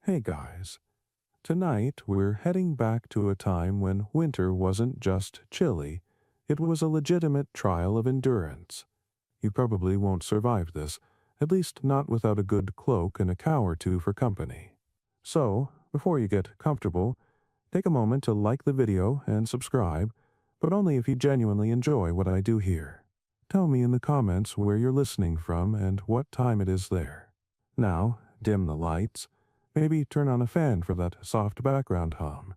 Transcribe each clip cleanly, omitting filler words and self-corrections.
Hey guys, tonight we're heading back to a time when winter wasn't just chilly, it was a legitimate trial of endurance. You probably won't survive this, at least not without a good cloak and a cow or two for company. So, before you get comfortable, take a moment to like the video and subscribe, but only if you genuinely enjoy what I do here. Tell me in the comments where you're listening from and what time it is there. Now, dim the lights. Maybe turn on a fan for that soft background hum,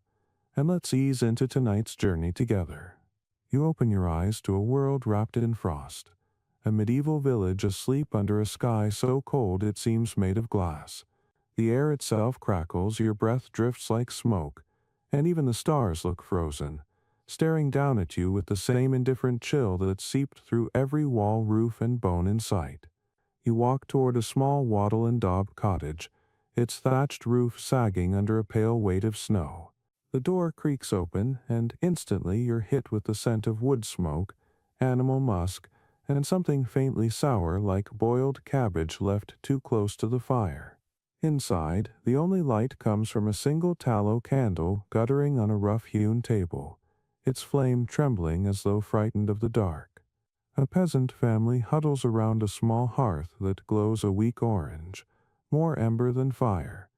and let's ease into tonight's journey together. You open your eyes to a world wrapped in frost, a medieval village asleep under a sky so cold it seems made of glass. The air itself crackles, your breath drifts like smoke, and even the stars look frozen, staring down at you with the same indifferent chill that seeped through every wall, roof, and bone in sight. You walk toward a small wattle and daub cottage, its thatched roof sagging under a pale weight of snow. The door creaks open, and instantly you're hit with the scent of wood smoke, animal musk, and something faintly sour like boiled cabbage left too close to the fire. Inside, the only light comes from a single tallow candle guttering on a rough-hewn table, its flame trembling as though frightened of the dark. A peasant family huddles around a small hearth that glows a weak orange, more ember than fire.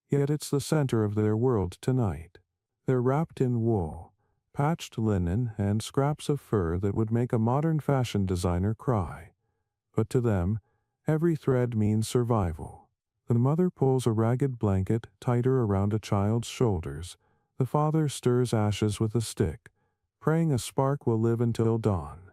Yet it's the center of their world tonight. They're wrapped in wool, patched linen, and scraps of fur that would make a modern fashion designer cry. But to them, every thread means survival. The mother pulls a ragged blanket tighter around a child's shoulders. The father stirs ashes with a stick, praying a spark will live until dawn.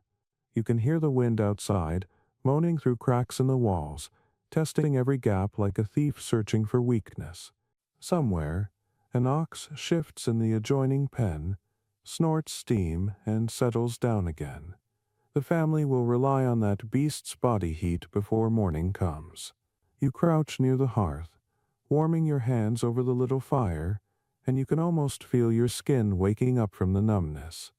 You can hear the wind outside, moaning through cracks in the walls, testing every gap like a thief searching for weakness. Somewhere, an ox shifts in the adjoining pen, snorts steam, and settles down again. The family will rely on that beast's body heat before morning comes. You crouch near the hearth, warming your hands over the little fire, and you can almost feel your skin waking up from the numbness.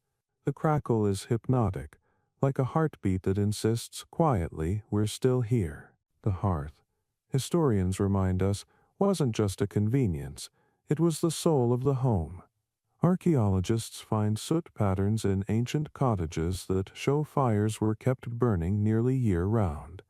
The crackle is hypnotic, like a heartbeat that insists quietly, we're still here. The hearth, historians remind us, wasn't just a convenience, it was the soul of the home. Archaeologists find soot patterns in ancient cottages that show fires were kept burning nearly year-round,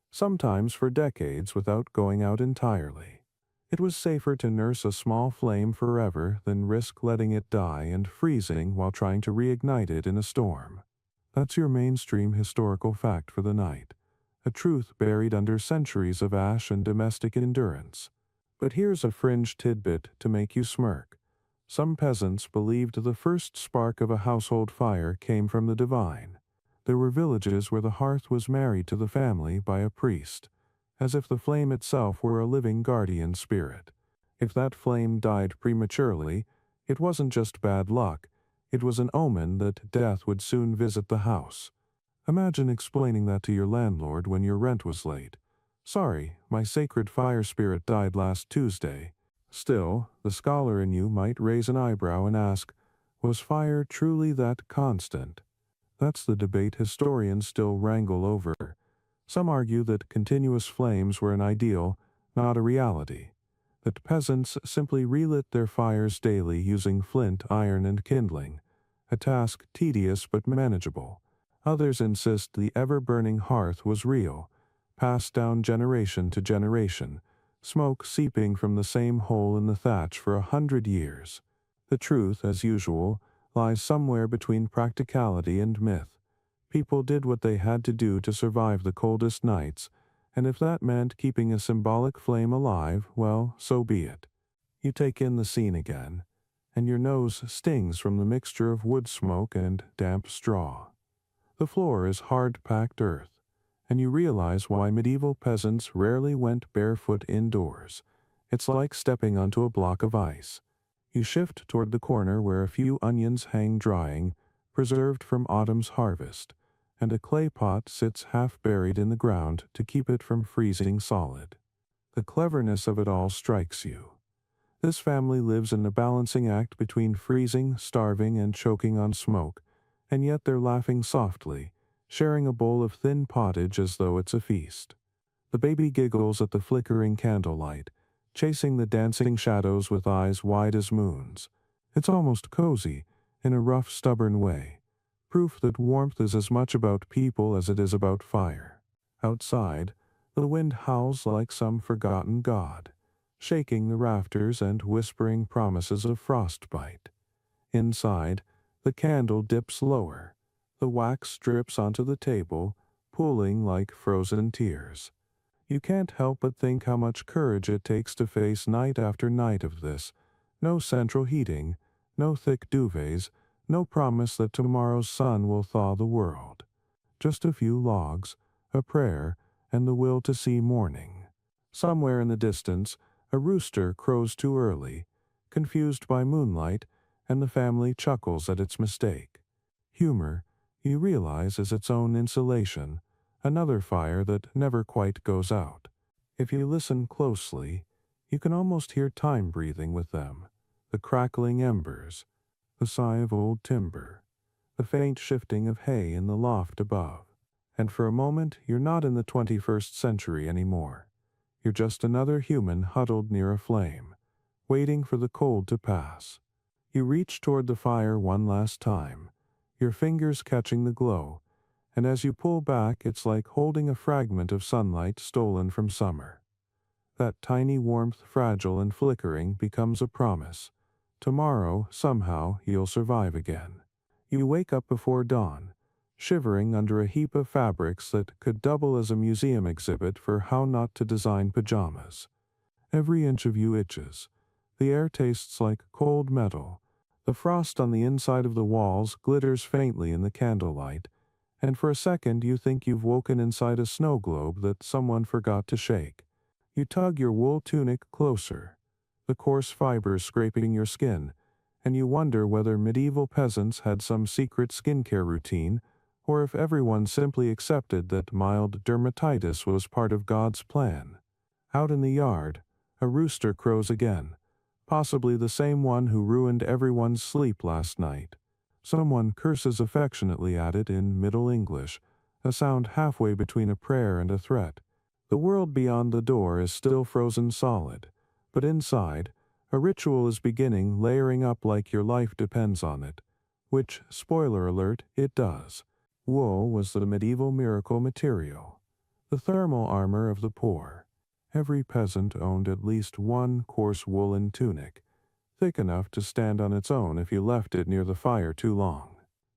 sometimes for decades without going out entirely. It was safer to nurse a small flame forever than risk letting it die and freezing while trying to reignite it in a storm. That's your mainstream historical fact for the night, a truth buried under centuries of ash and domestic endurance. But here's a fringe tidbit to make you smirk. Some peasants believed the first spark of a household fire came from the divine. There were villages where the hearth was married to the family by a priest, as if the flame itself were a living guardian spirit. If that flame died prematurely, it wasn't just bad luck, it was an omen that death would soon visit the house. Imagine explaining that to your landlord when your rent was late. Sorry, my sacred fire spirit died last Tuesday. Still, the scholar in you might raise an eyebrow and ask, was fire truly that constant? That's the debate historians still wrangle over. Some argue that continuous flames were an ideal, not a reality. That peasants simply relit their fires daily using flint, iron, and kindling, a task tedious but manageable. Others insist the ever-burning hearth was real, passed down generation to generation, smoke seeping from the same hole in the thatch for 100 years. The truth, as usual, lies somewhere between practicality and myth. People did what they had to do to survive the coldest nights, and if that meant keeping a symbolic flame alive, well, so be it. You take in the scene again, and your nose stings from the mixture of wood smoke and damp straw. The floor is hard-packed earth, and you realize why medieval peasants rarely went barefoot indoors. It's like stepping onto a block of ice. You shift toward the corner where a few onions hang drying, preserved from autumn's harvest, and a clay pot sits half buried in the ground to keep it from freezing solid. The cleverness of it all strikes you. This family lives in a balancing act between freezing, starving, and choking on smoke, and yet they're laughing softly, sharing a bowl of thin pottage as though it's a feast. The baby giggles at the flickering candlelight, chasing the dancing shadows with eyes wide as moons. It's almost cozy, in a rough, stubborn way. Proof that warmth is as much about people as it is about fire. Outside, the wind howls like some forgotten god, shaking the rafters and whispering promises of frostbite. Inside, the candle dips lower. The wax drips onto the table, pooling like frozen tears. You can't help but think how much courage it takes to face night after night of this. No central heating, no thick duvets, no promise that tomorrow's sun will thaw the world. Just a few logs, a prayer, and the will to see morning. Somewhere in the distance, a rooster crows too early, confused by moonlight, and the family chuckles at its mistake. Humor, you realize, is its own insulation, another fire that never quite goes out. If you listen closely, you can almost hear time breathing with them, the crackling embers, the sigh of old timber, the faint shifting of hay in the loft above. And for a moment, you're not in the 21st century anymore. You're just another human huddled near a flame, waiting for the cold to pass. You reach toward the fire one last time, your fingers catching the glow, and as you pull back, it's like holding a fragment of sunlight stolen from summer. That tiny warmth, fragile and flickering, becomes a promise. Tomorrow, somehow, you'll survive again. You wake up before dawn, shivering under a heap of fabrics that could double as a museum exhibit for how not to design pajamas. Every inch of you itches. The air tastes like cold metal. The frost on the inside of the walls glitters faintly in the candlelight, and for a second you think you've woken inside a snow globe that someone forgot to shake. You tug your wool tunic closer, the coarse fibers scraping your skin, and you wonder whether medieval peasants had some secret skincare routine, or if everyone simply accepted that mild dermatitis was part of God's plan. Out in the yard, a rooster crows again, possibly the same one who ruined everyone's sleep last night. Someone curses affectionately at it in Middle English, a sound halfway between a prayer and a threat. The world beyond the door is still frozen solid, but inside, a ritual is beginning, layering up like your life depends on it, which, spoiler alert, it does. Wool was the medieval miracle material, the thermal armor of the poor. Every peasant owned at least one coarse woolen tunic, thick enough to stand on its own if you left it near the fire too long.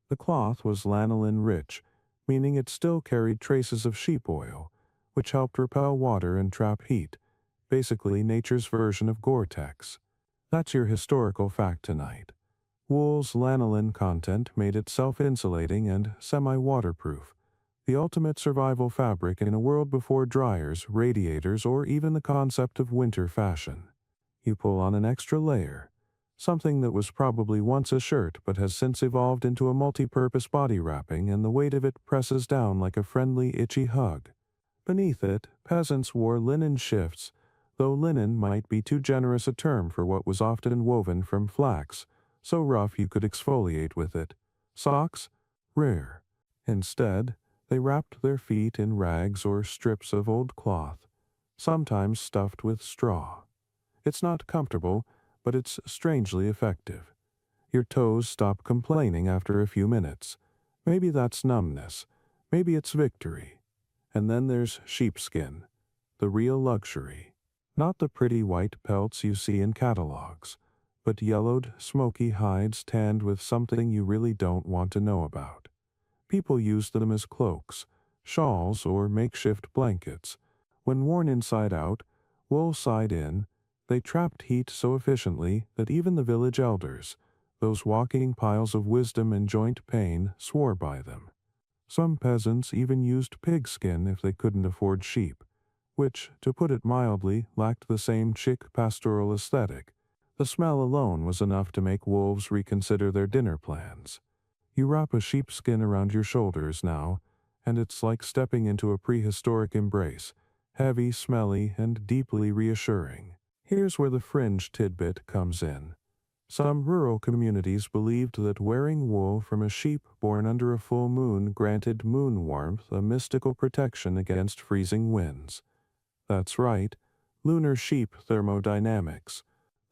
The cloth was lanolin rich, meaning it still carried traces of sheep oil, which helped repel water and trap heat, basically nature's version of Gore-Tex. That's your historical fact tonight. Wool's lanolin content made it self-insulating and semi-waterproof, the ultimate survival fabric in a world before dryers, radiators, or even the concept of winter fashion. You pull on an extra layer, something that was probably once a shirt but has since evolved into a multi-purpose body wrapping, and the weight of it presses down like a friendly, itchy hug. Beneath it, peasants wore linen shifts, though linen might be too generous a term for what was often woven from flax, so rough you could exfoliate with it. Socks? Rare. Instead, they wrapped their feet in rags or strips of old cloth, sometimes stuffed with straw. It's not comfortable, but it's strangely effective. Your toes stop complaining after a few minutes. Maybe that's numbness. Maybe it's victory. And then there's sheepskin, the real luxury. Not the pretty white pelts you see in catalogs, but yellowed, smoky hides tanned with something you really don't want to know about. People used them as cloaks, shawls, or makeshift blankets. When worn inside out, wool side in, they trapped heat so efficiently that even the village elders, those walking piles of wisdom and joint pain, swore by them. Some peasants even used pigskin if they couldn't afford sheep, which, to put it mildly, lacked the same chic pastoral aesthetic. The smell alone was enough to make wolves reconsider their dinner plans. You wrap a sheepskin around your shoulders now, and it's like stepping into a prehistoric embrace, heavy, smelly, and deeply reassuring. Here's where the fringe tidbit comes in. Some rural communities believed that wearing wool from a sheep born under a full moon granted moon warmth a mystical protection against freezing winds. That's right, Lunar sheep thermodynamics.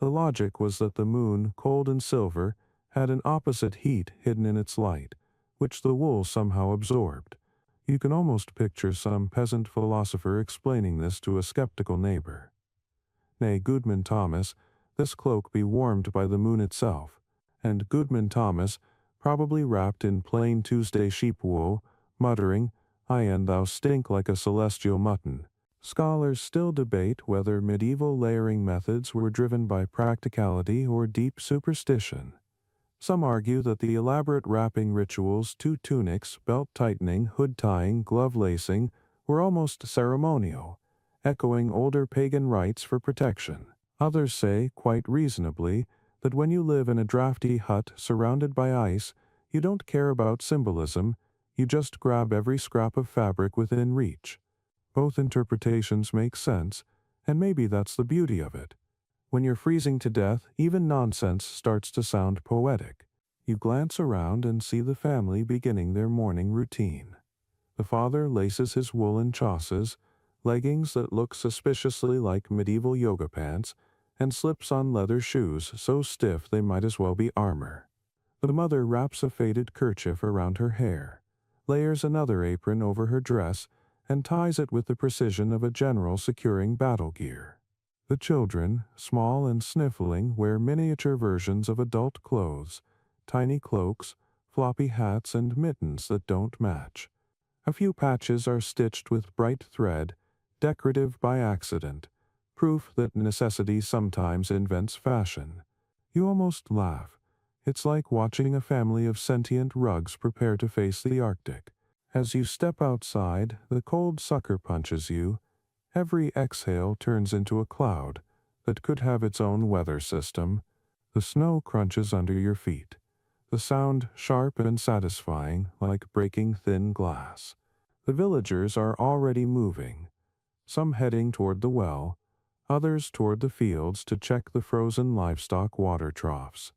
The logic was that the moon, cold and silver, had an opposite heat hidden in its light, which the wool somehow absorbed. You can almost picture some peasant philosopher explaining this to a skeptical neighbor. Nay, Goodman Thomas, this cloak be warmed by the moon itself, and Goodman Thomas, probably wrapped in plain Tuesday sheep wool, muttering, "Aye, and thou stink like a celestial mutton." Scholars still debate whether medieval layering methods were driven by practicality or deep superstition. Some argue that the elaborate wrapping rituals, two tunics, belt tightening, hood tying, glove lacing, were almost ceremonial, echoing older pagan rites for protection. Others say, quite reasonably, that when you live in a drafty hut surrounded by ice, you don't care about symbolism, you just grab every scrap of fabric within reach. Both interpretations make sense, and maybe that's the beauty of it. When you're freezing to death, even nonsense starts to sound poetic. You glance around and see the family beginning their morning routine. The father laces his woolen chausses, leggings that look suspiciously like medieval yoga pants, and slips on leather shoes so stiff they might as well be armor. The mother wraps a faded kerchief around her hair, layers another apron over her dress, and ties it with the precision of a general securing battle gear. The children, small and sniffling, wear miniature versions of adult clothes, tiny cloaks, floppy hats, and mittens that don't match. A few patches are stitched with bright thread, decorative by accident, proof that necessity sometimes invents fashion. You almost laugh. It's like watching a family of sentient rugs prepare to face the Arctic. As you step outside, the cold sucker punches you. Every exhale turns into a cloud that could have its own weather system. The snow crunches under your feet, the sound sharp and satisfying like breaking thin glass. The villagers are already moving, some heading toward the well, others toward the fields to check the frozen livestock water troughs.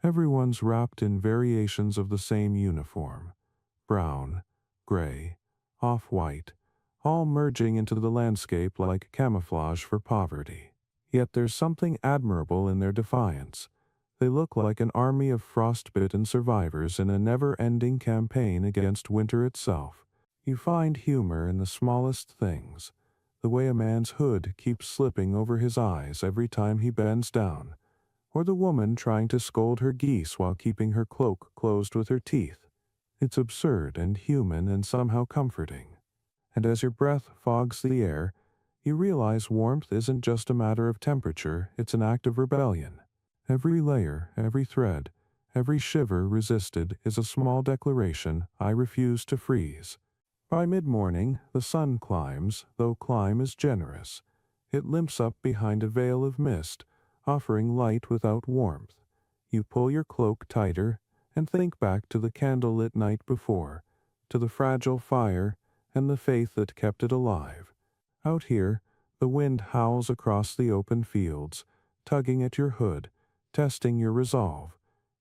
Everyone's wrapped in variations of the same uniform: brown, gray, off-white, all merging into the landscape like camouflage for poverty. Yet there's something admirable in their defiance. They look like an army of frostbitten survivors in a never-ending campaign against winter itself. You find humor in the smallest things, the way a man's hood keeps slipping over his eyes every time he bends down, or the woman trying to scold her geese while keeping her cloak closed with her teeth. It's absurd and human and somehow comforting. And as your breath fogs the air, you realize warmth isn't just a matter of temperature, it's an act of rebellion. Every layer, every thread, every shiver resisted is a small declaration: I refuse to freeze. By mid-morning, the sun climbs, though climb is generous. It limps up behind a veil of mist, offering light without warmth. You pull your cloak tighter and think back to the candlelit night before, to the fragile fire and the faith that kept it alive. Out here, the wind howls across the open fields, tugging at your hood, testing your resolve.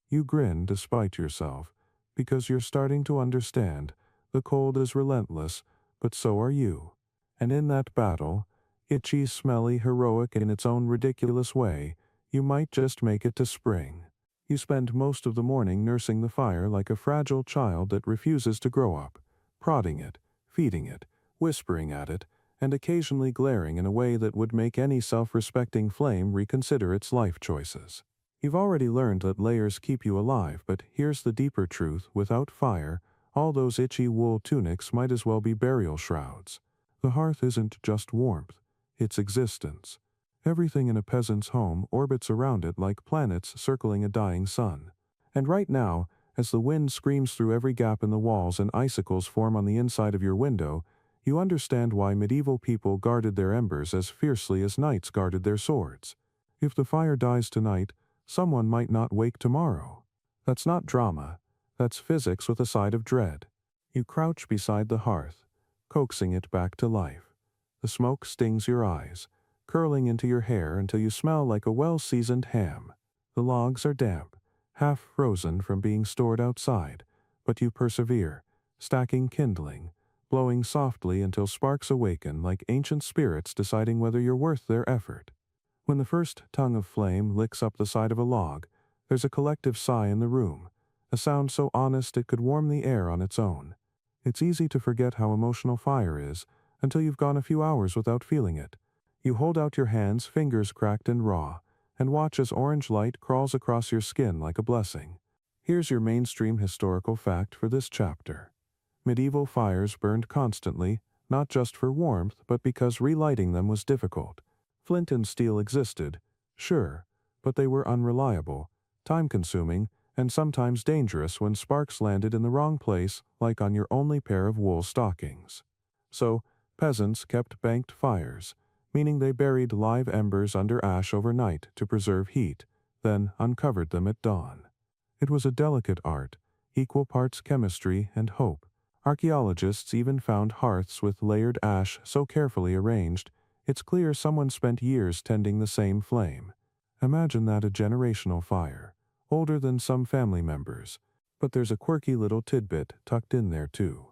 You grin despite yourself, because you're starting to understand the cold is relentless, but so are you. And in that battle, itchy, smelly, heroic in its own ridiculous way, you might just make it to spring. You spend most of the morning nursing the fire like a fragile child that refuses to grow up, prodding it, feeding it, whispering at it, and occasionally glaring in a way that would make any self-respecting flame reconsider its life choices. You've already learned that layers keep you alive, but here's the deeper truth: without fire, all those itchy wool tunics might as well be burial shrouds. The hearth isn't just warmth, it's existence. Everything in a peasant's home orbits around it like planets circling a dying sun. And right now, as the wind screams through every gap in the walls and icicles form on the inside of your window, you understand why medieval people guarded their embers as fiercely as knights guarded their swords. If the fire dies tonight, someone might not wake tomorrow. That's not drama. That's physics with a side of dread. You crouch beside the hearth, coaxing it back to life. The smoke stings your eyes, curling into your hair until you smell like a well-seasoned ham. The logs are damp, half frozen from being stored outside, but you persevere, stacking kindling, blowing softly until sparks awaken like ancient spirits deciding whether you're worth their effort. When the first tongue of flame licks up the side of a log, there's a collective sigh in the room, a sound so honest it could warm the air on its own. It's easy to forget how emotional fire is until you've gone a few hours without feeling it. You hold out your hands, fingers cracked and raw, and watch as orange light crawls across your skin like a blessing. Here's your mainstream historical fact for this chapter. Medieval fires burned constantly, not just for warmth, but because relighting them was difficult. Flint and steel existed, sure, but they were unreliable, time-consuming, and sometimes dangerous when sparks landed in the wrong place, like on your only pair of wool stockings. So, peasants kept banked fires, meaning they buried live embers under ash overnight to preserve heat, then uncovered them at dawn. It was a delicate art, equal parts chemistry and hope. Archaeologists even found hearths with layered ash so carefully arranged, it's clear someone spent years tending the same flame. Imagine that, a generational fire, older than some family members. But there's a quirky little tidbit tucked in there too.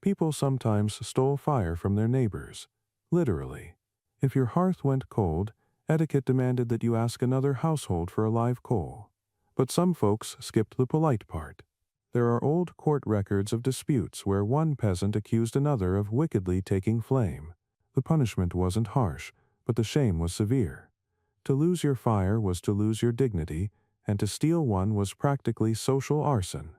People sometimes stole fire from their neighbors. Literally. If your hearth went cold, etiquette demanded that you ask another household for a live coal. But some folks skipped the polite part. There are old court records of disputes where one peasant accused another of wickedly taking flame. The punishment wasn't harsh, but the shame was severe. To lose your fire was to lose your dignity, and to steal one was practically social arson.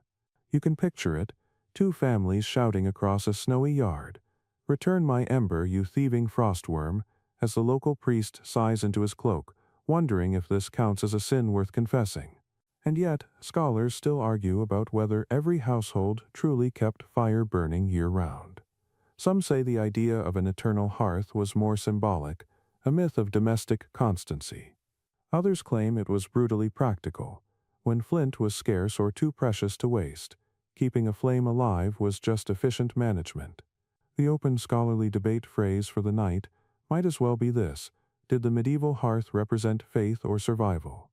You can picture it, two families shouting across a snowy yard, "Return my ember, you thieving frostworm," as the local priest sighs into his cloak, wondering if this counts as a sin worth confessing. And yet, scholars still argue about whether every household truly kept fire burning year-round. Some say the idea of an eternal hearth was more symbolic, a myth of domestic constancy. Others claim it was brutally practical. When flint was scarce or too precious to waste, keeping a flame alive was just efficient management. The open scholarly debate phrase for the night might as well be this: did the medieval hearth represent faith or survival?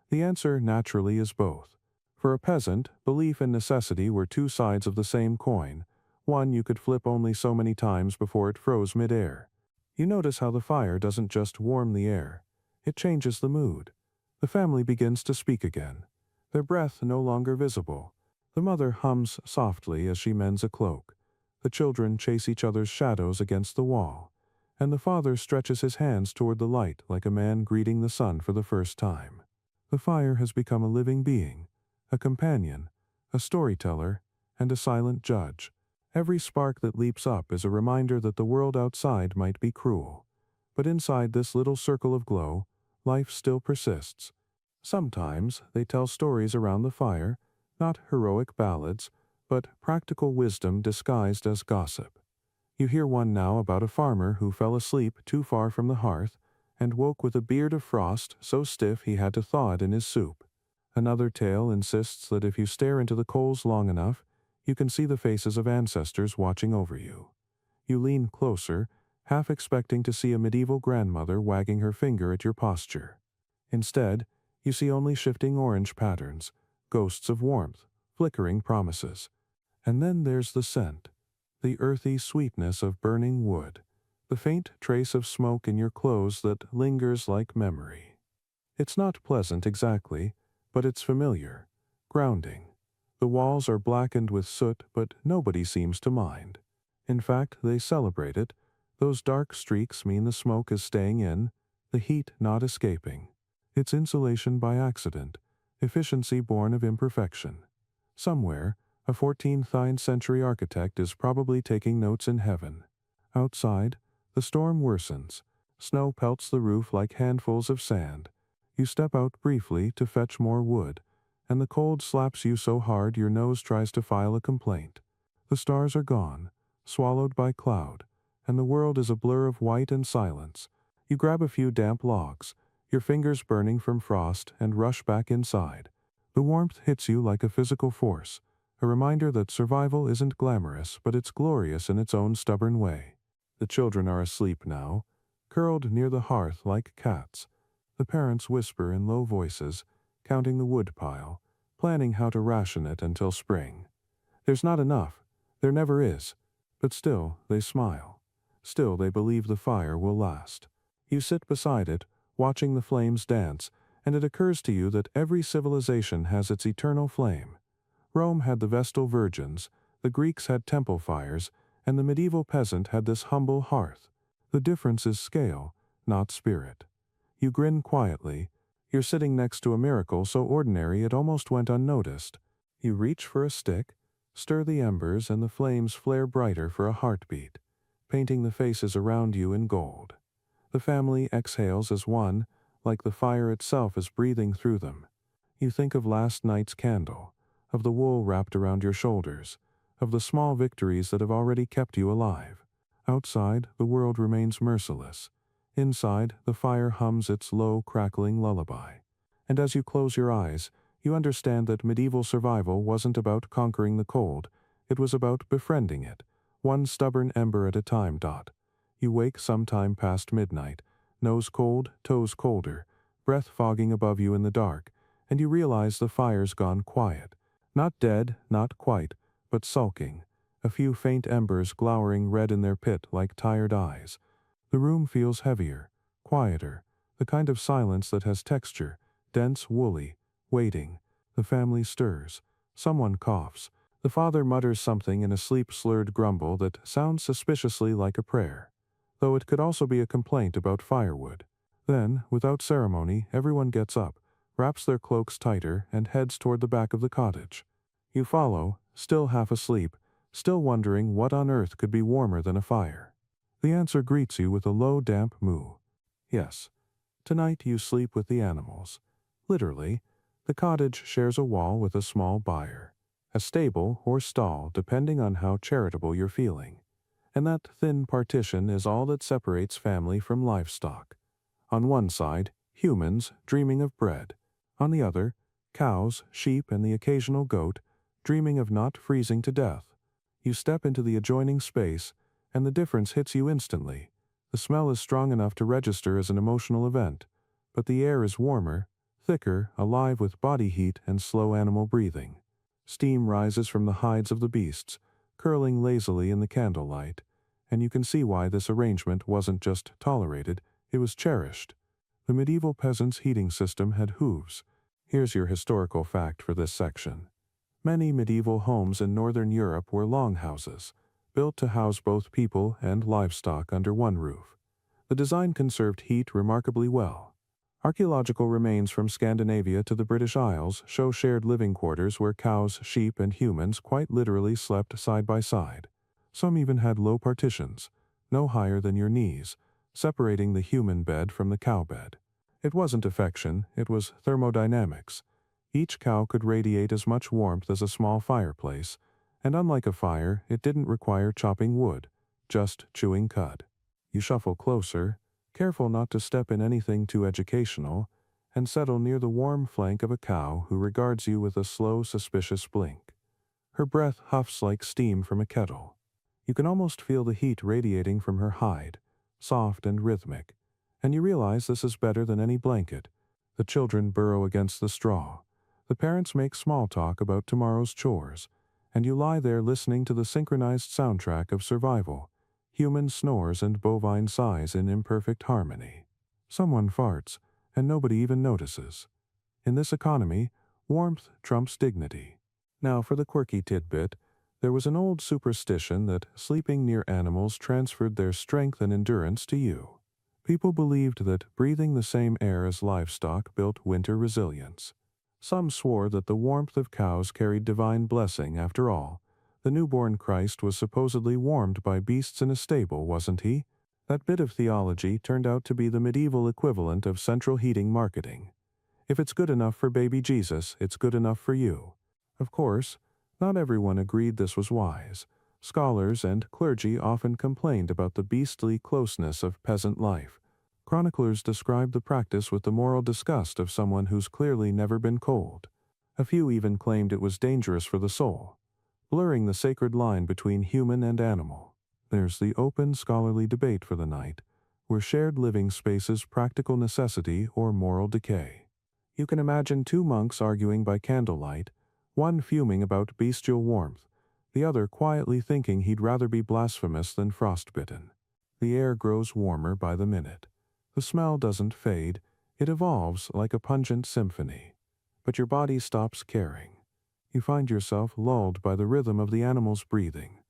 The answer naturally is both. For a peasant, belief and necessity were two sides of the same coin. One you could flip only so many times before it froze mid-air. You notice how the fire doesn't just warm the air. It changes the mood. The family begins to speak again, their breath no longer visible. The mother hums softly as she mends a cloak. The children chase each other's shadows against the wall. And the father stretches his hands toward the light like a man greeting the sun for the first time. The fire has become a living being, a companion, a storyteller, and a silent judge. Every spark that leaps up is a reminder that the world outside might be cruel. But inside this little circle of glow, life still persists. Sometimes they tell stories around the fire, not heroic ballads, but practical wisdom disguised as gossip. You hear one now about a farmer who fell asleep too far from the hearth and woke with a beard of frost so stiff he had to thaw it in his soup. Another tale insists that if you stare into the coals long enough, you can see the faces of ancestors watching over you. You lean closer, half expecting to see a medieval grandmother wagging her finger at your posture. Instead, you see only shifting orange patterns, ghosts of warmth, flickering promises. And then there's the scent, the earthy sweetness of burning wood, the faint trace of smoke in your clothes that lingers like memory. It's not pleasant exactly, but it's familiar, grounding. The walls are blackened with soot, but nobody seems to mind. In fact, they celebrate it. Those dark streaks mean the smoke is staying in, the heat not escaping. It's insulation by accident, efficiency born of imperfection. Somewhere, a 14th century architect is probably taking notes in heaven. Outside, the storm worsens. Snow pelts the roof like handfuls of sand. You step out briefly to fetch more wood, and the cold slaps you so hard your nose tries to file a complaint. The stars are gone, swallowed by cloud, and the world is a blur of white and silence. You grab a few damp logs, your fingers burning from frost, and rush back inside. The warmth hits you like a physical force, a reminder that survival isn't glamorous, but it's glorious in its own stubborn way. The children are asleep now, curled near the hearth like cats. The parents whisper in low voices, counting the wood pile, planning how to ration it until spring. There's not enough. There never is. But still, they smile. Still, they believe the fire will last. You sit beside it, watching the flames dance, and it occurs to you that every civilization has its eternal flame. Rome had the Vestal Virgins, the Greeks had temple fires, and the medieval peasant had this humble hearth. The difference is scale, not spirit. You grin quietly. You're sitting next to a miracle so ordinary it almost went unnoticed. You reach for a stick, stir the embers, and the flames flare brighter for a heartbeat, painting the faces around you in gold. The family exhales as one, like the fire itself is breathing through them. You think of last night's candle, of the wool wrapped around your shoulders, of the small victories that have already kept you alive. Outside, the world remains merciless. Inside, the fire hums its low, crackling lullaby. And as you close your eyes, you understand that medieval survival wasn't about conquering the cold, it was about befriending it, one stubborn ember at a time. You wake sometime past midnight, nose cold, toes colder, breath fogging above you in the dark, and you realize the fire's gone quiet. Not dead, not quite, but sulking, a few faint embers glowering red in their pit like tired eyes. The room feels heavier, quieter, the kind of silence that has texture, dense, woolly, waiting. The family stirs. Someone coughs. The father mutters something in a sleep-slurred grumble that sounds suspiciously like a prayer, though it could also be a complaint about firewood. Then, without ceremony, everyone gets up, wraps their cloaks tighter, and heads toward the back of the cottage. You follow, still half asleep, still wondering what on earth could be warmer than a fire. The answer greets you with a low, damp moo. Yes, tonight you sleep with the animals. Literally, the cottage shares a wall with a small byre, a stable or stall depending on how charitable you're feeling. And that thin partition is all that separates family from livestock. On one side, humans dreaming of bread. On the other, cows, sheep, and the occasional goat dreaming of not freezing to death. You step into the adjoining space, and the difference hits you instantly. The smell is strong enough to register as an emotional event, but the air is warmer, thicker, alive with body heat and slow animal breathing. Steam rises from the hides of the beasts, curling lazily in the candlelight, and you can see why this arrangement wasn't just tolerated, it was cherished. The medieval peasant's heating system had hooves. Here's your historical fact for this section. Many medieval homes in northern Europe were longhouses, built to house both people and livestock under one roof. The design conserved heat remarkably well. Archaeological remains from Scandinavia to the British Isles show shared living quarters where cows, sheep, and humans quite literally slept side by side. Some even had low partitions, no higher than your knees, separating the human bed from the cow bed. It wasn't affection, it was thermodynamics. Each cow could radiate as much warmth as a small fireplace, and unlike a fire, it didn't require chopping wood, just chewing cud. You shuffle closer, careful not to step in anything too educational, and settle near the warm flank of a cow who regards you with a slow, suspicious blink. Her breath huffs like steam from a kettle. You can almost feel the heat radiating from her hide, soft and rhythmic, and you realize this is better than any blanket. The children burrow against the straw. The parents make small talk about tomorrow's chores, and you lie there listening to the synchronized soundtrack of survival, human snores and bovine sighs in imperfect harmony. Someone farts, and nobody even notices. In this economy, warmth trumps dignity. Now for the quirky tidbit, there was an old superstition that sleeping near animals transferred their strength and endurance to you. People believed that breathing the same air as livestock built winter resilience. Some swore that the warmth of cows carried divine blessing. After all, the newborn Christ was supposedly warmed by beasts in a stable, wasn't he? That bit of theology turned out to be the medieval equivalent of central heating marketing. If it's good enough for baby Jesus, it's good enough for you. Of course, not everyone agreed this was wise. Scholars and clergy often complained about the beastly closeness of peasant life. Chroniclers described the practice with the moral disgust of someone who's clearly never been cold. A few even claimed it was dangerous for the soul, blurring the sacred line between human and animal. There's the open scholarly debate for the night. Were shared living spaces practical necessity or moral decay? You can imagine two monks arguing by candlelight, one fuming about bestial warmth, the other quietly thinking he'd rather be blasphemous than frostbitten. The air grows warmer by the minute. The smell doesn't fade, it evolves like a pungent symphony. But your body stops caring. You find yourself lulled by the rhythm of the animal's breathing,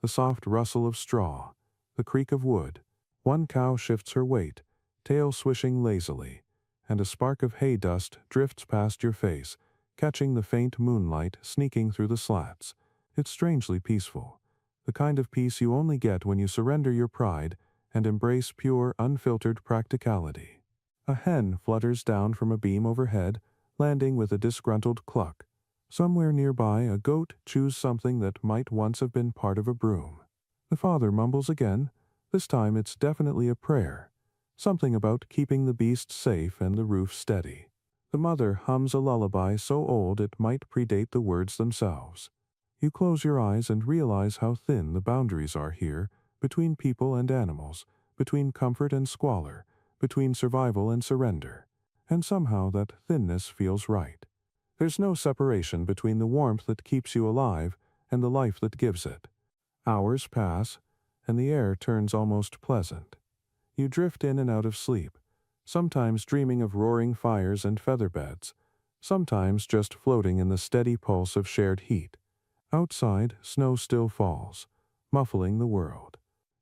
the soft rustle of straw, the creak of wood. One cow shifts her weight, tail swishing lazily, and a spark of hay dust drifts past your face, catching the faint moonlight sneaking through the slats. It's strangely peaceful, the kind of peace you only get when you surrender your pride and embrace pure, unfiltered practicality. A hen flutters down from a beam overhead, landing with a disgruntled cluck. Somewhere nearby, a goat chews something that might once have been part of a broom. The father mumbles again. This time it's definitely a prayer. Something about keeping the beast safe and the roof steady. The mother hums a lullaby so old it might predate the words themselves. You close your eyes and realize how thin the boundaries are here, between people and animals, between comfort and squalor, between survival and surrender. And somehow that thinness feels right. There's no separation between the warmth that keeps you alive and the life that gives it. Hours pass, and the air turns almost pleasant. You drift in and out of sleep, sometimes dreaming of roaring fires and feather beds, sometimes just floating in the steady pulse of shared heat. Outside, snow still falls, muffling the world.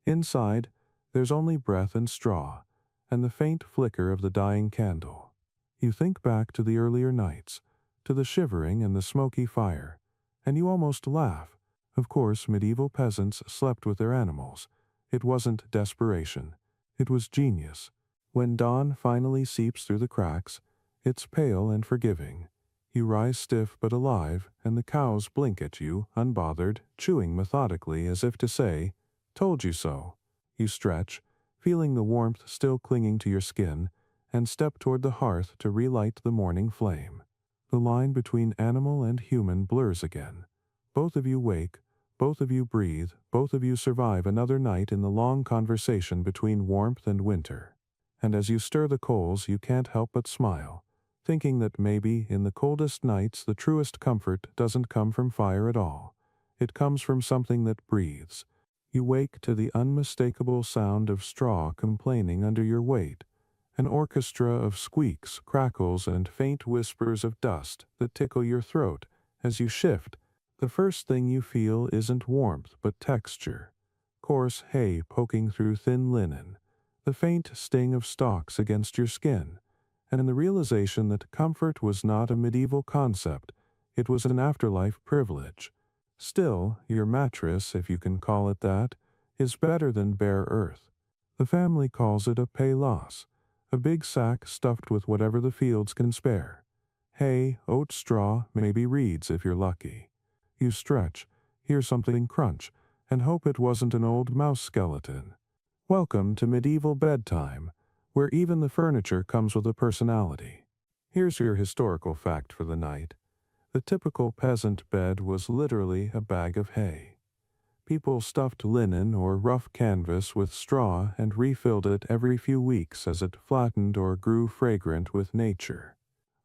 Inside, there's only breath and straw, and the faint flicker of the dying candle. You think back to the earlier nights, to the shivering and the smoky fire, and you almost laugh. Of course, medieval peasants slept with their animals. It wasn't desperation. It was genius. When dawn finally seeps through the cracks, it's pale and forgiving. You rise stiff but alive, and the cows blink at you, unbothered, chewing methodically as if to say, "Told you so." You stretch, feeling the warmth still clinging to your skin, and step toward the hearth to relight the morning flame. The line between animal and human blurs again. Both of you wake, both of you breathe, both of you survive another night in the long conversation between warmth and winter. And as you stir the coals, you can't help but smile, thinking that maybe in the coldest nights the truest comfort doesn't come from fire at all. It comes from something that breathes. You wake to the unmistakable sound of straw complaining under your weight, an orchestra of squeaks, crackles, and faint whispers of dust that tickle your throat as you shift. The first thing you feel isn't warmth but texture. Coarse hay poking through thin linen, the faint sting of stalks against your skin, and in the realization that comfort was not a medieval concept, it was an afterlife privilege. Still, your mattress, if you can call it that, is better than bare earth. The family calls it a payless, a big sack stuffed with whatever the fields can spare. Hay, oat straw, maybe reeds if you're lucky. You stretch, hear something crunch, and hope it wasn't an old mouse skeleton. Welcome to medieval bedtime, where even the furniture comes with a personality. Here's your historical fact for the night. The typical peasant bed was literally a bag of hay. People stuffed linen or rough canvas with straw and refilled it every few weeks as it flattened or grew fragrant with nature.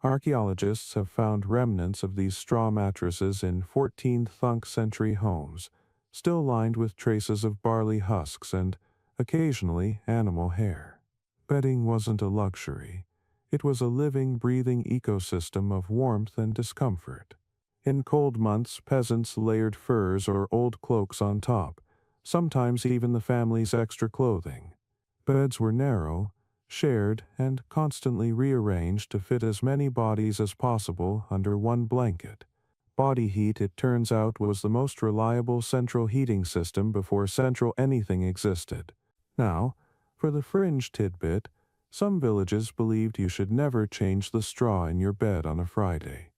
Archaeologists have found remnants of these straw mattresses in 14th century homes, still lined with traces of barley husks and, occasionally, animal hair. Bedding wasn't a luxury. It was a living, breathing ecosystem of warmth and discomfort. In cold months, peasants layered furs or old cloaks on top, sometimes even the family's extra clothing. Beds were narrow, shared, and constantly rearranged to fit as many bodies as possible under one blanket. Body heat, it turns out, was the most reliable central heating system before central anything existed. Now, for the fringe tidbit, some villages believed you should never change the straw in your bed on a Friday.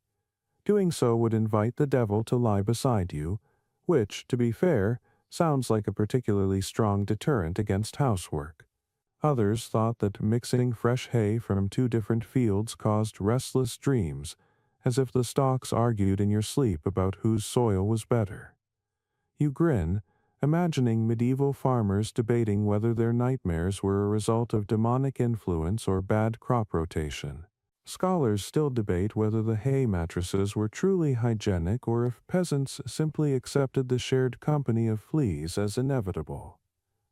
Doing so would invite the devil to lie beside you, which, to be fair, sounds like a particularly strong deterrent against housework. Others thought that mixing fresh hay from two different fields caused restless dreams, as if the stalks argued in your sleep about whose soil was better. You grin, imagining medieval farmers debating whether their nightmares were a result of demonic influence or bad crop rotation. Scholars still debate whether the hay mattresses were truly hygienic or if peasants simply accepted the shared company of fleas as inevitable.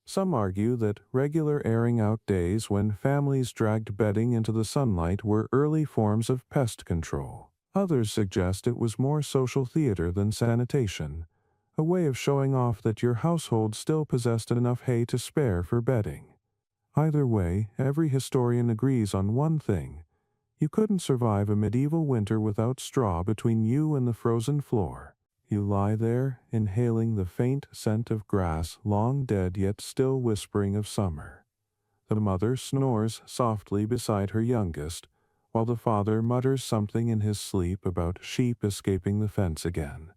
Some argue that regular airing out days when families dragged bedding into the sunlight were early forms of pest control. Others suggest it was more social theater than sanitation, a way of showing off that your household still possessed enough hay to spare for bedding. Either way, every historian agrees on one thing: you couldn't survive a medieval winter without straw between you and the frozen floor. You lie there, inhaling the faint scent of grass long dead yet still whispering of summer. The mother snores softly beside her youngest, while the father mutters something in his sleep about sheep escaping the fence again.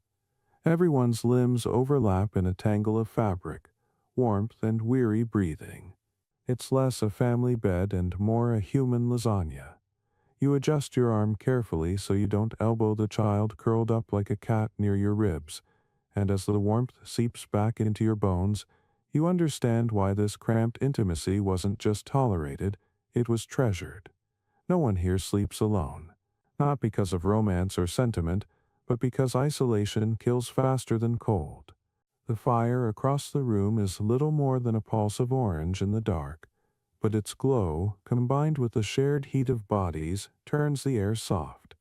Everyone's limbs overlap in a tangle of fabric, warmth and weary breathing. It's less a family bed and more a human lasagna. You adjust your arm carefully so you don't elbow the child curled up like a cat near your ribs, and as the warmth seeps back into your bones, you understand why this cramped intimacy wasn't just tolerated, it was treasured. No one here sleeps alone, not because of romance or sentiment, but because isolation kills faster than cold. The fire across the room is little more than a pulse of orange in the dark, but its glow, combined with the shared heat of bodies, turns the air soft.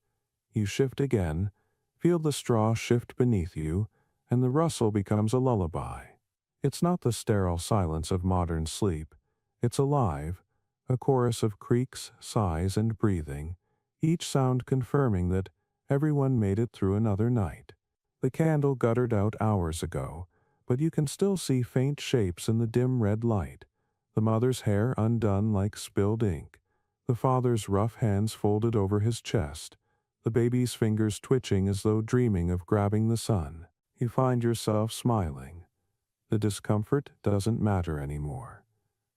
You shift again, feel the straw shift beneath you, and the rustle becomes a lullaby. It's not the sterile silence of modern sleep. It's alive, a chorus of creaks, sighs, and breathing, each sound confirming that everyone made it through another night. The candle guttered out hours ago, but you can still see faint shapes in the dim red light. The mother's hair undone like spilled ink, the father's rough hands folded over his chest, the baby's fingers twitching as though dreaming of grabbing the sun. You find yourself smiling. The discomfort doesn't matter anymore.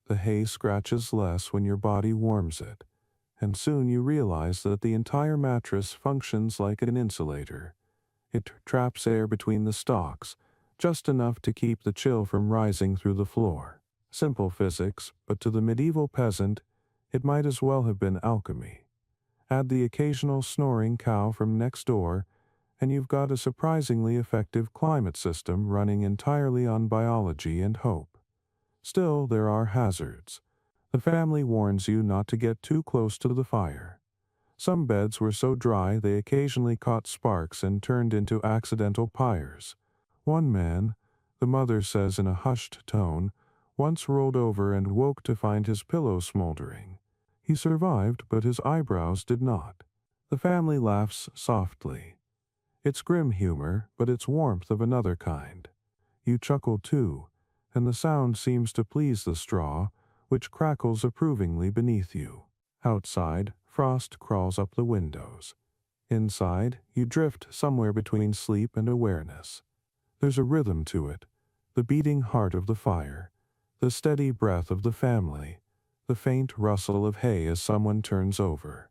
The hay scratches less when your body warms it, and soon you realize that the entire mattress functions like an insulator. It traps air between the stalks, just enough to keep the chill from rising through the floor. Simple physics, but to the medieval peasant, it might as well have been alchemy. Add the occasional snoring cow from next door, and you've got a surprisingly effective climate system running entirely on biology and hope. Still, there are hazards. The family warns you not to get too close to the fire. Some beds were so dry they occasionally caught sparks and turned into accidental pyres. One man, the mother says in a hushed tone, once rolled over and woke to find his pillow smoldering. He survived, but his eyebrows did not. The family laughs softly. It's grim humor, but it's warmth of another kind. You chuckle too, and the sound seems to please the straw, which crackles approvingly beneath you. Outside, frost crawls up the windows. Inside, you drift somewhere between sleep and awareness. There's a rhythm to it, the beating heart of the fire, the steady breath of the family, the faint rustle of hay as someone turns over.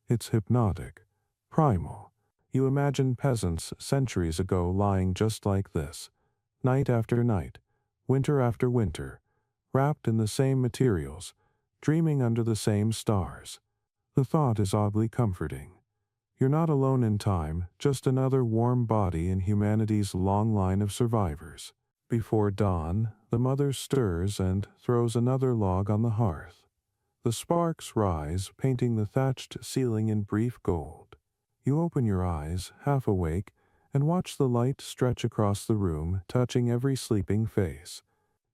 It's hypnotic, primal. You imagine peasants centuries ago lying just like this, night after night, winter after winter, wrapped in the same materials, dreaming under the same stars. The thought is oddly comforting. You're not alone in time, just another warm body in humanity's long line of survivors. Before dawn, the mother stirs and throws another log on the hearth. The sparks rise, painting the thatched ceiling in brief gold. You open your eyes, half awake, and watch the light stretch across the room, touching every sleeping face.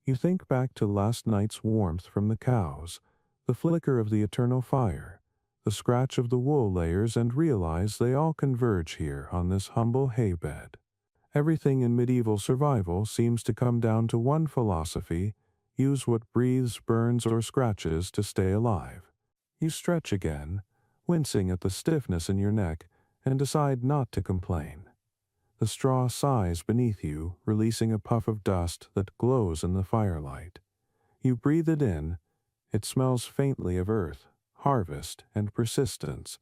You think back to last night's warmth from the cows, the flicker of the eternal fire, the scratch of the wool layers, and realize they all converge here on this humble hay bed. Everything in medieval survival seems to come down to one philosophy: use what breathes, burns, or scratches to stay alive. You stretch again, wincing at the stiffness in your neck, and decide not to complain. The straw sighs beneath you, releasing a puff of dust that glows in the firelight. You breathe it in. It smells faintly of earth, harvest, and persistence.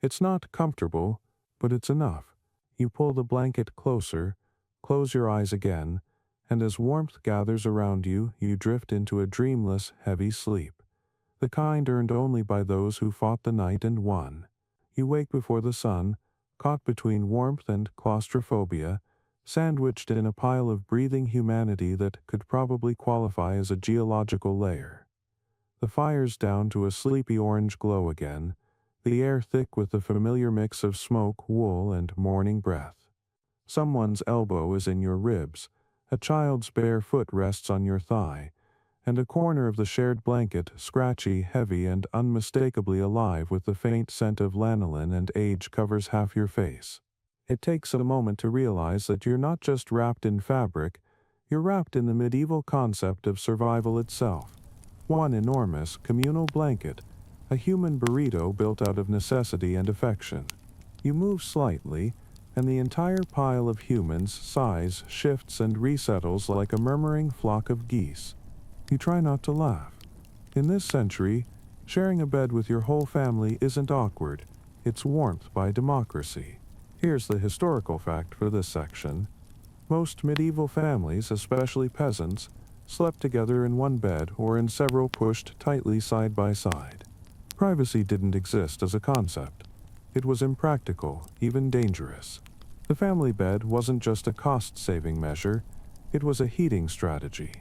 It's not comfortable, but it's enough. You pull the blanket closer, close your eyes again, and as warmth gathers around you, you drift into a dreamless, heavy sleep, the kind earned only by those who fought the night and won. You wake before the sun, caught between warmth and claustrophobia, sandwiched in a pile of breathing humanity that could probably qualify as a geological layer. The fire's down to a sleepy orange glow again, the air thick with the familiar mix of smoke, wool, and morning breath. Someone's elbow is in your ribs, a child's bare foot rests on your thigh, and a corner of the shared blanket scratchy, heavy, and unmistakably alive with the faint scent of lanolin and age covers half your face. It takes a moment to realize that you're not just wrapped in fabric, you're wrapped in the medieval concept of survival itself. One enormous, communal blanket, a human burrito built out of necessity and affection. You move slightly, and the entire pile of humans sighs, shifts, and resettles like a murmuring flock of geese. You try not to laugh. In this century, sharing a bed with your whole family isn't awkward, it's warmth by democracy. Here's the historical fact for this section. Most medieval families, especially peasants, slept together in one bed or in several pushed tightly side by side. Privacy didn't exist as a concept. It was impractical, even dangerous. The family bed wasn't just a cost-saving measure, it was a heating strategy.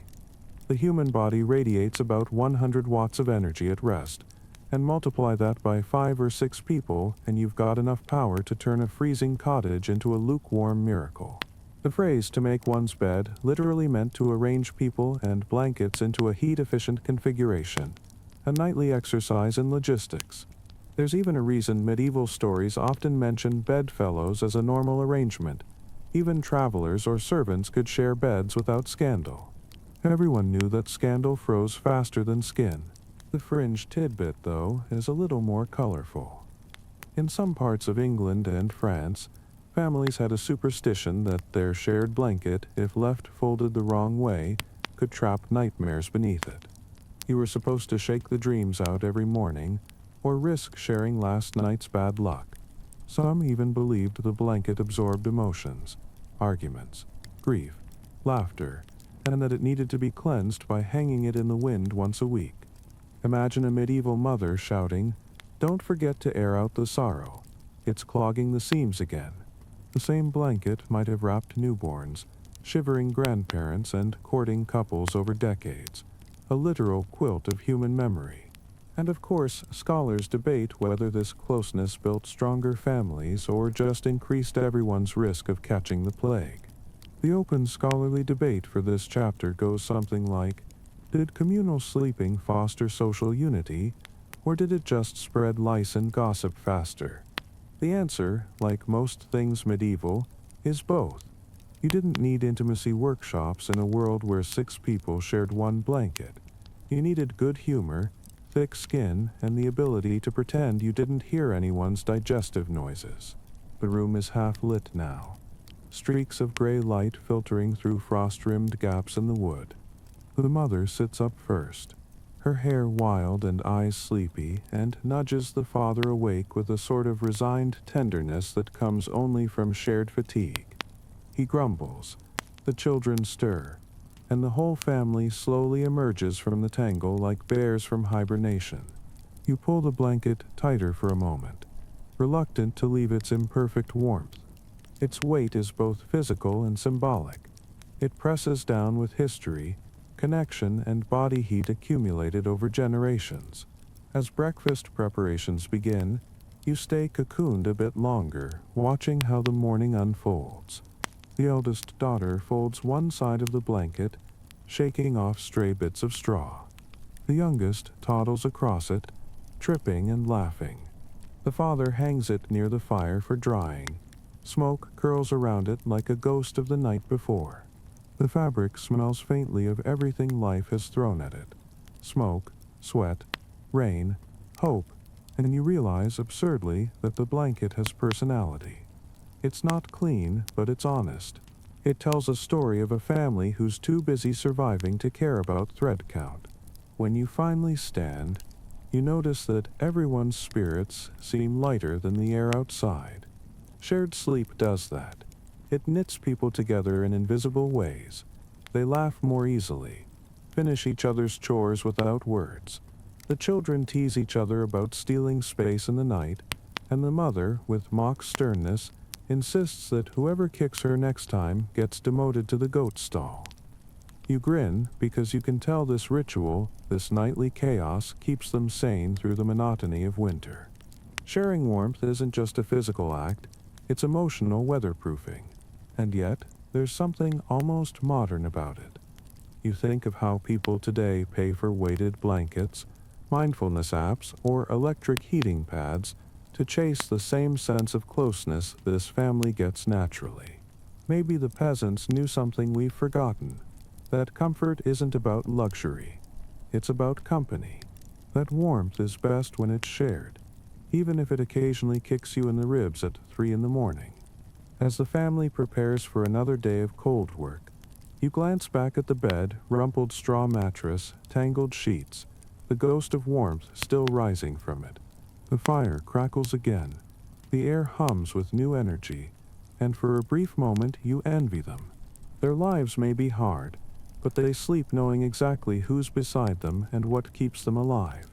The human body radiates about 100 watts of energy at rest, and multiply that by 5 or 6 people and you've got enough power to turn a freezing cottage into a lukewarm miracle. The phrase "to make one's bed" literally meant to arrange people and blankets into a heat-efficient configuration, a nightly exercise in logistics. There's even a reason medieval stories often mention bedfellows as a normal arrangement. Even travelers or servants could share beds without scandal. Everyone knew that scandal froze faster than skin. The fringe tidbit, though, is a little more colorful. In some parts of England and France, families had a superstition that their shared blanket, if left folded the wrong way, could trap nightmares beneath it. You were supposed to shake the dreams out every morning, or risk sharing last night's bad luck. Some even believed the blanket absorbed emotions, arguments, grief, laughter, and that it needed to be cleansed by hanging it in the wind once a week. Imagine a medieval mother shouting, "Don't forget to air out the sorrow. It's clogging the seams again." The same blanket might have wrapped newborns, shivering grandparents, and courting couples over decades, a literal quilt of human memory. And of course, scholars debate whether this closeness built stronger families or just increased everyone's risk of catching the plague. The open scholarly debate for this chapter goes something like, did communal sleeping foster social unity, or did it just spread lice and gossip faster? The answer, like most things medieval, is both. You didn't need intimacy workshops in a world where 6 people shared one blanket. You needed good humor, thick skin, and the ability to pretend you didn't hear anyone's digestive noises. The room is half lit now, streaks of gray light filtering through frost-rimmed gaps in the wood. The mother sits up first, her hair wild and eyes sleepy, and nudges the father awake with a sort of resigned tenderness that comes only from shared fatigue. He grumbles, the children stir, and the whole family slowly emerges from the tangle like bears from hibernation. You pull the blanket tighter for a moment, reluctant to leave its imperfect warmth. Its weight is both physical and symbolic. It presses down with history, connection, and body heat accumulated over generations. As breakfast preparations begin, you stay cocooned a bit longer, watching how the morning unfolds. The eldest daughter folds one side of the blanket, shaking off stray bits of straw. The youngest toddles across it, tripping and laughing. The father hangs it near the fire for drying. Smoke curls around it like a ghost of the night before. The fabric smells faintly of everything life has thrown at it. Smoke, sweat, rain, hope, and you realize absurdly that the blanket has personality. It's not clean, but it's honest. It tells a story of a family who's too busy surviving to care about thread count. When you finally stand, you notice that everyone's spirits seem lighter than the air outside. Shared sleep does that. It knits people together in invisible ways. They laugh more easily, finish each other's chores without words. The children tease each other about stealing space in the night, and the mother, with mock sternness, insists that whoever kicks her next time gets demoted to the goat stall. You grin because you can tell this ritual, this nightly chaos, keeps them sane through the monotony of winter. Sharing warmth isn't just a physical act, it's emotional weatherproofing. And yet, there's something almost modern about it. You think of how people today pay for weighted blankets, mindfulness apps, or electric heating pads to chase the same sense of closeness this family gets naturally. Maybe the peasants knew something we've forgotten, that comfort isn't about luxury, it's about company. That warmth is best when it's shared, even if it occasionally kicks you in the ribs at 3 in the morning. As the family prepares for another day of cold work, you glance back at the bed, rumpled straw mattress, tangled sheets, the ghost of warmth still rising from it. The fire crackles again, the air hums with new energy, and for a brief moment you envy them. Their lives may be hard, but they sleep knowing exactly who's beside them and what keeps them alive.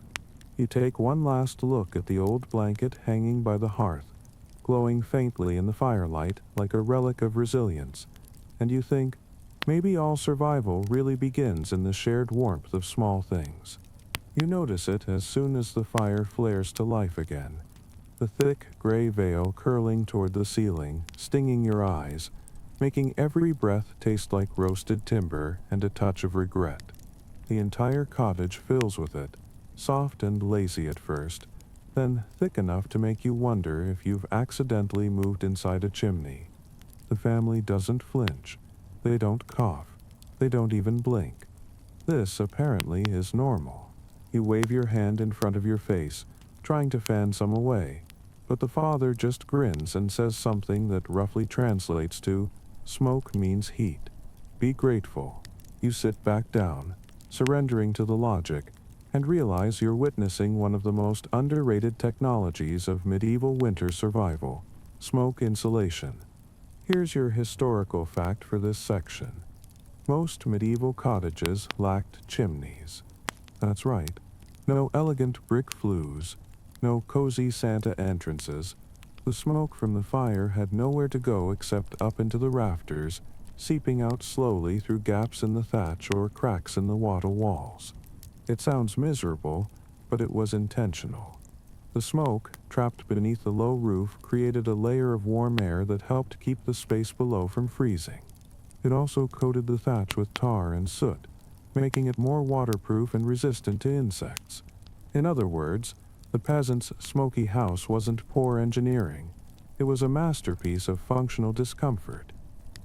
You take one last look at the old blanket hanging by the hearth, glowing faintly in the firelight like a relic of resilience, and you think, maybe all survival really begins in the shared warmth of small things. You notice it as soon as the fire flares to life again, the thick gray veil curling toward the ceiling, stinging your eyes, making every breath taste like roasted timber and a touch of regret. The entire cottage fills with it, soft and lazy at first, then thick enough to make you wonder if you've accidentally moved inside a chimney. The family doesn't flinch. They don't cough. They don't even blink. This, apparently, is normal. You wave your hand in front of your face, trying to fan some away, but the father just grins and says something that roughly translates to, "Smoke means heat. Be grateful." You sit back down, surrendering to the logic, and realize you're witnessing one of the most underrated technologies of medieval winter survival: smoke insulation. Here's your historical fact for this section. Most medieval cottages lacked chimneys. That's right. No elegant brick flues, no cozy Santa entrances. The smoke from the fire had nowhere to go except up into the rafters, seeping out slowly through gaps in the thatch or cracks in the wattle walls. It sounds miserable, but it was intentional. The smoke, trapped beneath the low roof, created a layer of warm air that helped keep the space below from freezing. It also coated the thatch with tar and soot, making it more waterproof and resistant to insects. In other words, the peasant's smoky house wasn't poor engineering. It was a masterpiece of functional discomfort.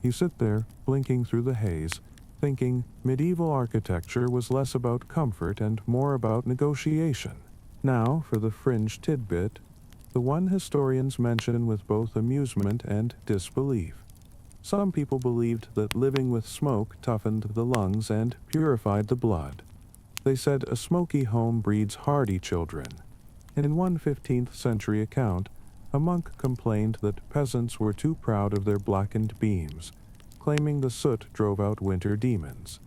You sit there, blinking through the haze, thinking medieval architecture was less about comfort and more about negotiation. Now for the fringe tidbit, the one historians mention with both amusement and disbelief. Some people believed that living with smoke toughened the lungs and purified the blood. They said a smoky home breeds hardy children. And in one 15th century account, a monk complained that peasants were too proud of their blackened beams, claiming the soot drove out winter demons.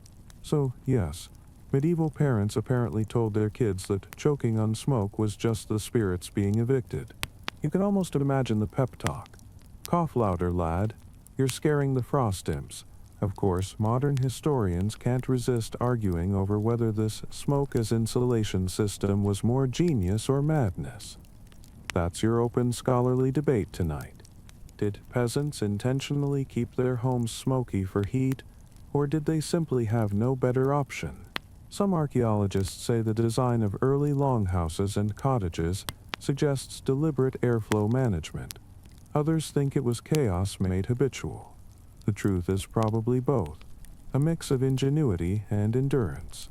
So, yes, medieval parents apparently told their kids that choking on smoke was just the spirits being evicted. You can almost imagine the pep talk. Cough louder, lad. You're scaring the frost imps. Of course, modern historians can't resist arguing over whether this smoke as insulation system was more genius or madness. That's your open scholarly debate tonight. Did peasants intentionally keep their homes smoky for heat, or did they simply have no better option? Some archaeologists say the design of early longhouses and cottages suggests deliberate airflow management. Others think it was chaos made habitual. The truth is probably both, a mix of ingenuity and endurance.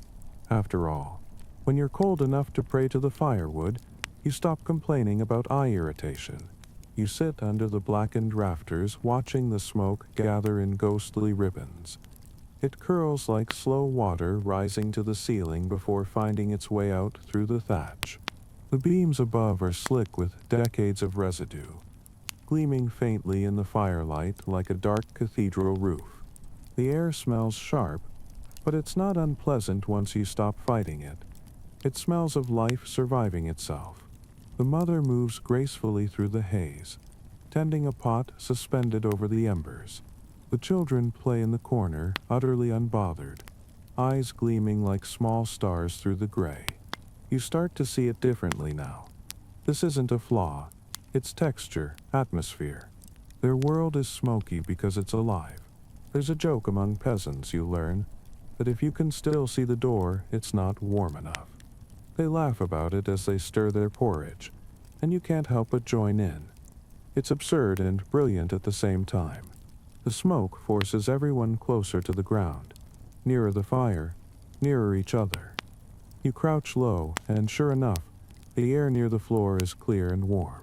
After all, when you're cold enough to pray to the firewood, you stop complaining about eye irritation. You sit under the blackened rafters watching the smoke gather in ghostly ribbons. It curls like slow water rising to the ceiling before finding its way out through the thatch. The beams above are slick with decades of residue, gleaming faintly in the firelight like a dark cathedral roof. The air smells sharp, but it's not unpleasant once you stop fighting it. It smells of life surviving itself. The mother moves gracefully through the haze, tending a pot suspended over the embers. The children play in the corner, utterly unbothered, eyes gleaming like small stars through the gray. You start to see it differently now. This isn't a flaw, it's texture, atmosphere. Their world is smoky because it's alive. There's a joke among peasants, you learn, that if you can still see the door, it's not warm enough. They laugh about it as they stir their porridge, and you can't help but join in. It's absurd and brilliant at the same time. The smoke forces everyone closer to the ground, nearer the fire, nearer each other. You crouch low, and sure enough, the air near the floor is clear and warm.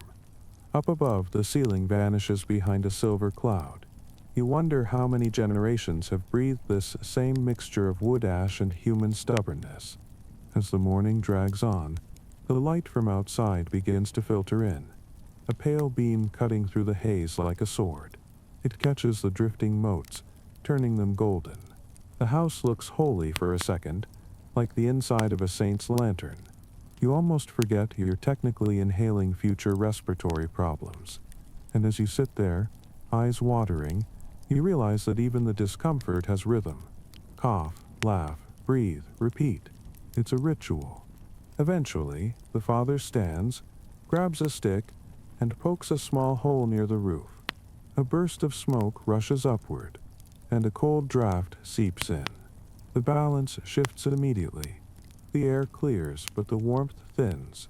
Up above, the ceiling vanishes behind a silver cloud. You wonder how many generations have breathed this same mixture of wood ash and human stubbornness. As the morning drags on, the light from outside begins to filter in, a pale beam cutting through the haze like a sword. It catches the drifting motes, turning them golden. The house looks holy for a second, like the inside of a saint's lantern. You almost forget you're technically inhaling future respiratory problems. And as you sit there, eyes watering, you realize that even the discomfort has rhythm. Cough, laugh, breathe, repeat. It's a ritual. Eventually, the father stands, grabs a stick, and pokes a small hole near the roof. A burst of smoke rushes upward, and a cold draft seeps in. The balance shifts immediately. The air clears, but the warmth thins.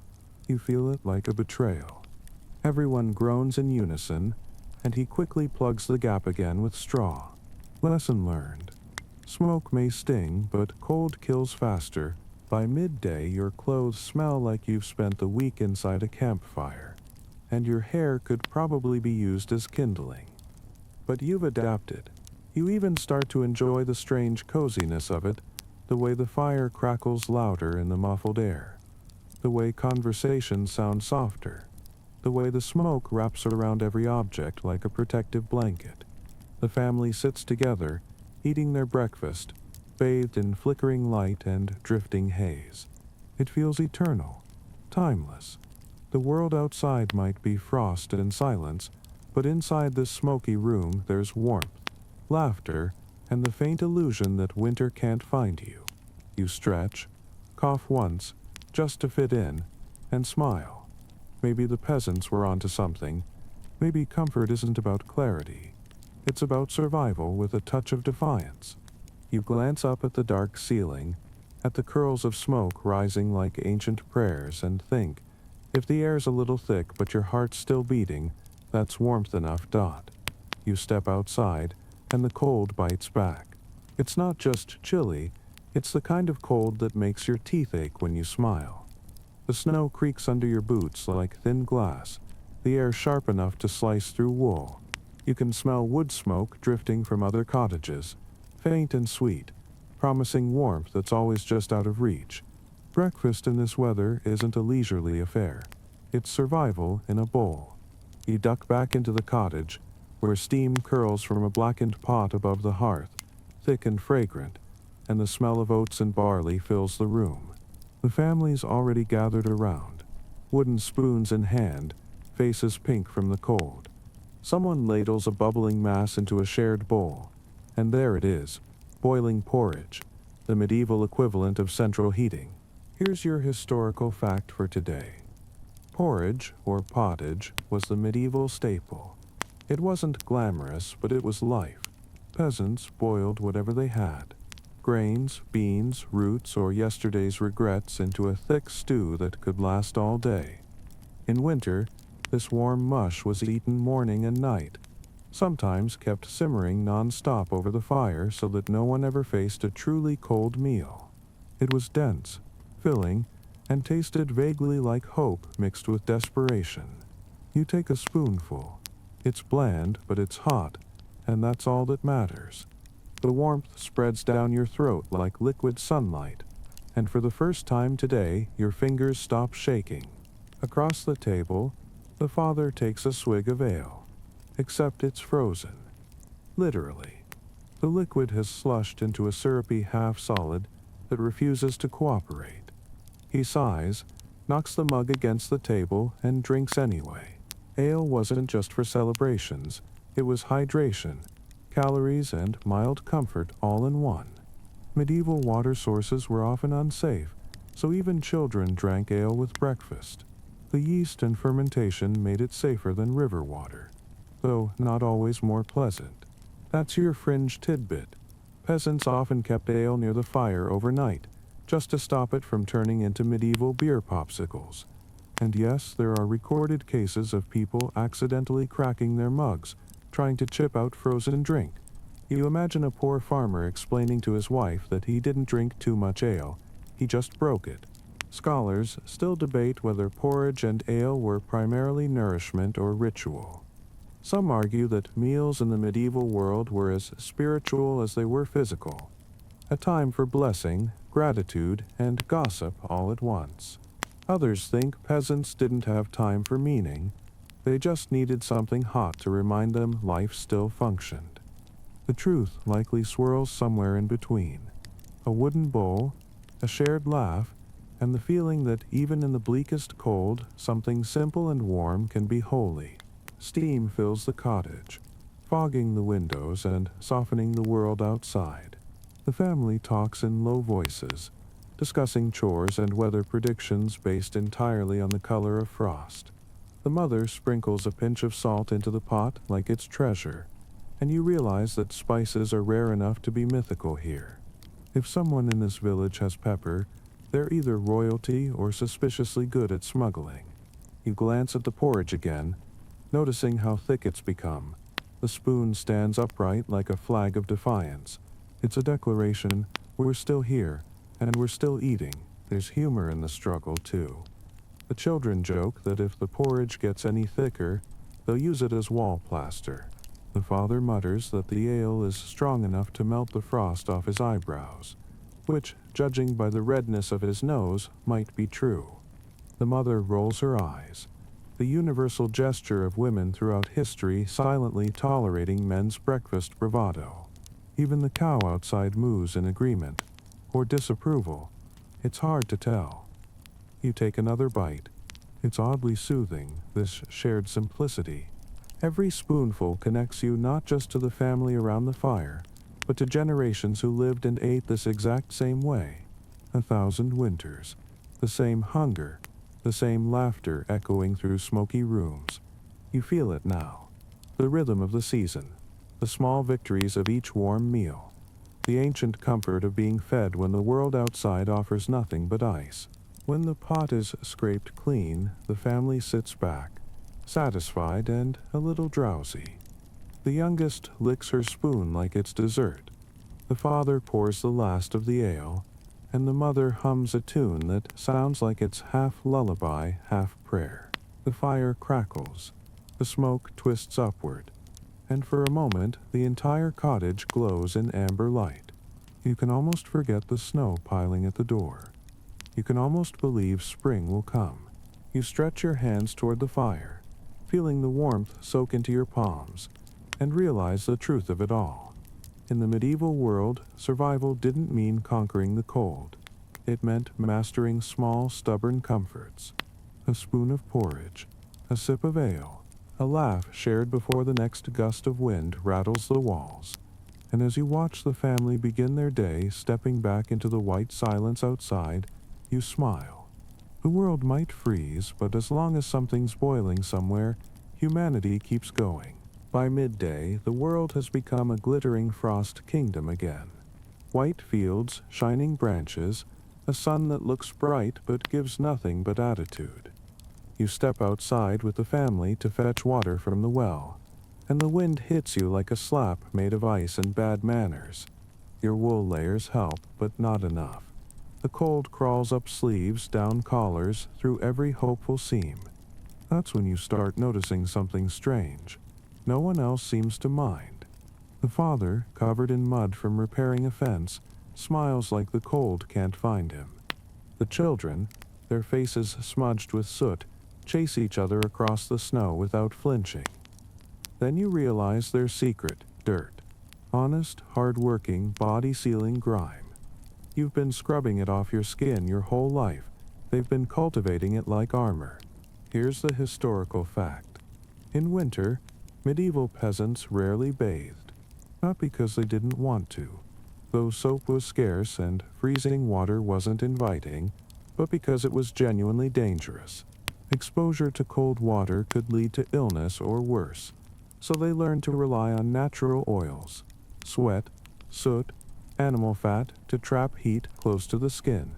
You feel it like a betrayal. Everyone groans in unison, and he quickly plugs the gap again with straw. Lesson learned. Smoke may sting, but cold kills faster. By midday, your clothes smell like you've spent the week inside a campfire, and your hair could probably be used as kindling. But you've adapted. You even start to enjoy the strange coziness of it, the way the fire crackles louder in the muffled air, the way conversation sounds softer, the way the smoke wraps around every object like a protective blanket. The family sits together, eating their breakfast, bathed in flickering light and drifting haze. It feels eternal, timeless. The world outside might be frost and silence, but inside this smoky room there's warmth, laughter, and the faint illusion that winter can't find you. You stretch, cough once, just to fit in, and smile. Maybe the peasants were onto something. Maybe comfort isn't about clarity. It's about survival with a touch of defiance. You glance up at the dark ceiling, at the curls of smoke rising like ancient prayers, and think, if the air's a little thick but your heart's still beating, that's warmth enough. You step outside, and the cold bites back. It's not just chilly, it's the kind of cold that makes your teeth ache when you smile. The snow creaks under your boots like thin glass, the air sharp enough to slice through wool. You can smell wood smoke drifting from other cottages, faint and sweet, promising warmth that's always just out of reach. Breakfast in this weather isn't a leisurely affair. It's survival in a bowl. You duck back into the cottage, where steam curls from a blackened pot above the hearth, thick and fragrant, and the smell of oats and barley fills the room. The family's already gathered around, wooden spoons in hand, faces pink from the cold. Someone ladles a bubbling mass into a shared bowl, and there it is, boiling porridge, the medieval equivalent of central heating. Here's your historical fact for today. Porridge, or pottage, was the medieval staple. It wasn't glamorous, but it was life. Peasants boiled whatever they had, grains, beans, roots, or yesterday's regrets into a thick stew that could last all day. In winter, this warm mush was eaten morning and night, sometimes kept simmering non-stop over the fire so that no one ever faced a truly cold meal. It was dense, filling, and tasted vaguely like hope mixed with desperation. You take a spoonful. It's bland, but it's hot, and that's all that matters. The warmth spreads down your throat like liquid sunlight, and for the first time today, your fingers stop shaking. Across the table, the father takes a swig of ale, except it's frozen. Literally. The liquid has slushed into a syrupy half-solid that refuses to cooperate. He sighs, knocks the mug against the table, and drinks anyway. Ale wasn't just for celebrations, it was hydration, calories, and mild comfort all in one. Medieval water sources were often unsafe, so even children drank ale with breakfast. The yeast and fermentation made it safer than river water, though not always more pleasant. That's your fringe tidbit. Peasants often kept ale near the fire overnight, just to stop it from turning into medieval beer popsicles. And yes, there are recorded cases of people accidentally cracking their mugs, trying to chip out frozen drink. You imagine a poor farmer explaining to his wife that he didn't drink too much ale, he just broke it. Scholars still debate whether porridge and ale were primarily nourishment or ritual. Some argue that meals in the medieval world were as spiritual as they were physical, a time for blessing, gratitude, and gossip all at once. Others think peasants didn't have time for meaning, they just needed something hot to remind them life still functioned. The truth likely swirls somewhere in between. A wooden bowl, a shared laugh, and the feeling that even in the bleakest cold, something simple and warm can be holy. Steam fills the cottage, fogging the windows and softening the world outside. The family talks in low voices, discussing chores and weather predictions based entirely on the color of frost. The mother sprinkles a pinch of salt into the pot like it's treasure, and you realize that spices are rare enough to be mythical here. If someone in this village has pepper, they're either royalty or suspiciously good at smuggling. You glance at the porridge again, noticing how thick it's become. The spoon stands upright like a flag of defiance. It's a declaration, we're still here, and we're still eating. There's humor in the struggle, too. The children joke that if the porridge gets any thicker, they'll use it as wall plaster. The father mutters that the ale is strong enough to melt the frost off his eyebrows, which, judging by the redness of his nose, might be true. The mother rolls her eyes, the universal gesture of women throughout history silently tolerating men's breakfast bravado. Even the cow outside moos in agreement, or disapproval. It's hard to tell. You take another bite. It's oddly soothing, this shared simplicity. Every spoonful connects you not just to the family around the fire, but to generations who lived and ate this exact same way. 1,000 winters. The same hunger, the same laughter echoing through smoky rooms. You feel it now. The rhythm of the season. The small victories of each warm meal. The ancient comfort of being fed when the world outside offers nothing but ice. When the pot is scraped clean, the family sits back, satisfied and a little drowsy. The youngest licks her spoon like it's dessert. The father pours the last of the ale, and the mother hums a tune that sounds like it's half lullaby, half prayer. The fire crackles. The smoke twists upward, and for a moment the entire cottage glows in amber light. You can almost forget the snow piling at the door. You can almost believe spring will come. You stretch your hands toward the fire, feeling the warmth soak into your palms, and realize the truth of it all. In the medieval world, survival didn't mean conquering the cold. It meant mastering small, stubborn comforts. A spoon of porridge, a sip of ale, a laugh shared before the next gust of wind rattles the walls. And as you watch the family begin their day stepping back into the white silence outside, you smile. The world might freeze, but as long as something's boiling somewhere, humanity keeps going. By midday, the world has become a glittering frost kingdom again. White fields, shining branches, a sun that looks bright but gives nothing but attitude. You step outside with the family to fetch water from the well, and the wind hits you like a slap made of ice and bad manners. Your wool layers help, but not enough. The cold crawls up sleeves, down collars, through every hopeful seam. That's when you start noticing something strange. No one else seems to mind. The father, covered in mud from repairing a fence, smiles like the cold can't find him. The children, their faces smudged with soot, chase each other across the snow without flinching. Then you realize their secret, dirt. Honest, hard-working, body-sealing grime. You've been scrubbing it off your skin your whole life, They've been cultivating it like armor. Here's the historical fact. In winter, medieval peasants rarely bathed, not because they didn't want to, though soap was scarce and freezing water wasn't inviting, but because it was genuinely dangerous. Exposure to cold water could lead to illness or worse, so they learned to rely on natural oils, sweat, soot, animal fat to trap heat close to the skin.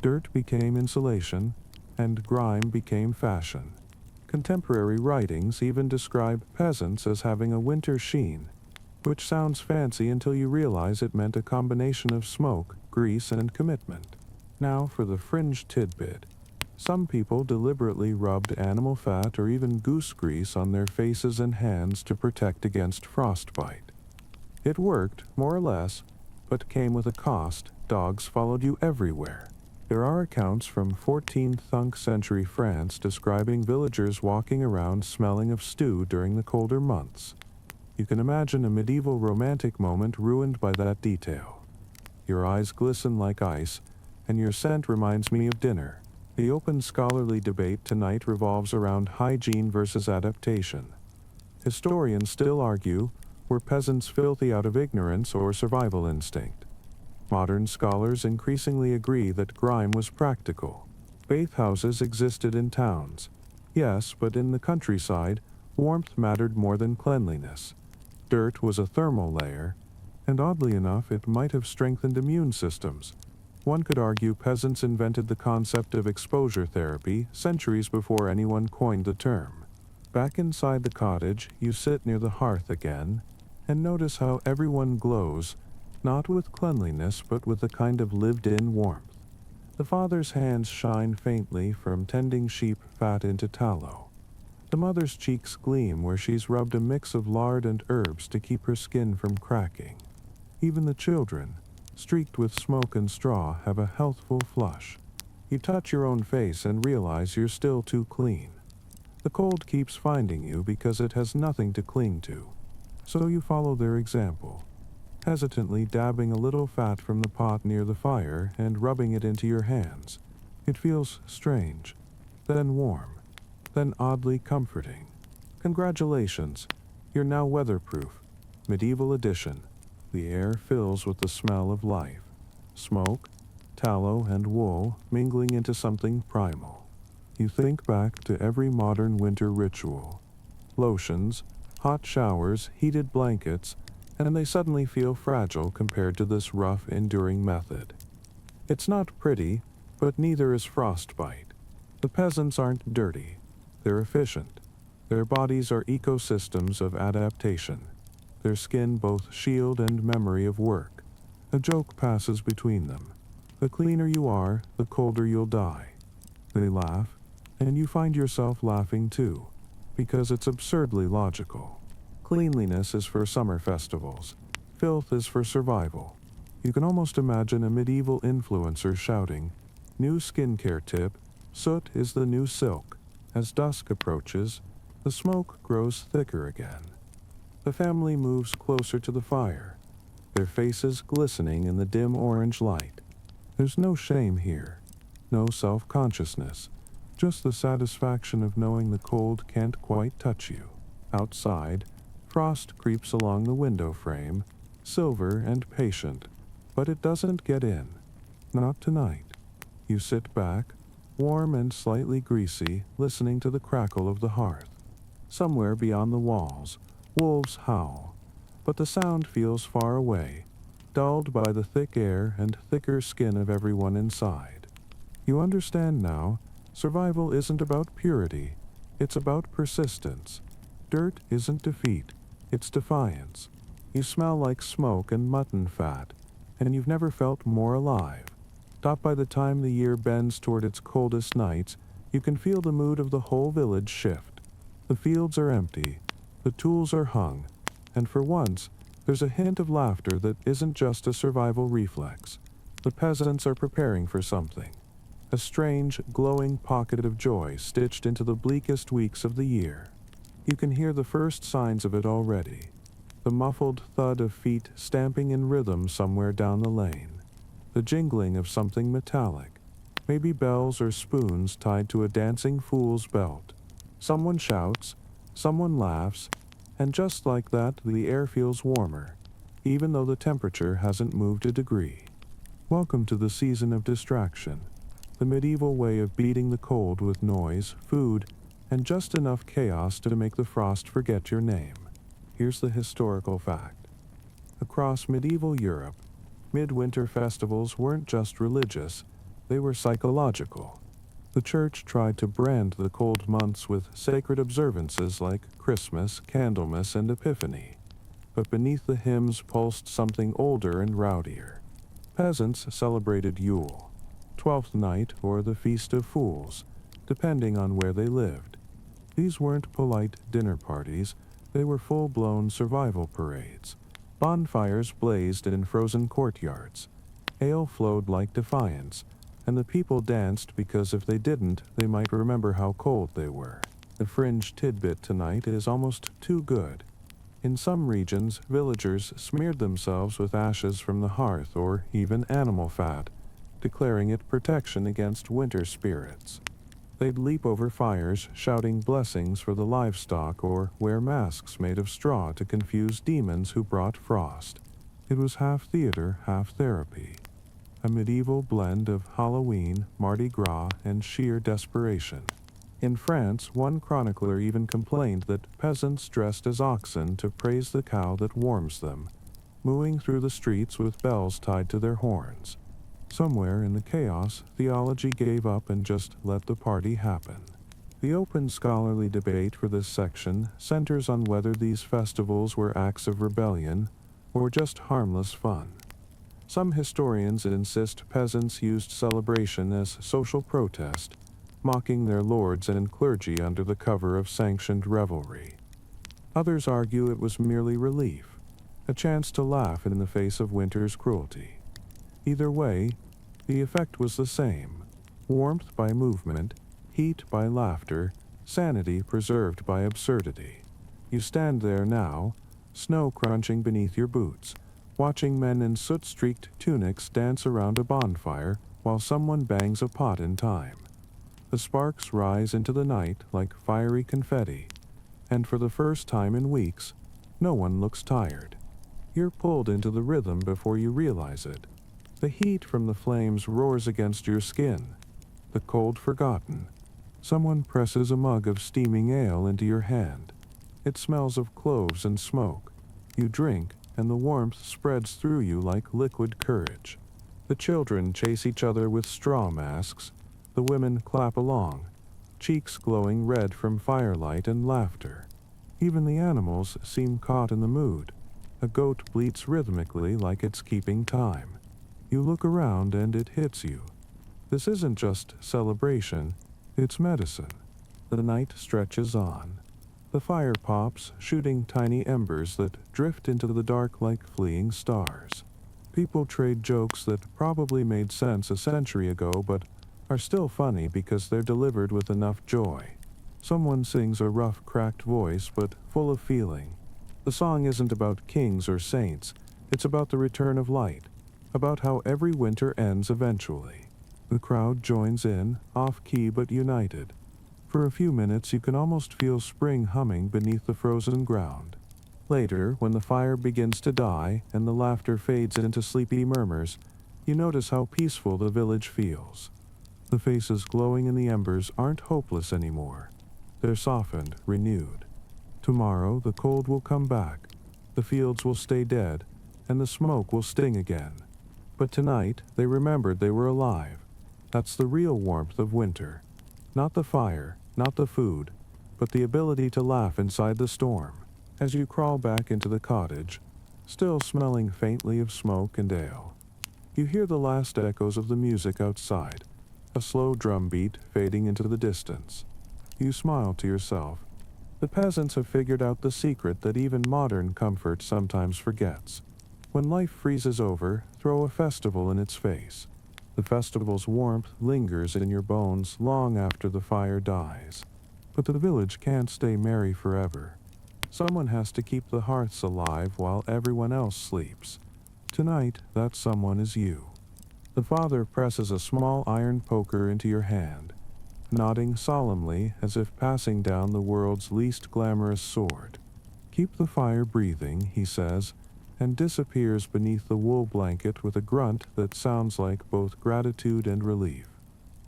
Dirt became insulation, and grime became fashion. Contemporary writings even describe peasants as having a winter sheen, which sounds fancy until you realize it meant a combination of smoke, grease, and commitment. Now for the fringe tidbit. Some people deliberately rubbed animal fat or even goose grease on their faces and hands to protect against frostbite. It worked, more or less, but came with a cost. Dogs followed you everywhere. There are accounts from 14th century France describing villagers walking around smelling of stew during the colder months. You can imagine a medieval romantic moment ruined by that detail. Your eyes glisten like ice, and your scent reminds me of dinner. The open scholarly debate tonight revolves around hygiene versus adaptation. Historians still argue, were peasants filthy out of ignorance or survival instinct? Modern scholars increasingly agree that grime was practical. Bathhouses existed in towns. Yes, but in the countryside, warmth mattered more than cleanliness. Dirt was a thermal layer, and oddly enough, it might have strengthened immune systems. One could argue peasants invented the concept of exposure therapy centuries before anyone coined the term. Back inside the cottage, you sit near the hearth again, and notice how everyone glows, not with cleanliness but with a kind of lived-in warmth. The father's hands shine faintly from tending sheep fat into tallow. The mother's cheeks gleam where she's rubbed a mix of lard and herbs to keep her skin from cracking. Even the children, streaked with smoke and straw, have a healthful flush. You touch your own face and realize you're still too clean. The cold keeps finding you because it has nothing to cling to. So you follow their example, hesitantly dabbing a little fat from the pot near the fire and rubbing it into your hands. It feels strange, then warm, then oddly comforting. Congratulations, you're now weatherproof. Medieval edition. The air fills with the smell of life. Smoke, tallow, and wool mingling into something primal. You think back to every modern winter ritual. Lotions, hot showers, heated blankets, and they suddenly feel fragile compared to this rough, enduring method. It's not pretty, but neither is frostbite. The peasants aren't dirty. They're efficient. Their bodies are ecosystems of adaptation. Their skin both shield and memory of work. A joke passes between them. The cleaner you are, the colder you'll die. They laugh, and you find yourself laughing too, because it's absurdly logical. Cleanliness is for summer festivals. Filth is for survival. You can almost imagine a medieval influencer shouting, "New skincare tip, soot is the new silk." As dusk approaches, the smoke grows thicker again. The family moves closer to the fire, their faces glistening in the dim orange light. There's no shame here, no self-consciousness, just the satisfaction of knowing the cold can't quite touch you. Outside, frost creeps along the window frame, silver and patient, but it doesn't get in. Not tonight. You sit back, warm and slightly greasy, listening to the crackle of the hearth. Somewhere beyond the walls, wolves howl, but the sound feels far away, dulled by the thick air and thicker skin of everyone inside. You understand now, survival isn't about purity, it's about persistence. Dirt isn't defeat, it's defiance. You smell like smoke and mutton fat, and you've never felt more alive. By the time the year bends toward its coldest nights, you can feel the mood of the whole village shift. The fields are empty, the tools are hung, and for once, there's a hint of laughter that isn't just a survival reflex. The peasants are preparing for something. A strange, glowing pocket of joy stitched into the bleakest weeks of the year. You can hear the first signs of it already. The muffled thud of feet stamping in rhythm somewhere down the lane. The jingling of something metallic. maybe bells or spoons tied to a dancing fool's belt. Someone shouts, someone laughs, and just like that the air feels warmer, even though the temperature hasn't moved a degree. Welcome to the season of distraction, the medieval way of beating the cold with noise, food, and just enough chaos to make the frost forget your name. Here's the historical fact. Across medieval Europe, midwinter festivals weren't just religious, they were psychological. The church tried to brand the cold months with sacred observances like Christmas, Candlemas, and Epiphany. But beneath the hymns pulsed something older and rowdier. Peasants celebrated Yule, Twelfth Night, or the Feast of Fools, depending on where they lived. These weren't polite dinner parties, they were full-blown survival parades. Bonfires blazed in frozen courtyards. Ale flowed like defiance, and the people danced because if they didn't, they might remember how cold they were. The fringe tidbit tonight is almost too good. In some regions, villagers smeared themselves with ashes from the hearth or even animal fat, declaring it protection against winter spirits. They'd leap over fires, shouting blessings for the livestock, or wear masks made of straw to confuse demons who brought frost. It was half theater, half therapy. A medieval blend of Halloween, Mardi Gras, and sheer desperation. In France, one chronicler even complained that peasants dressed as oxen to praise the cow that warms them, mooing through the streets with bells tied to their horns. Somewhere in the chaos, theology gave up and just let the party happen. The open scholarly debate for this section centers on whether these festivals were acts of rebellion or just harmless fun. Some historians insist peasants used celebration as social protest, mocking their lords and clergy under the cover of sanctioned revelry. Others argue it was merely relief, a chance to laugh in the face of winter's cruelty. Either way, the effect was the same: warmth by movement, heat by laughter, sanity preserved by absurdity. You stand there now, snow crunching beneath your boots, watching men in soot-streaked tunics dance around a bonfire while someone bangs a pot in time. The sparks rise into the night like fiery confetti, and for the first time in weeks, no one looks tired. You're pulled into the rhythm before you realize it. The heat from the flames roars against your skin, the cold forgotten. Someone presses a mug of steaming ale into your hand. It smells of cloves and smoke. You drink, and the warmth spreads through you like liquid courage. The children chase each other with straw masks. The women clap along, cheeks glowing red from firelight and laughter. Even the animals seem caught in the mood. A goat bleats rhythmically like it's keeping time. You look around and it hits you. This isn't just celebration, it's medicine. The night stretches on. The fire pops, shooting tiny embers that drift into the dark like fleeing stars. People trade jokes that probably made sense a century ago but are still funny because they're delivered with enough joy. Someone sings a rough, cracked voice but full of feeling. The song isn't about kings or saints, it's about the return of light, about how every winter ends eventually. The crowd joins in, off-key but united. For a few minutes you can almost feel spring humming beneath the frozen ground. Later, when the fire begins to die and the laughter fades into sleepy murmurs, you notice how peaceful the village feels. The faces glowing in the embers aren't hopeless anymore. They're softened, renewed. Tomorrow the cold will come back, the fields will stay dead, and the smoke will sting again. But tonight they remembered they were alive. That's the real warmth of winter. Not the fire, not the food, but the ability to laugh inside the storm. As you crawl back into the cottage, still smelling faintly of smoke and ale, you hear the last echoes of the music outside, a slow drum beat fading into the distance. You smile to yourself. The peasants have figured out the secret that even modern comfort sometimes forgets. When life freezes over, throw a festival in its face. The festival's warmth lingers in your bones long after the fire dies. But the village can't stay merry forever. Someone has to keep the hearths alive while everyone else sleeps. Tonight, that someone is you. The father presses a small iron poker into your hand, nodding solemnly as if passing down the world's least glamorous sword. Keep the fire breathing, he says, and disappears beneath the wool blanket with a grunt that sounds like both gratitude and relief.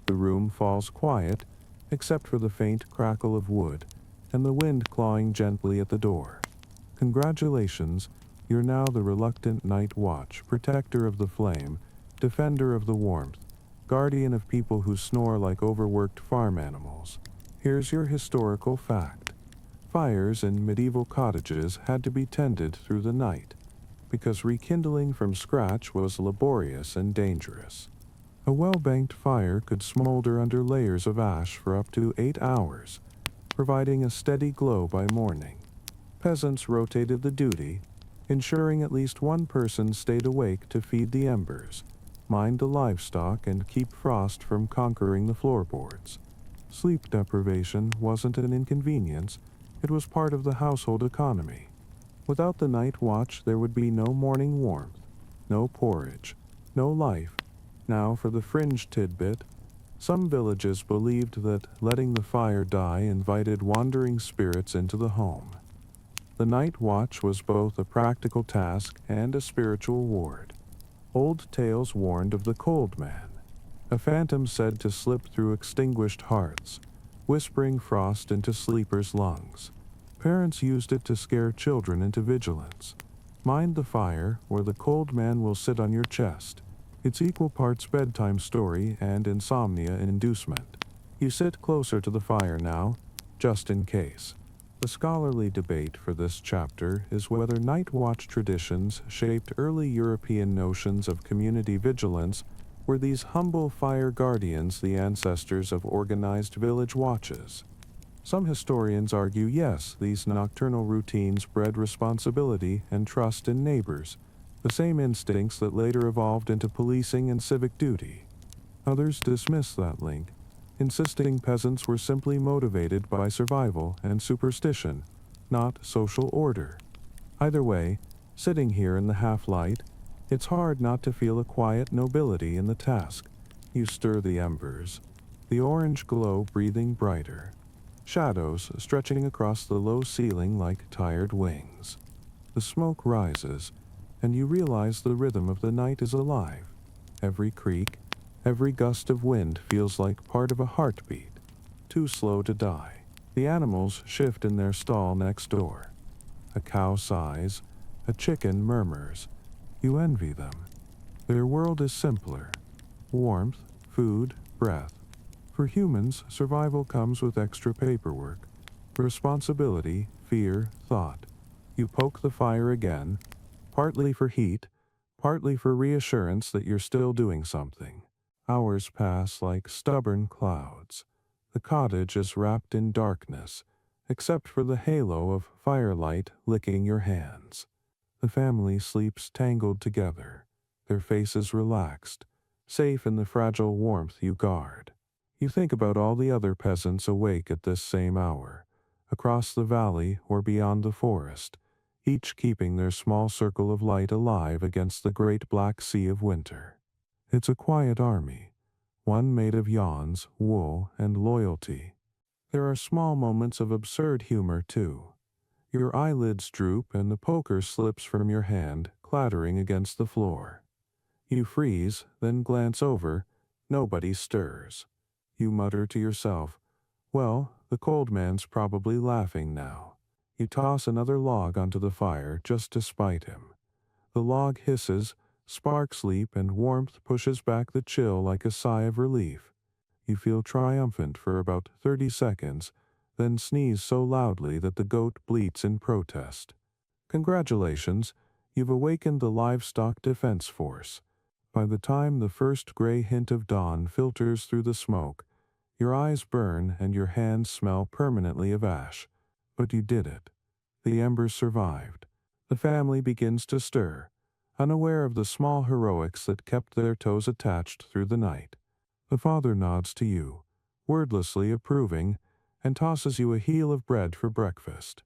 The room falls quiet, except for the faint crackle of wood and the wind clawing gently at the door. Congratulations, you're now the reluctant night watch, protector of the flame, defender of the warmth, guardian of people who snore like overworked farm animals. Here's your historical fact. Fires in medieval cottages had to be tended through the night, because rekindling from scratch was laborious and dangerous. A well-banked fire could smolder under layers of ash for up to 8 hours, providing a steady glow by morning. Peasants rotated the duty, ensuring at least one person stayed awake to feed the embers, mind the livestock, and keep frost from conquering the floorboards. Sleep deprivation wasn't an inconvenience, it was part of the household economy. Without the night watch, there would be no morning warmth, no porridge, no life. Now for the fringe tidbit. Some villages believed that letting the fire die invited wandering spirits into the home. The night watch was both a practical task and a spiritual ward. Old tales warned of the cold man, a phantom said to slip through extinguished hearths, whispering frost into sleepers' lungs. Parents used it to scare children into vigilance. Mind the fire, or the cold man will sit on your chest. It's equal parts bedtime story and insomnia inducement. You sit closer to the fire now, just in case. The scholarly debate for this chapter is whether night watch traditions shaped early European notions of community vigilance. Were these humble fire guardians the ancestors of organized village watches? Some historians argue yes, these nocturnal routines bred responsibility and trust in neighbors, the same instincts that later evolved into policing and civic duty. Others dismiss that link, insisting peasants were simply motivated by survival and superstition, not social order. Either way, sitting here in the half-light, it's hard not to feel a quiet nobility in the task. You stir the embers, the orange glow breathing brighter, shadows stretching across the low ceiling like tired wings. The smoke rises, and you realize the rhythm of the night is alive. Every creak, every gust of wind feels like part of a heartbeat, too slow to die. The animals shift in their stall next door. A cow sighs, a chicken murmurs. You envy them. Their world is simpler. Warmth, food, breath. For humans, survival comes with extra paperwork, responsibility, fear, thought. You poke the fire again, partly for heat, partly for reassurance that you're still doing something. Hours pass like stubborn clouds. The cottage is wrapped in darkness, except for the halo of firelight licking your hands. The family sleeps tangled together, their faces relaxed, safe in the fragile warmth you guard. You think about all the other peasants awake at this same hour, across the valley or beyond the forest, each keeping their small circle of light alive against the great black sea of winter. It's a quiet army, one made of yawns, wool, and loyalty. There are small moments of absurd humor, too. Your eyelids droop and the poker slips from your hand, clattering against the floor. You freeze, then glance over. Nobody stirs. You mutter to yourself, well, the cold man's probably laughing now. You toss another log onto the fire just to spite him. The log hisses, sparks leap, and warmth pushes back the chill like a sigh of relief. You feel triumphant for about 30 seconds, then sneeze so loudly that the goat bleats in protest. Congratulations, you've awakened the livestock defense force. By the time the first gray hint of dawn filters through the smoke, your eyes burn and your hands smell permanently of ash. But you did it. The embers survived. The family begins to stir, unaware of the small heroics that kept their toes attached through the night. The father nods to you, wordlessly approving, and tosses you a heel of bread for breakfast.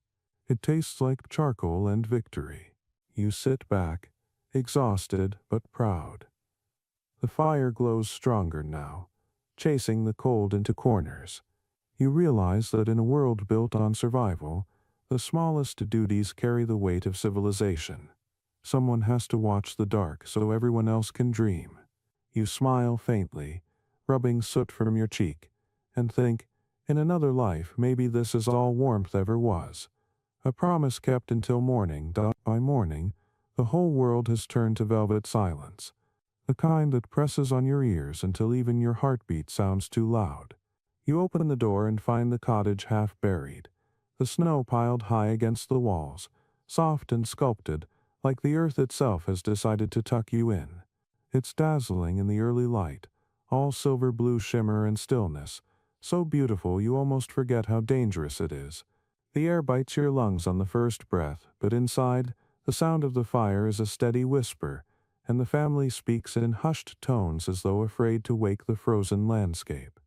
It tastes like charcoal and victory. You sit back, exhausted but proud. The fire glows stronger now, chasing the cold into corners. You realize that in a world built on survival, the smallest duties carry the weight of civilization. Someone has to watch the dark so everyone else can dream. You smile faintly, rubbing soot from your cheek, and think, in another life maybe this is all warmth ever was. A promise kept until morning. By morning, the whole world has turned to velvet silence, the kind that presses on your ears until even your heartbeat sounds too loud. You open the door and find the cottage half buried, the snow piled high against the walls, soft and sculpted, like the earth itself has decided to tuck you in. It's dazzling in the early light, all silver blue shimmer and stillness, so beautiful you almost forget how dangerous it is. The air bites your lungs on the first breath, but inside, the sound of the fire is a steady whisper, and the family speaks in hushed tones as though afraid to wake the frozen landscape.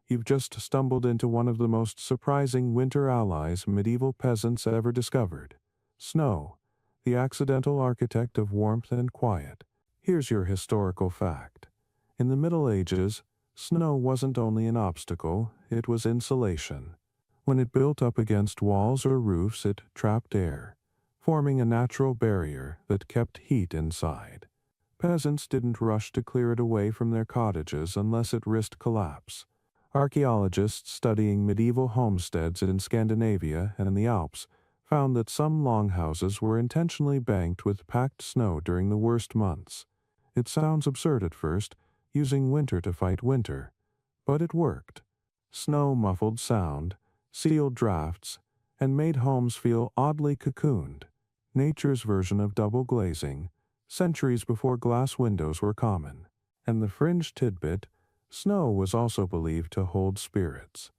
You've just stumbled into one of the most surprising winter allies medieval peasants ever discovered: snow, the accidental architect of warmth and quiet. Here's your historical fact. In the Middle Ages, snow wasn't only an obstacle, it was insulation. When it built up against walls or roofs, it trapped air, forming a natural barrier that kept heat inside. Peasants didn't rush to clear it away from their cottages unless it risked collapse. Archaeologists studying medieval homesteads in Scandinavia and in the Alps found that some longhouses were intentionally banked with packed snow during the worst months. It sounds absurd at first, using winter to fight winter, but it worked. Snow muffled sound, sealed drafts, and made homes feel oddly cocooned, nature's version of double glazing, centuries before glass windows were common. And the fringe tidbit: snow was also believed to hold spirits.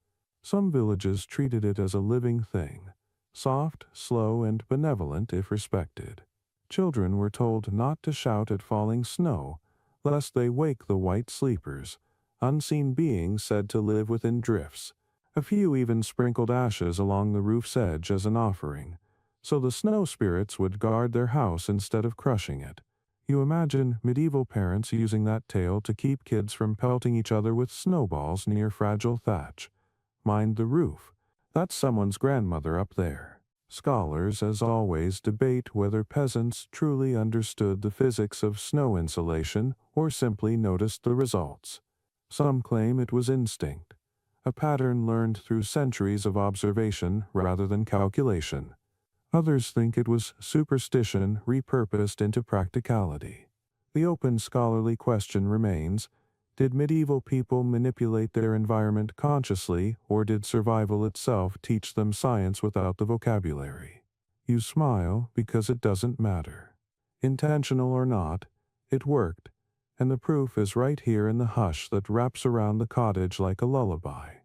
Some villages treated it as a living thing, soft, slow, and benevolent if respected. Children were told not to shout at falling snow, lest they wake the white sleepers, unseen beings said to live within drifts. A few even sprinkled ashes along the roof's edge as an offering, so the snow spirits would guard their house instead of crushing it. You imagine medieval parents using that tale to keep kids from pelting each other with snowballs near fragile thatch. Mind the roof. That's someone's grandmother up there. Scholars, as always, debate whether peasants truly understood the physics of snow insulation or simply noticed the results. Some claim it was instinct, a pattern learned through centuries of observation rather than calculation. Others think it was superstition repurposed into practicality. The open scholarly question remains: did medieval people manipulate their environment consciously, or did survival itself teach them science without the vocabulary? You smile because it doesn't matter. Intentional or not, it worked, and the proof is right here in the hush that wraps around the cottage like a lullaby.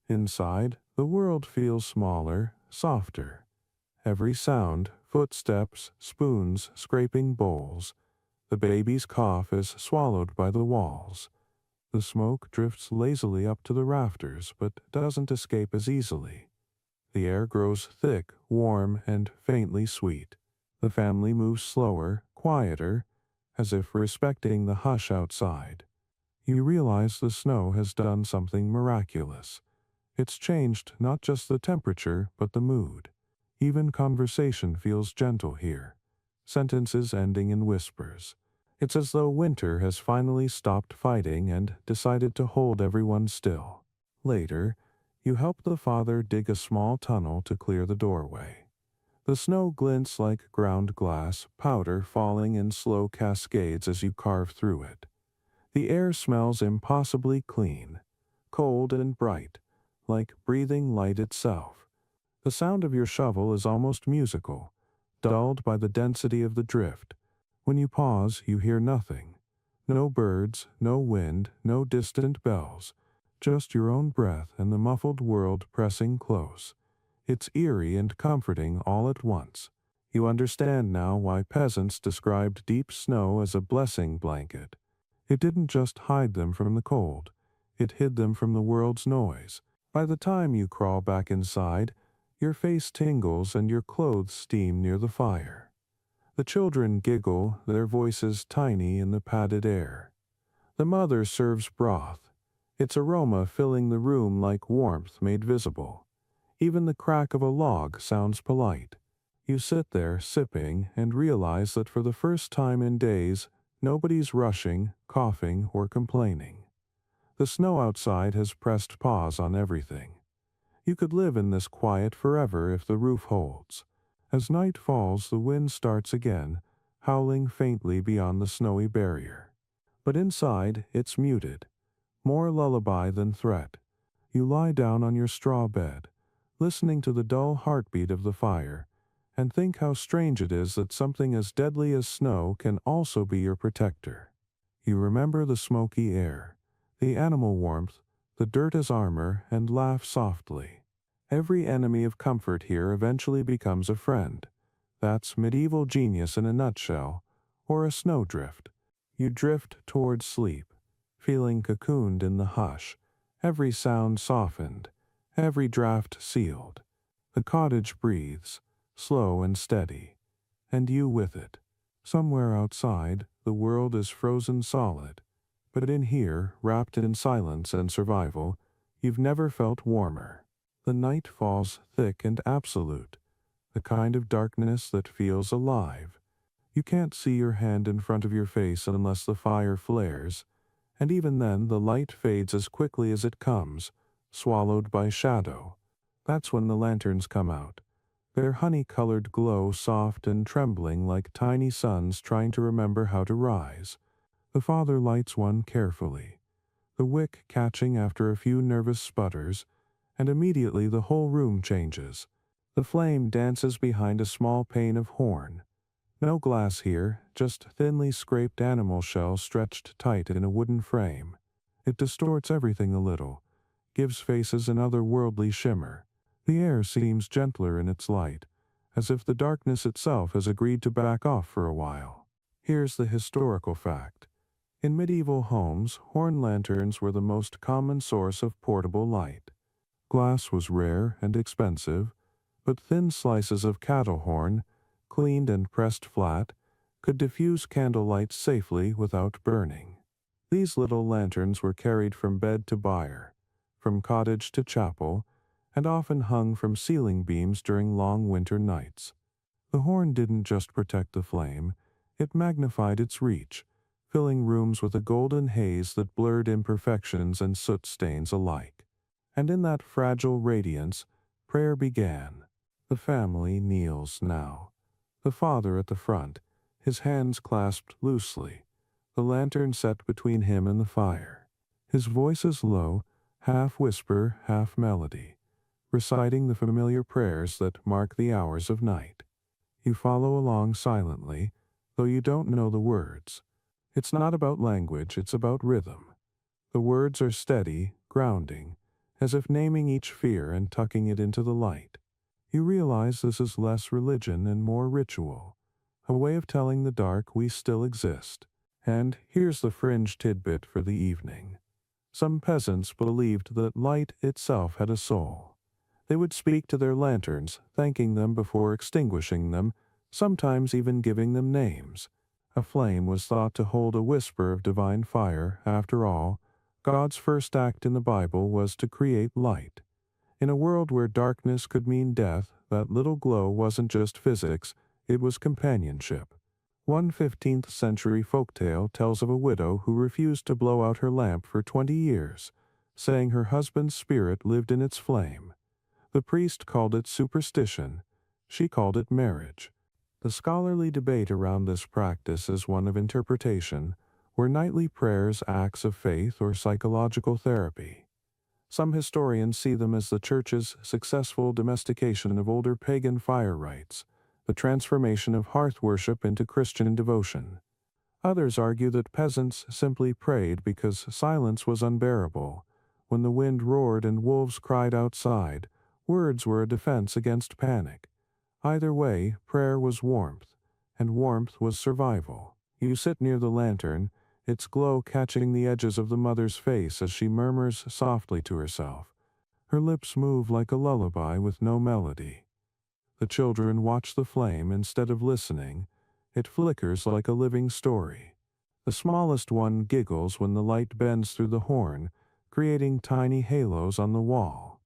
Inside, the world feels smaller, softer. Every sound, footsteps, spoons scraping bowls, the baby's cough is swallowed by the walls. The smoke drifts lazily up to the rafters but doesn't escape as easily. The air grows thick, warm, and faintly sweet. The family moves slower, quieter, as if respecting the hush outside. You realize the snow has done something miraculous. It's changed not just the temperature but the mood. Even conversation feels gentle here, sentences ending in whispers. It's as though winter has finally stopped fighting and decided to hold everyone still. Later, you help the father dig a small tunnel to clear the doorway. The snow glints like ground glass, powder falling in slow cascades as you carve through it. The air smells impossibly clean, cold and bright, like breathing light itself. The sound of your shovel is almost musical, dulled by the density of the drift. When you pause, you hear nothing. No birds, no wind, no distant bells. Just your own breath and the muffled world pressing close. It's eerie and comforting all at once. You understand now why peasants described deep snow as a blessing blanket. It didn't just hide them from the cold. It hid them from the world's noise. By the time you crawl back inside, your face tingles and your clothes steam near the fire. The children giggle, their voices tiny in the padded air. The mother serves broth, its aroma filling the room like warmth made visible. Even the crack of a log sounds polite. You sit there sipping and realize that for the first time in days, nobody's rushing, coughing, or complaining. The snow outside has pressed pause on everything. You could live in this quiet forever if the roof holds. As night falls, the wind starts again, howling faintly beyond the snowy barrier. But inside, it's muted, more lullaby than threat. You lie down on your straw bed, listening to the dull heartbeat of the fire, and think how strange it is that something as deadly as snow can also be your protector. You remember the smoky air, the animal warmth, the dirt as armor, and laugh softly. Every enemy of comfort here eventually becomes a friend. That's medieval genius in a nutshell, or a snowdrift. You drift towards sleep, feeling cocooned in the hush, every sound softened, every draught sealed. The cottage breathes, slow and steady, and you with it. Somewhere outside, the world is frozen solid, but in here, wrapped in silence and survival, you've never felt warmer. The night falls thick and absolute, the kind of darkness that feels alive. You can't see your hand in front of your face unless the fire flares, and even then the light fades as quickly as it comes, swallowed by shadow. That's when the lanterns come out, their honey-colored glow soft and trembling like tiny suns trying to remember how to rise. The father lights one carefully, the wick catching after a few nervous sputters, and immediately the whole room changes. The flame dances behind a small pane of horn. No glass here, just thinly scraped animal shell stretched tight in a wooden frame. It distorts everything a little, gives faces an otherworldly shimmer. The air seems gentler in its light, as if the darkness itself has agreed to back off for a while. Here's the historical fact. In medieval homes, horn lanterns were the most common source of portable light. Glass was rare and expensive, but thin slices of cattle horn, cleaned and pressed flat, could diffuse candlelight safely without burning. These little lanterns were carried from bed to byre, from cottage to chapel, and often hung from ceiling beams during long winter nights. The horn didn't just protect the flame, it magnified its reach, filling rooms with a golden haze that blurred imperfections and soot stains alike. And in that fragile radiance, prayer began. The family kneels now. The father at the front, his hands clasped loosely, the lantern set between him and the fire. His voice is low, half whisper, half melody, reciting the familiar prayers that mark the hours of night. You follow along silently, though you don't know the words. It's not about language, it's about rhythm. The words are steady, grounding, as if naming each fear and tucking it into the light. You realize this is less religion and more ritual, a way of telling the dark we still exist. And here's the fringe tidbit for the evening. Some peasants believed that light itself had a soul. They would speak to their lanterns, thanking them before extinguishing them, sometimes even giving them names. A flame was thought to hold a whisper of divine fire. After all, God's first act in the Bible was to create light. In a world where darkness could mean death, that little glow wasn't just physics, it was companionship. One 15th century folktale tells of a widow who refused to blow out her lamp for 20 years, saying her husband's spirit lived in its flame. The priest called it superstition, she called it marriage. The scholarly debate around this practice is one of interpretation. Were nightly prayers acts of faith or psychological therapy? Some historians see them as the Church's successful domestication of older pagan fire rites, the transformation of hearth worship into Christian devotion. Others argue that peasants simply prayed because silence was unbearable. When the wind roared and wolves cried outside, words were a defense against panic. Either way, prayer was warmth, and warmth was survival. You sit near the lantern, its glow catching the edges of the mother's face as she murmurs softly to herself. Her lips move like a lullaby with no melody. The children watch the flame instead of listening. It flickers like a living story. The smallest one giggles when the light bends through the horn, creating tiny halos on the wall.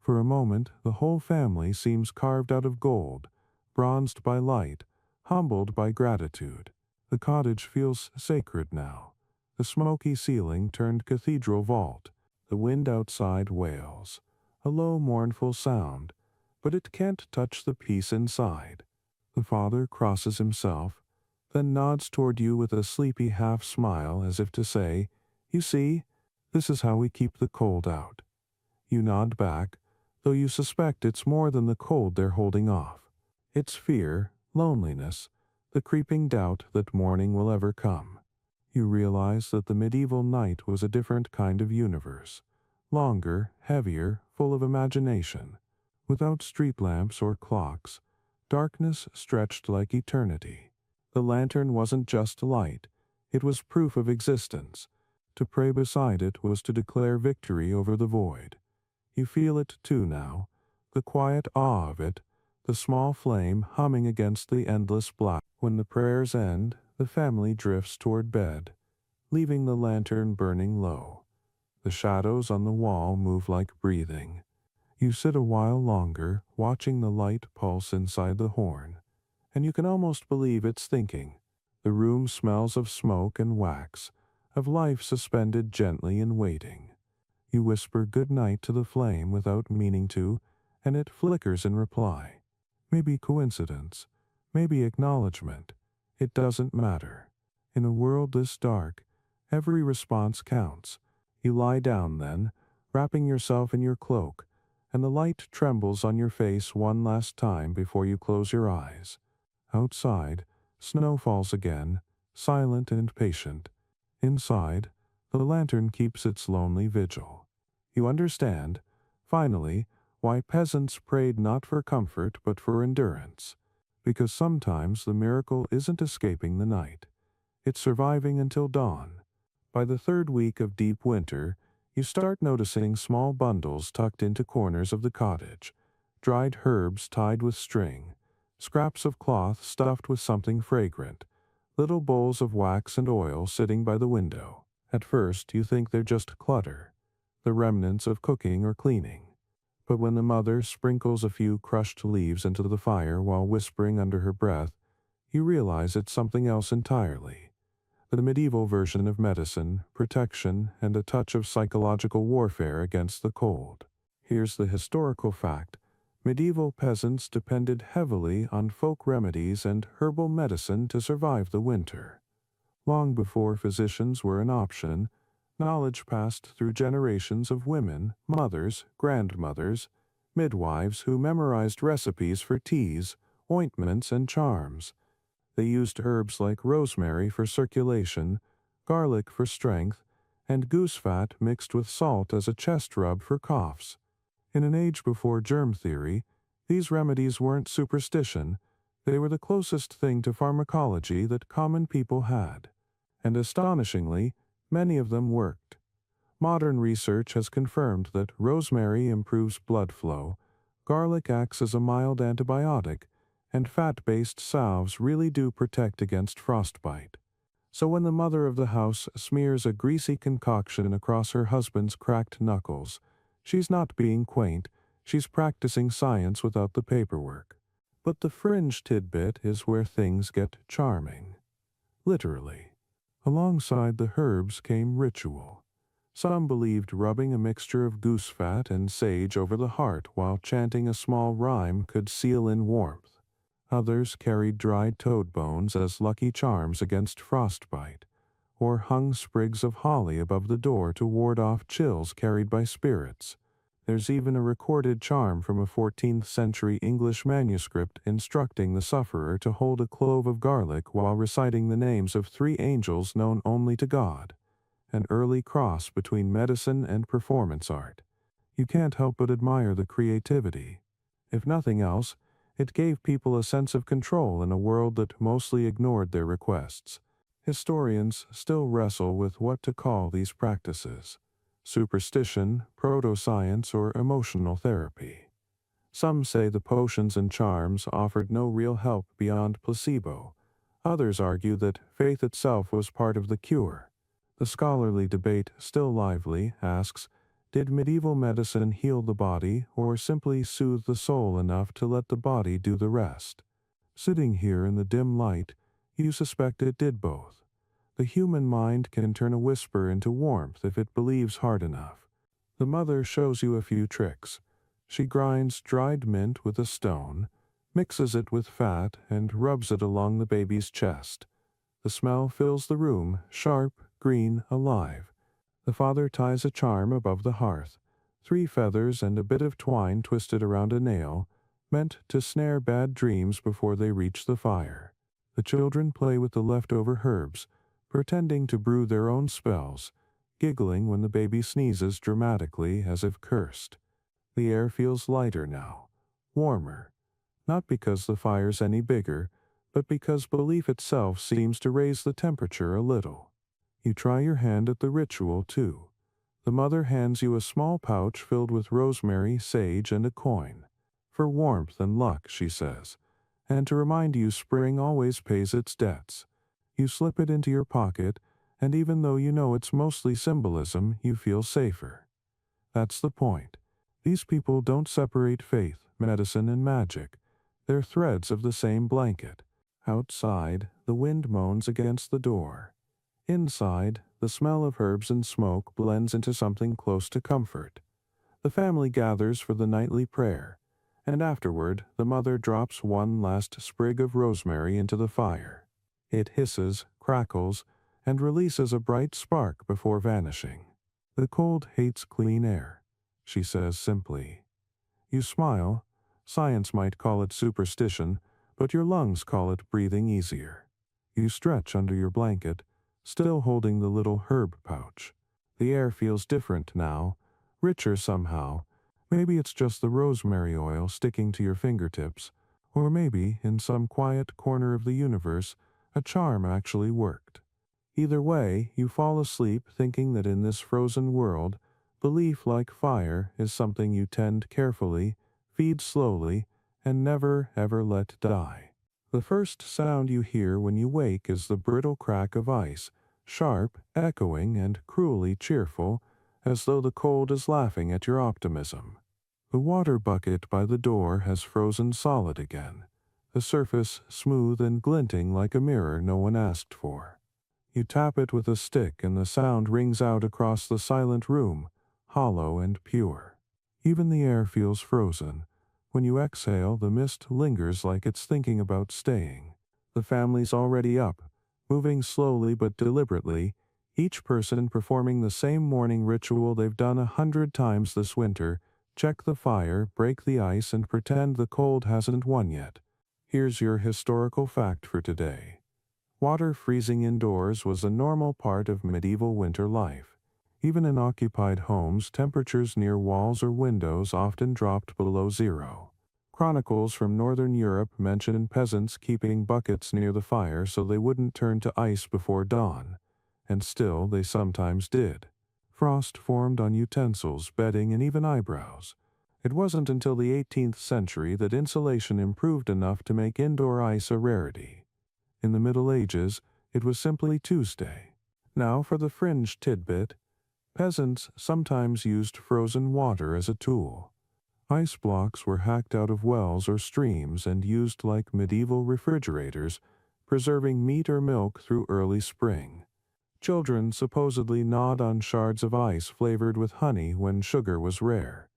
For a moment, the whole family seems carved out of gold, bronzed by light, humbled by gratitude. The cottage feels sacred now. The smoky ceiling turned cathedral vault. The wind outside wails, a low mournful sound, but it can't touch the peace inside. The father crosses himself, then nods toward you with a sleepy half-smile as if to say, "You see, this is how we keep the cold out." You nod back, though you suspect it's more than the cold they're holding off. It's fear, loneliness, the creeping doubt that morning will ever come. You realize that the medieval night was a different kind of universe. Longer, heavier, full of imagination. Without street lamps or clocks, darkness stretched like eternity. The lantern wasn't just light, it was proof of existence. To pray beside it was to declare victory over the void. You feel it too now, the quiet awe of it, the small flame humming against the endless black. When the prayers end, the family drifts toward bed, leaving the lantern burning low. The shadows on the wall move like breathing. You sit a while longer, watching the light pulse inside the horn, and you can almost believe it's thinking. The room smells of smoke and wax, of life suspended gently in waiting. You whisper good night to the flame without meaning to, and it flickers in reply. Maybe coincidence, maybe acknowledgement. It doesn't matter. In a world this dark, every response counts. You lie down then, wrapping yourself in your cloak, and the light trembles on your face one last time before you close your eyes. Outside, snow falls again, silent and patient. Inside, the lantern keeps its lonely vigil. You understand, finally, why peasants prayed not for comfort but for endurance. Because sometimes the miracle isn't escaping the night. It's surviving until dawn. By the third week of deep winter, you start noticing small bundles tucked into corners of the cottage, dried herbs tied with string, scraps of cloth stuffed with something fragrant, little bowls of wax and oil sitting by the window. At first, you think they're just clutter, the remnants of cooking or cleaning. But when the mother sprinkles a few crushed leaves into the fire while whispering under her breath, you realize it's something else entirely. The medieval version of medicine, protection, and a touch of psychological warfare against the cold. Here's the historical fact. Medieval peasants depended heavily on folk remedies and herbal medicine to survive the winter. Long before physicians were an option, knowledge passed through generations of women, mothers, grandmothers, midwives who memorized recipes for teas, ointments, and charms. They used herbs like rosemary for circulation, garlic for strength, and goose fat mixed with salt as a chest rub for coughs. In an age before germ theory, these remedies weren't superstition, they were the closest thing to pharmacology that common people had. And astonishingly, many of them worked. Modern research has confirmed that rosemary improves blood flow, garlic acts as a mild antibiotic, and fat-based salves really do protect against frostbite. So when the mother of the house smears a greasy concoction across her husband's cracked knuckles, she's not being quaint, she's practicing science without the paperwork. But the fringe tidbit is where things get charming. Literally. Alongside the herbs came ritual. Some believed rubbing a mixture of goose fat and sage over the heart while chanting a small rhyme could seal in warmth. Others carried dried toad bones as lucky charms against frostbite, or hung sprigs of holly above the door to ward off chills carried by spirits. There's even a recorded charm from a 14th century English manuscript instructing the sufferer to hold a clove of garlic while reciting the names of 3 angels known only to God. An early cross between medicine and performance art. You can't help but admire the creativity. If nothing else, it gave people a sense of control in a world that mostly ignored their requests. Historians still wrestle with what to call these practices: superstition, proto-science, or emotional therapy. Some say the potions and charms offered no real help beyond placebo. Others argue that faith itself was part of the cure. The scholarly debate, still lively, asks, did medieval medicine heal the body or simply soothe the soul enough to let the body do the rest? Sitting here in the dim light, you suspect it did both. The human mind can turn a whisper into warmth if it believes hard enough. The mother shows you a few tricks. She grinds dried mint with a stone, mixes it with fat, and rubs it along the baby's chest. The smell fills the room, sharp, green, alive. The father ties a charm above the hearth, 3 feathers and a bit of twine twisted around a nail, meant to snare bad dreams before they reach the fire. The children play with the leftover herbs, pretending to brew their own spells, giggling when the baby sneezes dramatically as if cursed. The air feels lighter now, warmer, not because the fire's any bigger, but because belief itself seems to raise the temperature a little. You try your hand at the ritual, too. The mother hands you a small pouch filled with rosemary, sage, and a coin. For warmth and luck, she says, and to remind you spring always pays its debts. You slip it into your pocket, and even though you know it's mostly symbolism, you feel safer. That's the point. These people don't separate faith, medicine, and magic. They're threads of the same blanket. Outside, the wind moans against the door. Inside, the smell of herbs and smoke blends into something close to comfort. The family gathers for the nightly prayer, and afterward, the mother drops one last sprig of rosemary into the fire. It hisses, crackles, and releases a bright spark before vanishing. The cold hates clean air, she says simply. You smile. Science might call it superstition, but your lungs call it breathing easier. You stretch under your blanket, still holding the little herb pouch. The air feels different now, richer somehow. Maybe it's just the rosemary oil sticking to your fingertips, or maybe, in some quiet corner of the universe, a charm actually worked. Either way, you fall asleep thinking that in this frozen world, belief like fire is something you tend carefully, feed slowly, and never ever let die. The first sound you hear when you wake is the brittle crack of ice, sharp, echoing, and cruelly cheerful, as though the cold is laughing at your optimism. The water bucket by the door has frozen solid again, the surface smooth and glinting like a mirror no one asked for. You tap it with a stick and the sound rings out across the silent room, hollow and pure. Even the air feels frozen. When you exhale, the mist lingers like it's thinking about staying. The family's already up, moving slowly but deliberately, each person performing the same morning ritual they've done 100 times this winter: check the fire, break the ice, and pretend the cold hasn't won yet. Here's your historical fact for today. Water freezing indoors was a normal part of medieval winter life. Even in occupied homes, temperatures near walls or windows often dropped below zero. Chronicles from northern Europe mention peasants keeping buckets near the fire so they wouldn't turn to ice before dawn, and still they sometimes did. Frost formed on utensils, bedding, and even eyebrows. It wasn't until the 18th century that insulation improved enough to make indoor ice a rarity. In the Middle Ages, it was simply Tuesday. Now for the fringe tidbit. Peasants sometimes used frozen water as a tool. Ice blocks were hacked out of wells or streams and used like medieval refrigerators, preserving meat or milk through early spring. Children supposedly gnawed on shards of ice flavored with honey when sugar was rare.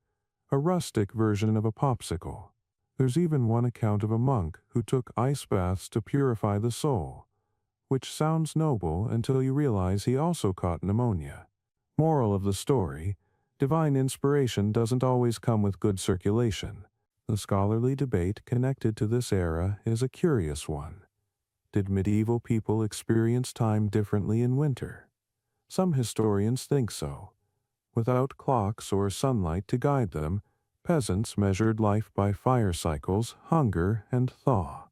A rustic version of a popsicle. There's even one account of a monk who took ice baths to purify the soul, which sounds noble until you realize he also caught pneumonia. Moral of the story: divine inspiration doesn't always come with good circulation. The scholarly debate connected to this era is a curious one. Did medieval people experience time differently in winter? Some historians think so. Without clocks or sunlight to guide them, peasants measured life by fire cycles, hunger, and thaw.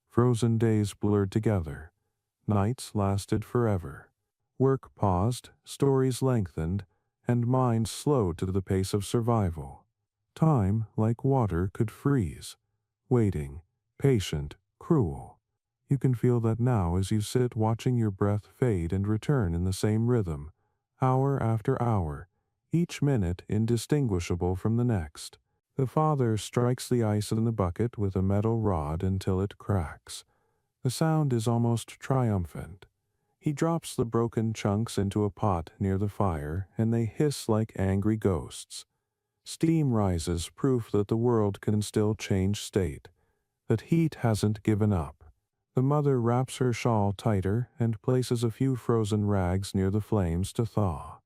Frozen days blurred together. Nights lasted forever. Work paused, stories lengthened, and minds slowed to the pace of survival. Time, like water, could freeze. Waiting, patient, cruel. You can feel that now as you sit watching your breath fade and return in the same rhythm, hour after hour, each minute indistinguishable from the next. The father strikes the ice in the bucket with a metal rod until it cracks. The sound is almost triumphant. He drops the broken chunks into a pot near the fire, and they hiss like angry ghosts. Steam rises, proof that the world can still change state, that heat hasn't given up. The mother wraps her shawl tighter and places a few frozen rags near the flames to thaw.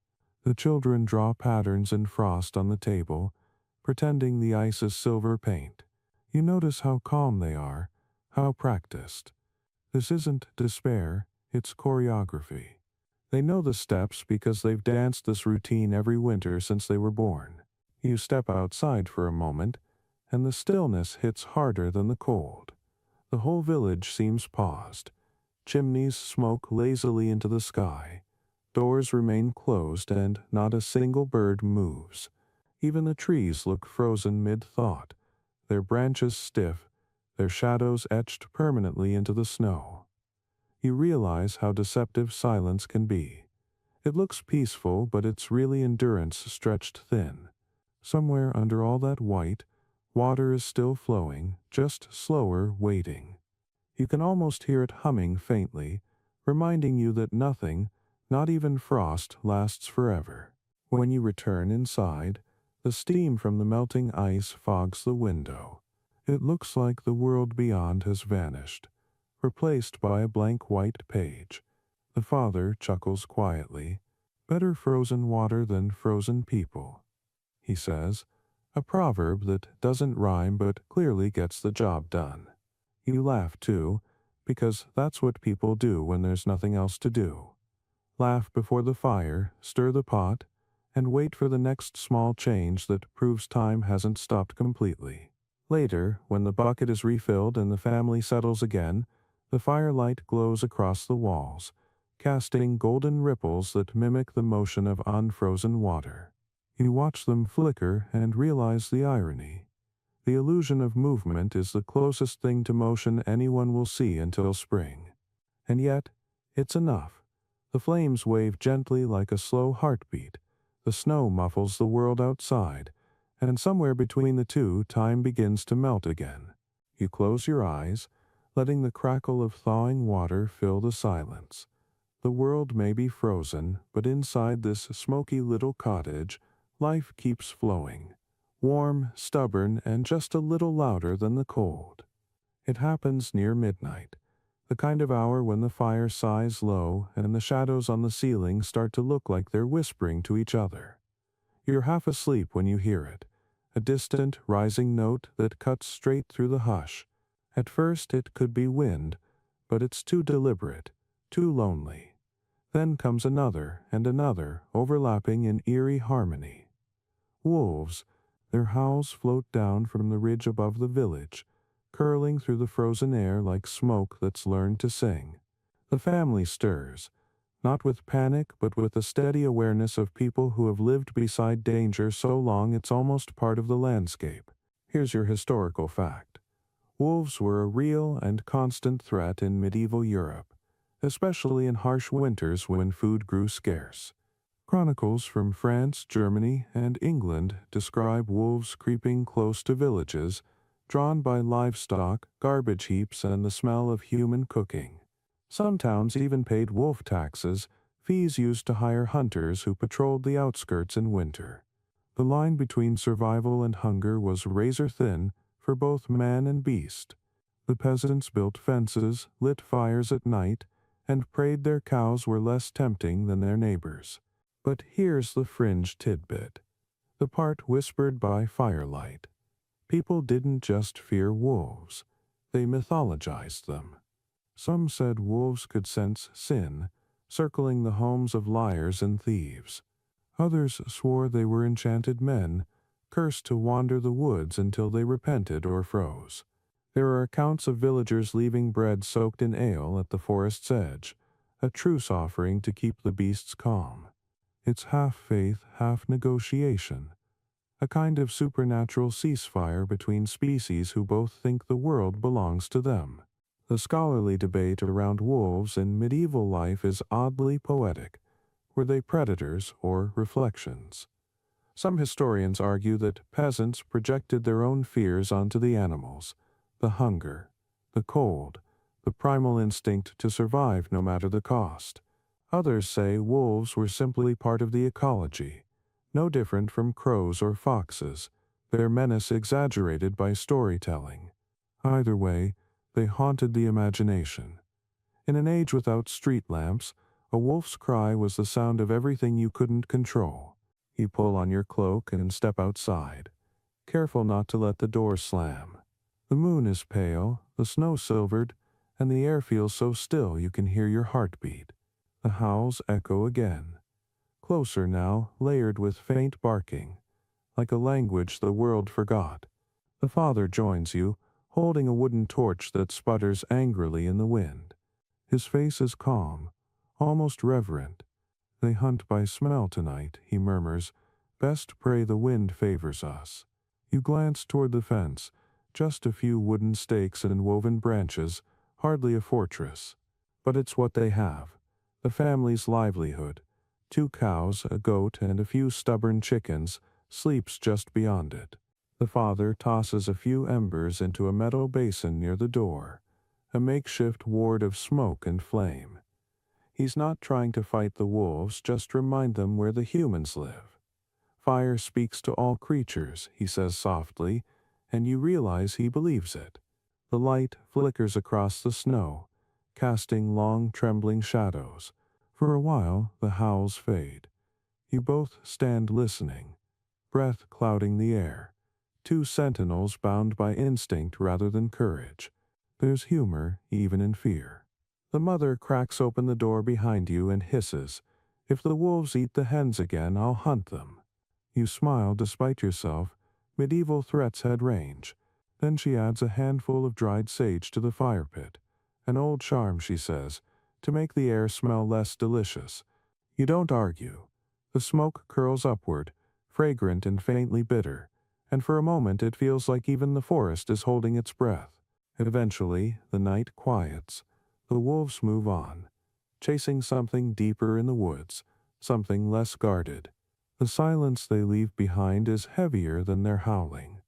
The children draw patterns in frost on the table, pretending the ice is silver paint. You notice how calm they are, how practiced. This isn't despair, it's choreography. They know the steps because they've danced this routine every winter since they were born. You step outside for a moment, and the stillness hits harder than the cold. The whole village seems paused. Chimneys smoke lazily into the sky. Doors remain closed, and not a single bird moves. Even the trees look frozen mid-thought, their branches stiff, their shadows etched permanently into the snow. You realize how deceptive silence can be. It looks peaceful, but it's really endurance stretched thin. Somewhere under all that white, water is still flowing, just slower, waiting. You can almost hear it humming faintly, reminding you that nothing, not even frost, lasts forever. When you return inside, the steam from the melting ice fogs the window. It looks like the world beyond has vanished, replaced by a blank white page. The father chuckles quietly. Better frozen water than frozen people, he says, a proverb that doesn't rhyme but clearly gets the job done. You laugh too, because that's what people do when there's nothing else to do. Laugh before the fire, stir the pot, and wait for the next small change that proves time hasn't stopped completely. Later, when the bucket is refilled and the family settles again, the firelight glows across the walls, casting golden ripples that mimic the motion of unfrozen water. You watch them flicker and realize the irony. The illusion of movement is the closest thing to motion anyone will see until spring. And yet, it's enough. The flames wave gently like a slow heartbeat. The snow muffles the world outside, and somewhere between the two, time begins to melt again. You close your eyes, letting the crackle of thawing water fill the silence. The world may be frozen, but inside this smoky little cottage, life keeps flowing. Warm, stubborn, and just a little louder than the cold. It happens near midnight, the kind of hour when the fire sighs low and the shadows on the ceiling start to look like they're whispering to each other. You're half asleep when you hear it, a distant, rising note that cuts straight through the hush. At first it could be wind, but it's too deliberate, too lonely. Then comes another and another, overlapping in eerie harmony. Wolves, their howls float down from the ridge above the village, curling through the frozen air like smoke that's learned to sing. The family stirs, not with panic but with a steady awareness of people who have lived beside danger so long it's almost part of the landscape. Here's your historical fact. Wolves were a real and constant threat in medieval Europe, especially in harsh winters when food grew scarce. Chronicles from France, Germany, and England describe wolves creeping close to villages, drawn by livestock, garbage heaps, and the smell of human cooking. Some towns even paid wolf taxes, fees used to hire hunters who patrolled the outskirts in winter. The line between survival and hunger was razor thin for both man and beast. The peasants built fences, lit fires at night, and prayed their cows were less tempting than their neighbors. But here's the fringe tidbit, the part whispered by firelight. People didn't just fear wolves, they mythologized them. Some said wolves could sense sin, circling the homes of liars and thieves. Others swore they were enchanted men, cursed to wander the woods until they repented or froze. There are accounts of villagers leaving bread soaked in ale at the forest's edge, a truce offering to keep the beasts calm. It's half faith, half negotiation, a kind of supernatural ceasefire between species who both think the world belongs to them. The scholarly debate around wolves in medieval life is oddly poetic. Were they predators or reflections? Some historians argue that peasants projected their own fears onto the animals: the hunger, the cold, the primal instinct to survive no matter the cost. Others say wolves were simply part of the ecology, no different from crows or foxes, their menace exaggerated by storytelling. Either way, they haunted the imagination. In an age without street lamps, a wolf's cry was the sound of everything you couldn't control. You pull on your cloak and step outside, careful not to let the door slam. The moon is pale, the snow silvered, and the air feels so still you can hear your heartbeat. The howls echo again, closer now, layered with faint barking, like a language the world forgot. The father joins you, holding a wooden torch that sputters angrily in the wind. His face is calm, almost reverent. "They hunt by smell tonight," he murmurs. "Best pray the wind favors us." You glance toward the fence, just a few wooden stakes and woven branches, hardly a fortress. But it's what they have: the family's livelihood. 2 cows, a goat, and a few stubborn chickens sleeps just beyond it. The father tosses a few embers into a metal basin near the door, a makeshift ward of smoke and flame. He's not trying to fight the wolves, just remind them where the humans live. "Fire speaks to all creatures," he says softly, and you realize he believes it. The light flickers across the snow, casting long, trembling shadows. For a while, the howls fade. You both stand listening, breath clouding the air. 2 sentinels bound by instinct rather than courage. There's humor even in fear. The mother cracks open the door behind you and hisses, "If the wolves eat the hens again, I'll hunt them." You smile despite yourself. Medieval threats had range. Then she adds a handful of dried sage to the fire pit. "An old charm," she says, "to make the air smell less delicious." You don't argue. The smoke curls upward, fragrant and faintly bitter, and for a moment it feels like even the forest is holding its breath. Eventually, the night quiets. The wolves move on, chasing something deeper in the woods, something less guarded. The silence they leave behind is heavier than their howling,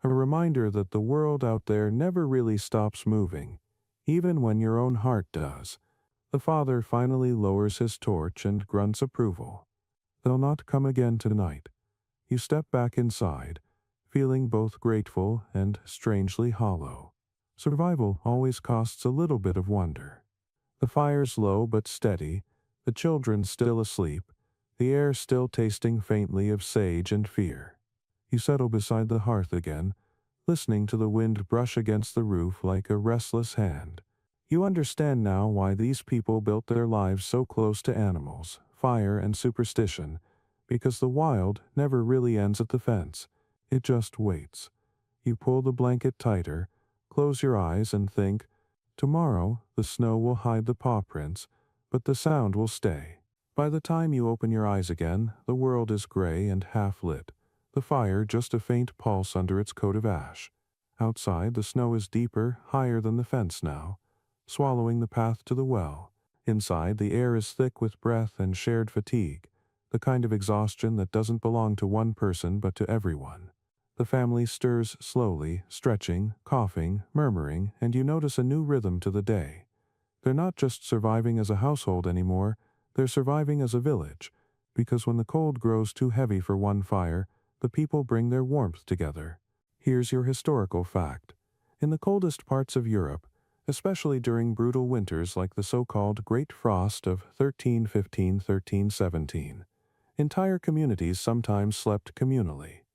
a reminder that the world out there never really stops moving, even when your own heart does. The father finally lowers his torch and grunts approval. "They'll not come again tonight." You step back inside, feeling both grateful and strangely hollow. Survival always costs a little bit of wonder. The fire's low but steady, the children still asleep, the air still tasting faintly of sage and fear. You settle beside the hearth again, listening to the wind brush against the roof like a restless hand. You understand now why these people built their lives so close to animals, fire, and superstition, because the wild never really ends at the fence. It just waits. You pull the blanket tighter, close your eyes, and think, tomorrow the snow will hide the paw prints, but the sound will stay. By the time you open your eyes again, the world is gray and half-lit, the fire just a faint pulse under its coat of ash. Outside, the snow is deeper, higher than the fence now, swallowing the path to the well. Inside, the air is thick with breath and shared fatigue, the kind of exhaustion that doesn't belong to one person but to everyone. The family stirs slowly, stretching, coughing, murmuring, and you notice a new rhythm to the day. They're not just surviving as a household anymore, they're surviving as a village, because when the cold grows too heavy for one fire, the people bring their warmth together. Here's your historical fact. In the coldest parts of Europe, especially during brutal winters like the so-called Great Frost of 1315-1317, entire communities sometimes slept communally.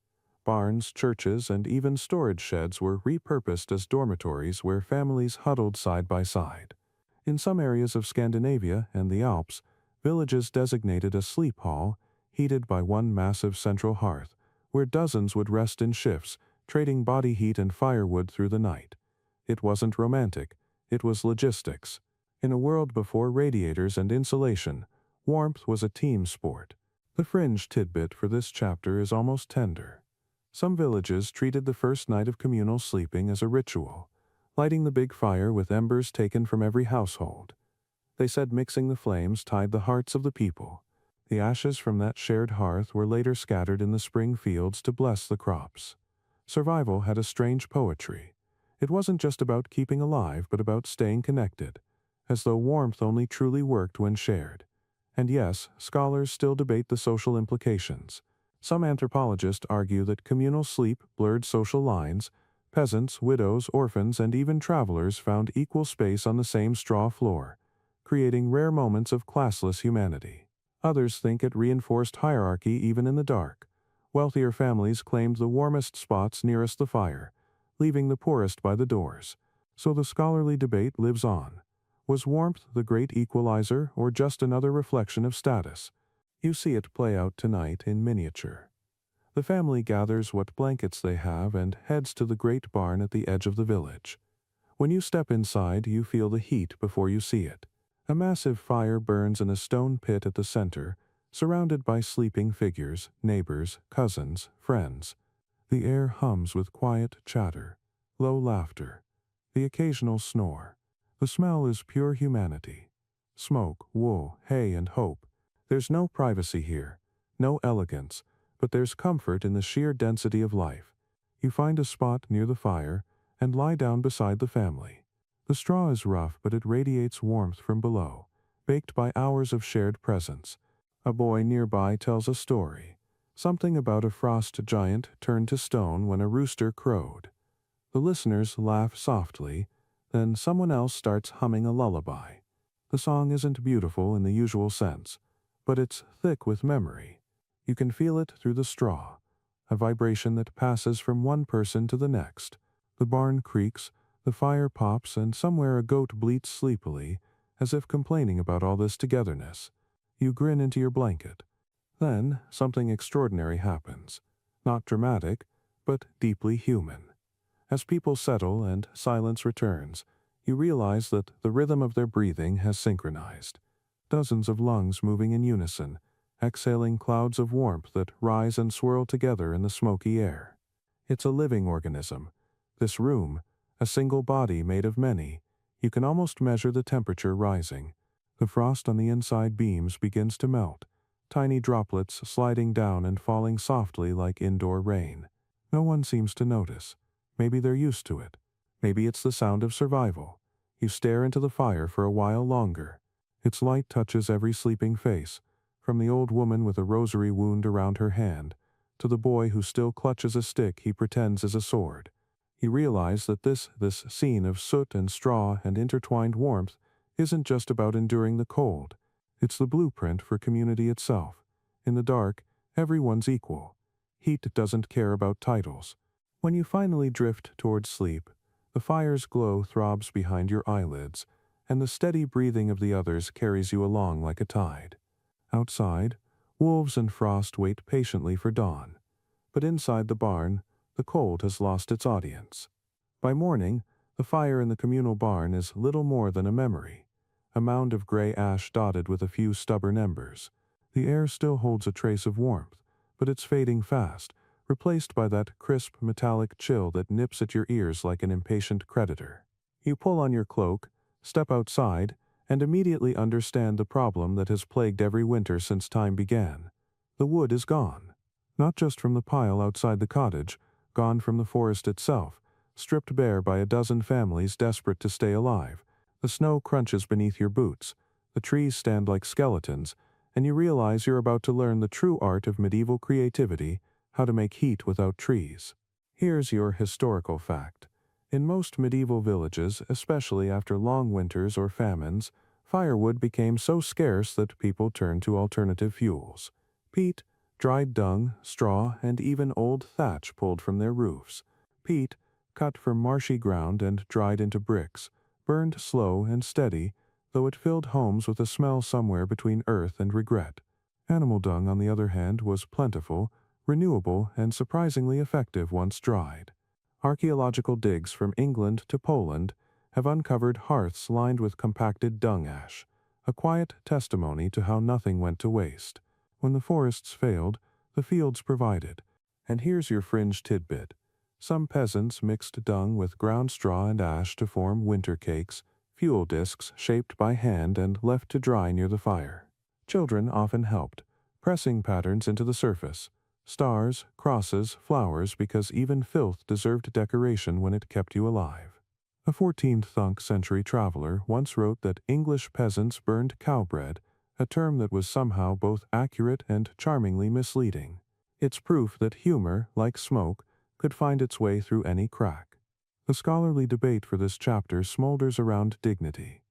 Barns, churches, and even storage sheds were repurposed as dormitories where families huddled side by side. In some areas of Scandinavia and the Alps, villages designated a sleep hall, heated by one massive central hearth, where dozens would rest in shifts, trading body heat and firewood through the night. It wasn't romantic, it was logistics. In a world before radiators and insulation, warmth was a team sport. The fringe tidbit for this chapter is almost tender. Some villages treated the first night of communal sleeping as a ritual, lighting the big fire with embers taken from every household. They said mixing the flames tied the hearts of the people. The ashes from that shared hearth were later scattered in the spring fields to bless the crops. Survival had a strange poetry. It wasn't just about keeping alive, but about staying connected, as though warmth only truly worked when shared. And yes, scholars still debate the social implications. Some anthropologists argue that communal sleep blurred social lines. Peasants, widows, orphans, and even travelers found equal space on the same straw floor, creating rare moments of classless humanity. Others think it reinforced hierarchy even in the dark. Wealthier families claimed the warmest spots nearest the fire, leaving the poorest by the doors. So the scholarly debate lives on. Was warmth the great equalizer or just another reflection of status? You see it play out tonight in miniature. The family gathers what blankets they have and heads to the great barn at the edge of the village. When you step inside, you feel the heat before you see it. A massive fire burns in a stone pit at the center, surrounded by sleeping figures, neighbors, cousins, friends. The air hums with quiet chatter, low laughter, the occasional snore. The smell is pure humanity. Smoke, wool, hay, and hope. There's no privacy here, no elegance, but there's comfort in the sheer density of life. You find a spot near the fire and lie down beside the family. The straw is rough, but it radiates warmth from below, baked by hours of shared presence. A boy nearby tells a story, something about a frost giant turned to stone when a rooster crowed. The listeners laugh softly, then someone else starts humming a lullaby. The song isn't beautiful in the usual sense, but it's thick with memory. You can feel it through the straw, a vibration that passes from one person to the next. The barn creaks, the fire pops, and somewhere a goat bleats sleepily, as if complaining about all this togetherness. You grin into your blanket. Then something extraordinary happens. Not dramatic, but deeply human. As people settle and silence returns, you realize that the rhythm of their breathing has synchronized. Dozens of lungs moving in unison, exhaling clouds of warmth that rise and swirl together in the smoky air. It's a living organism. This room, a single body made of many. You can almost measure the temperature rising. The frost on the inside beams begins to melt, tiny droplets sliding down and falling softly like indoor rain. No one seems to notice. Maybe they're used to it. Maybe it's the sound of survival. You stare into the fire for a while longer. Its light touches every sleeping face, from the old woman with a rosary wound around her hand, to the boy who still clutches a stick he pretends is a sword. You realize that this scene of soot and straw and intertwined warmth isn't just about enduring the cold. It's the blueprint for community itself. In the dark, everyone's equal. Heat doesn't care about titles. When you finally drift towards sleep, the fire's glow throbs behind your eyelids, and the steady breathing of the others carries you along like a tide. Outside, wolves and frost wait patiently for dawn. But inside the barn, the cold has lost its audience. By morning, the fire in the communal barn is little more than a memory, a mound of gray ash dotted with a few stubborn embers. The air still holds a trace of warmth, but it's fading fast, replaced by that crisp metallic chill that nips at your ears like an impatient creditor. You pull on your cloak, step outside, and immediately understand the problem that has plagued every winter since time began. The wood is gone. Not just from the pile outside the cottage, gone from the forest itself, stripped bare by a dozen families desperate to stay alive. The snow crunches beneath your boots, the trees stand like skeletons, and you realize you're about to learn the true art of medieval creativity, how to make heat without trees. Here's your historical fact. In most medieval villages, especially after long winters or famines, firewood became so scarce that people turned to alternative fuels. Peat, dried dung, straw, and even old thatch pulled from their roofs. Peat, cut from marshy ground and dried into bricks, burned slow and steady, though it filled homes with a smell somewhere between earth and regret. Animal dung, on the other hand, was plentiful, renewable, and surprisingly effective once dried. Archaeological digs from England to Poland have uncovered hearths lined with compacted dung ash, a quiet testimony to how nothing went to waste. When the forests failed, the fields provided. And here's your fringe tidbit. Some peasants mixed dung with ground straw and ash to form winter cakes, fuel discs shaped by hand and left to dry near the fire. Children often helped, pressing patterns into the surface. Stars, crosses, flowers, because even filth deserved decoration when it kept you alive. A 14th century traveler once wrote that English peasants burned cow bread, a term that was somehow both accurate and charmingly misleading. It's proof that humor, like smoke, could find its way through any crack. The scholarly debate for this chapter smolders around dignity.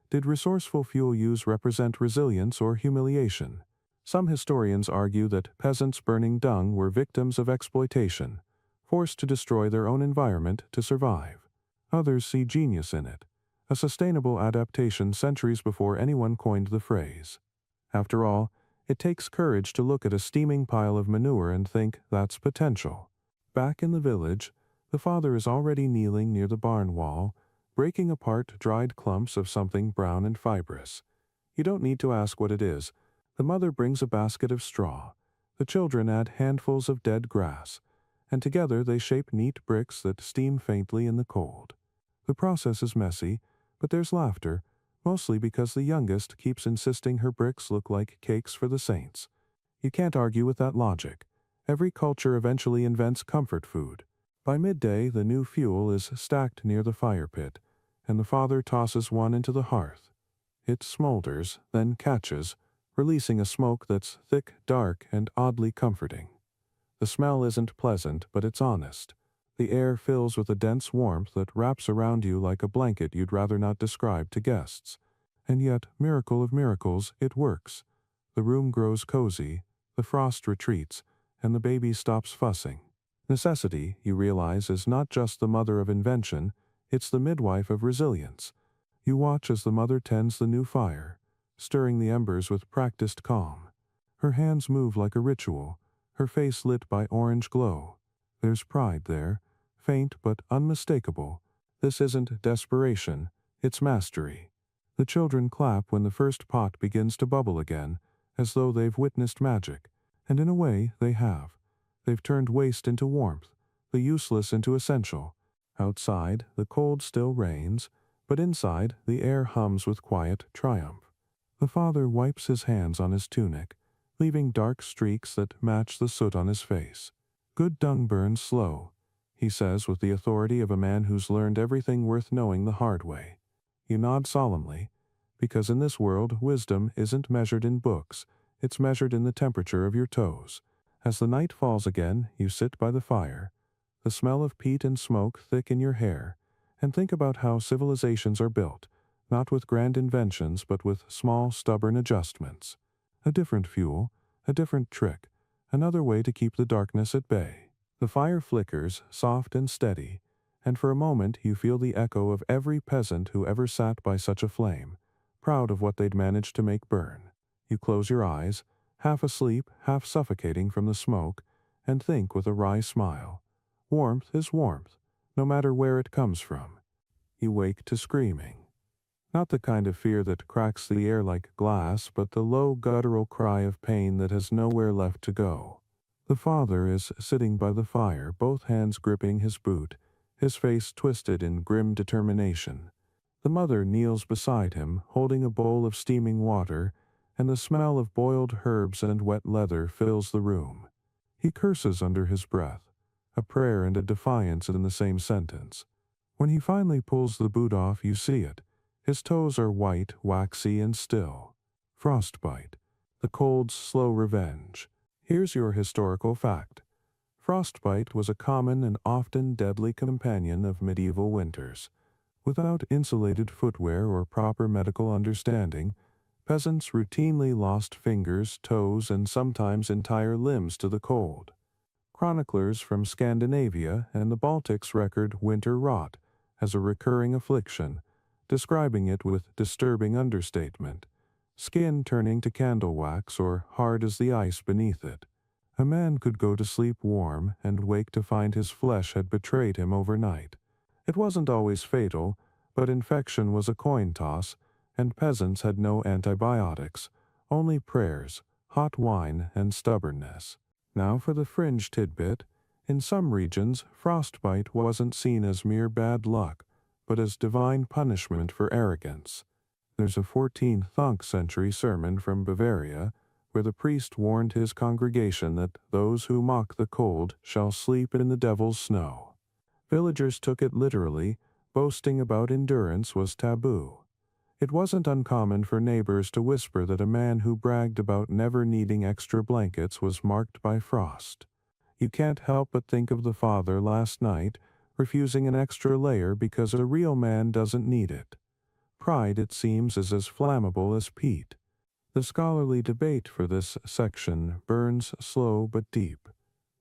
Did resourceful fuel use represent resilience or humiliation? Some historians argue that peasants burning dung were victims of exploitation, forced to destroy their own environment to survive. Others see genius in it, a sustainable adaptation centuries before anyone coined the phrase. After all, it takes courage to look at a steaming pile of manure and think that's potential. Back in the village, the father is already kneeling near the barn wall, breaking apart dried clumps of something brown and fibrous. You don't need to ask what it is. The mother brings a basket of straw. The children add handfuls of dead grass, and together they shape neat bricks that steam faintly in the cold. The process is messy, but there's laughter, mostly because the youngest keeps insisting her bricks look like cakes for the saints. You can't argue with that logic. Every culture eventually invents comfort food. By midday, the new fuel is stacked near the fire pit, and the father tosses one into the hearth. It smolders, then catches, releasing a smoke that's thick, dark, and oddly comforting. The smell isn't pleasant, but it's honest. The air fills with a dense warmth that wraps around you like a blanket you'd rather not describe to guests. And yet, miracle of miracles, it works. The room grows cozy, the frost retreats, and the baby stops fussing. Necessity, you realize, is not just the mother of invention, it's the midwife of resilience. You watch as the mother tends the new fire, stirring the embers with practiced calm. Her hands move like a ritual, her face lit by orange glow. There's pride there, faint but unmistakable. This isn't desperation, it's mastery. The children clap when the first pot begins to bubble again, as though they've witnessed magic. And in a way, they have. They've turned waste into warmth, the useless into essential. Outside, the cold still reigns, but inside, the air hums with quiet triumph. The father wipes his hands on his tunic, leaving dark streaks that match the soot on his face. Good dung burns slow, he says with the authority of a man who's learned everything worth knowing the hard way. You nod solemnly, because in this world, wisdom isn't measured in books, it's measured in the temperature of your toes. As the night falls again, you sit by the fire, the smell of peat and smoke thick in your hair, and think about how civilizations are built, not with grand inventions but with small, stubborn adjustments. A different fuel, a different trick, another way to keep the darkness at bay. The fire flickers, soft and steady, and for a moment you feel the echo of every peasant who ever sat by such a flame, proud of what they'd managed to make burn. You close your eyes, half asleep, half suffocating from the smoke, and think with a wry smile. Warmth is warmth, no matter where it comes from. You wake to screaming. Not the kind of fear that cracks the air like glass, but the low guttural cry of pain that has nowhere left to go. The father is sitting by the fire, both hands gripping his boot, his face twisted in grim determination. The mother kneels beside him, holding a bowl of steaming water, and the smell of boiled herbs and wet leather fills the room. He curses under his breath, a prayer and a defiance in the same sentence. When he finally pulls the boot off, you see it. His toes are white, waxy, and still. Frostbite, the cold's slow revenge. Here's your historical fact. Frostbite was a common and often deadly companion of medieval winters. Without insulated footwear or proper medical understanding, peasants routinely lost fingers, toes, and sometimes entire limbs to the cold. Chroniclers from Scandinavia and the Baltics record winter rot as a recurring affliction, describing it with disturbing understatement, skin turning to candle wax or hard as the ice beneath it. A man could go to sleep warm and wake to find his flesh had betrayed him overnight. It wasn't always fatal, but infection was a coin toss, and peasants had no antibiotics, only prayers, hot wine, and stubbornness. Now for the fringe tidbit. In some regions, frostbite wasn't seen as mere bad luck, but as divine punishment for arrogance. There's a 14th century sermon from Bavaria where the priest warned his congregation that those who mock the cold shall sleep in the devil's snow. Villagers took it literally. Boasting about endurance was taboo. It wasn't uncommon for neighbors to whisper that a man who bragged about never needing extra blankets was marked by frost. You can't help but think of the father last night, refusing an extra layer because a real man doesn't need it. Pride, it seems, is as flammable as peat. The scholarly debate for this section burns slow but deep.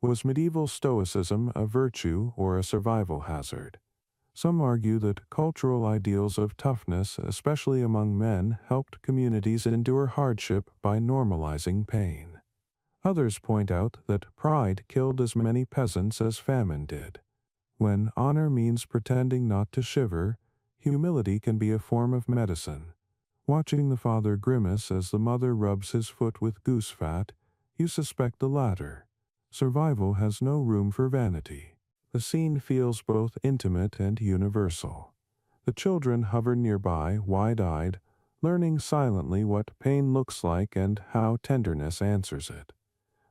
Was medieval stoicism a virtue or a survival hazard? Some argue that cultural ideals of toughness, especially among men, helped communities endure hardship by normalizing pain. Others point out that pride killed as many peasants as famine did. When honor means pretending not to shiver, humility can be a form of medicine. Watching the father grimace as the mother rubs his foot with goose fat, you suspect the latter. Survival has no room for vanity. The scene feels both intimate and universal. The children hover nearby, wide-eyed, learning silently what pain looks like and how tenderness answers it.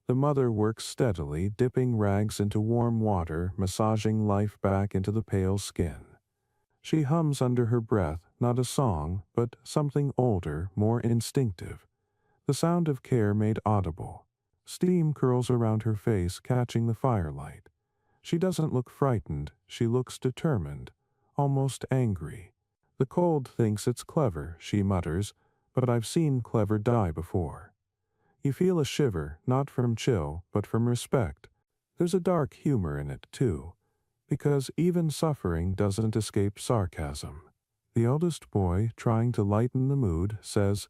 The mother works steadily, dipping rags into warm water, massaging life back into the pale skin. She hums under her breath, not a song, but something older, more instinctive. The sound of care made audible. Steam curls around her face, catching the firelight. She doesn't look frightened, she looks determined, almost angry. The cold thinks it's clever, she mutters, but I've seen clever die before. You feel a shiver, not from chill, but from respect. There's a dark humor in it, too, because even suffering doesn't escape sarcasm. The eldest boy, trying to lighten the mood, says,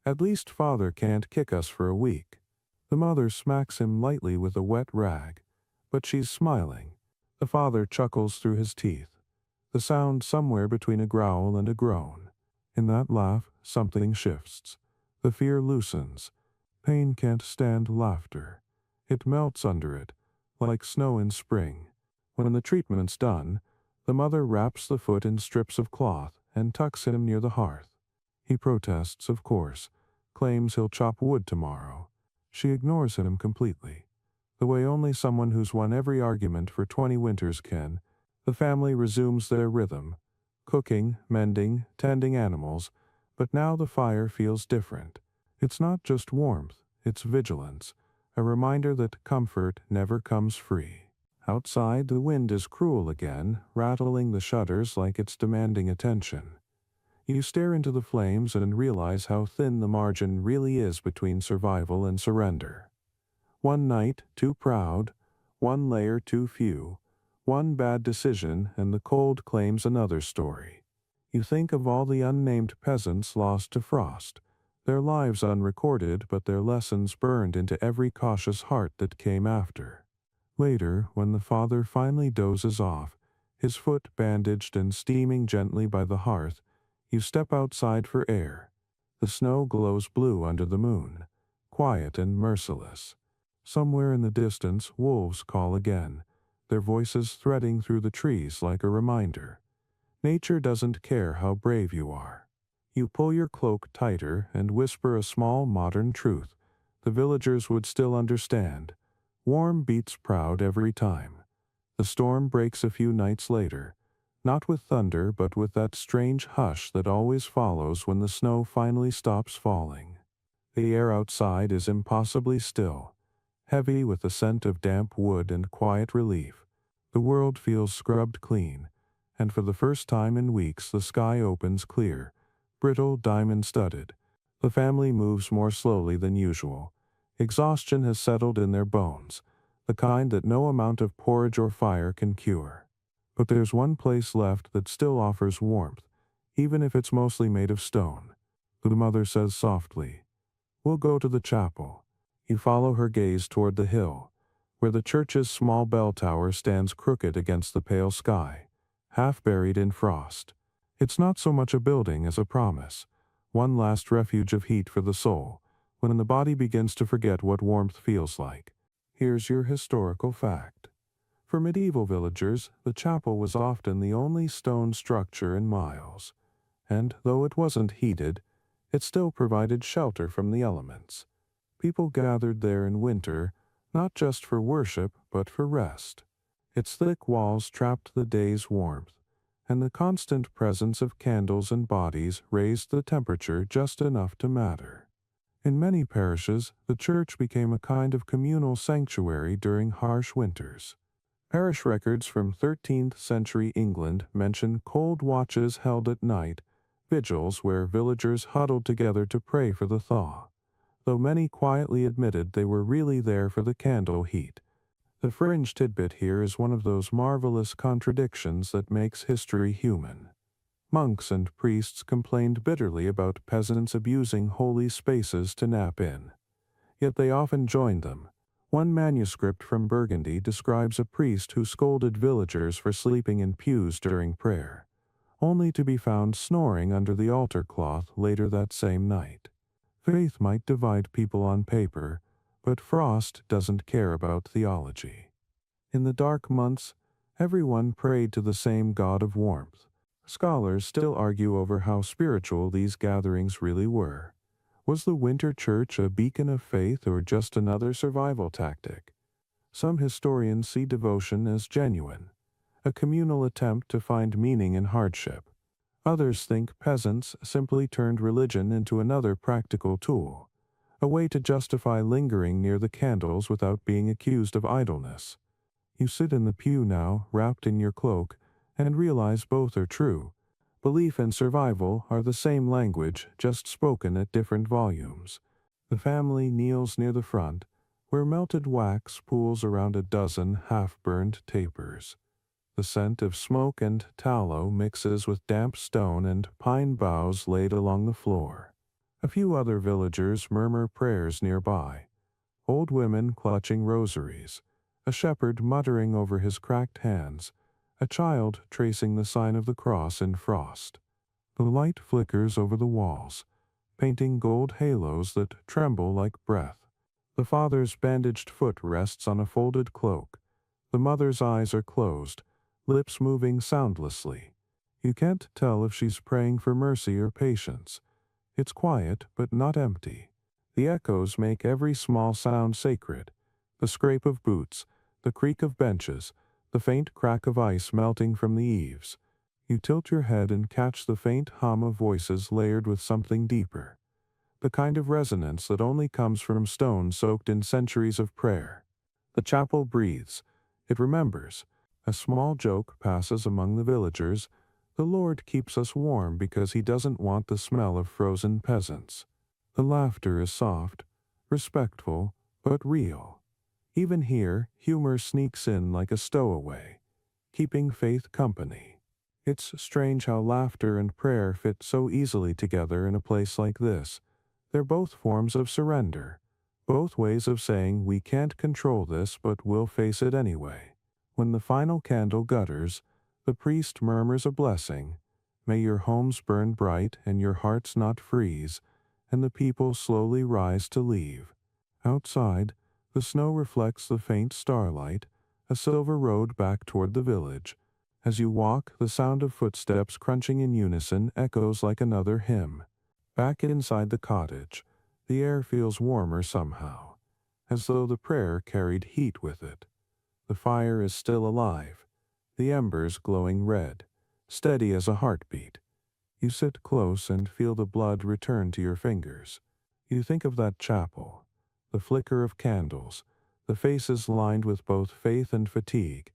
"At least father can't kick us for a week." The mother smacks him lightly with a wet rag, but she's smiling. The father chuckles through his teeth, the sound somewhere between a growl and a groan. In that laugh, something shifts. The fear loosens. Pain can't stand laughter. It melts under it, like snow in spring. When the treatment's done, the mother wraps the foot in strips of cloth and tucks him near the hearth. He protests, of course, claims he'll chop wood tomorrow. She ignores him completely. The way only someone who's won every argument for 20 winters can, the family resumes their rhythm, cooking, mending, tending animals, but now the fire feels different. It's not just warmth, it's vigilance, a reminder that comfort never comes free. Outside, the wind is cruel again, rattling the shutters like it's demanding attention. You stare into the flames and realize how thin the margin really is between survival and surrender. One night, too proud, one layer too few, one bad decision, and the cold claims another story. You think of all the unnamed peasants lost to frost, their lives unrecorded but their lessons burned into every cautious heart that came after. Later, when the father finally dozes off, his foot bandaged and steaming gently by the hearth, you step outside for air. The snow glows blue under the moon, quiet and merciless. Somewhere in the distance, wolves call again, their voices threading through the trees like a reminder. Nature doesn't care how brave you are. You pull your cloak tighter and whisper a small modern truth. The villagers would still understand. Warm beats proud every time. The storm breaks a few nights later, not with thunder but with that strange hush that always follows when the snow finally stops falling. The air outside is impossibly still, heavy with the scent of damp wood and quiet relief. The world feels scrubbed clean, and for the first time in weeks the sky opens clear, brittle, diamond-studded. The family moves more slowly than usual. Exhaustion has settled in their bones, the kind that no amount of porridge or fire can cure. But there's one place left that still offers warmth, even if it's mostly made of stone. The mother says softly, "We'll go to the chapel." You follow her gaze toward the hill, where the church's small bell tower stands crooked against the pale sky, half buried in frost. It's not so much a building as a promise, one last refuge of heat for the soul, when the body begins to forget what warmth feels like. Here's your historical fact. For medieval villagers, the chapel was often the only stone structure in miles, and though it wasn't heated, it still provided shelter from the elements. People gathered there in winter, not just for worship, but for rest. Its thick walls trapped the day's warmth, and the constant presence of candles and bodies raised the temperature just enough to matter. In many parishes, the church became a kind of communal sanctuary during harsh winters. Parish records from 13th century England mention cold watches held at night, vigils where villagers huddled together to pray for the thaw, though many quietly admitted they were really there for the candle heat. The fringe tidbit here is one of those marvelous contradictions that makes history human. Monks and priests complained bitterly about peasants abusing holy spaces to nap in, yet they often joined them. One manuscript from Burgundy describes a priest who scolded villagers for sleeping in pews during prayer, only to be found snoring under the altar cloth later that same night. Faith might divide people on paper, but Frost doesn't care about theology. In the dark months, everyone prayed to the same God of warmth. Scholars still argue over how spiritual these gatherings really were. Was the winter church a beacon of faith or just another survival tactic? Some historians see devotion as genuine, a communal attempt to find meaning in hardship. Others think peasants simply turned religion into another practical tool, a way to justify lingering near the candles without being accused of idleness. You sit in the pew now, wrapped in your cloak, and realize both are true. Belief and survival are the same language, just spoken at different volumes. The family kneels near the front, where melted wax pools around a dozen half-burned tapers. The scent of smoke and tallow mixes with damp stone and pine boughs laid along the floor. A few other villagers murmur prayers nearby, old women clutching rosaries, a shepherd muttering over his cracked hands, a child tracing the sign of the cross in frost. The light flickers over the walls, painting gold halos that tremble like breath. The father's bandaged foot rests on a folded cloak. The mother's eyes are closed, lips moving soundlessly. You can't tell if she's praying for mercy or patience. It's quiet, but not empty. The echoes make every small sound sacred. The scrape of boots, the creak of benches, the faint crack of ice melting from the eaves. You tilt your head and catch the faint hum of voices layered with something deeper, the kind of resonance that only comes from stone soaked in centuries of prayer. The chapel breathes. It remembers. A small joke passes among the villagers. The Lord keeps us warm because he doesn't want the smell of frozen peasants. The laughter is soft, respectful, but real. Even here, humor sneaks in like a stowaway, keeping faith company. It's strange how laughter and prayer fit so easily together in a place like this. They're both forms of surrender, both ways of saying we can't control this but we'll face it anyway. When the final candle gutters, the priest murmurs a blessing. May your homes burn bright and your hearts not freeze, and the people slowly rise to leave. Outside, the snow reflects the faint starlight, a silver road back toward the village. As you walk, the sound of footsteps crunching in unison echoes like another hymn. Back inside the cottage, the air feels warmer somehow, as though the prayer carried heat with it. The fire is still alive, the embers glowing red, steady as a heartbeat. You sit close and feel the blood return to your fingers. You think of that chapel, the flicker of candles, the faces lined with both faith and fatigue,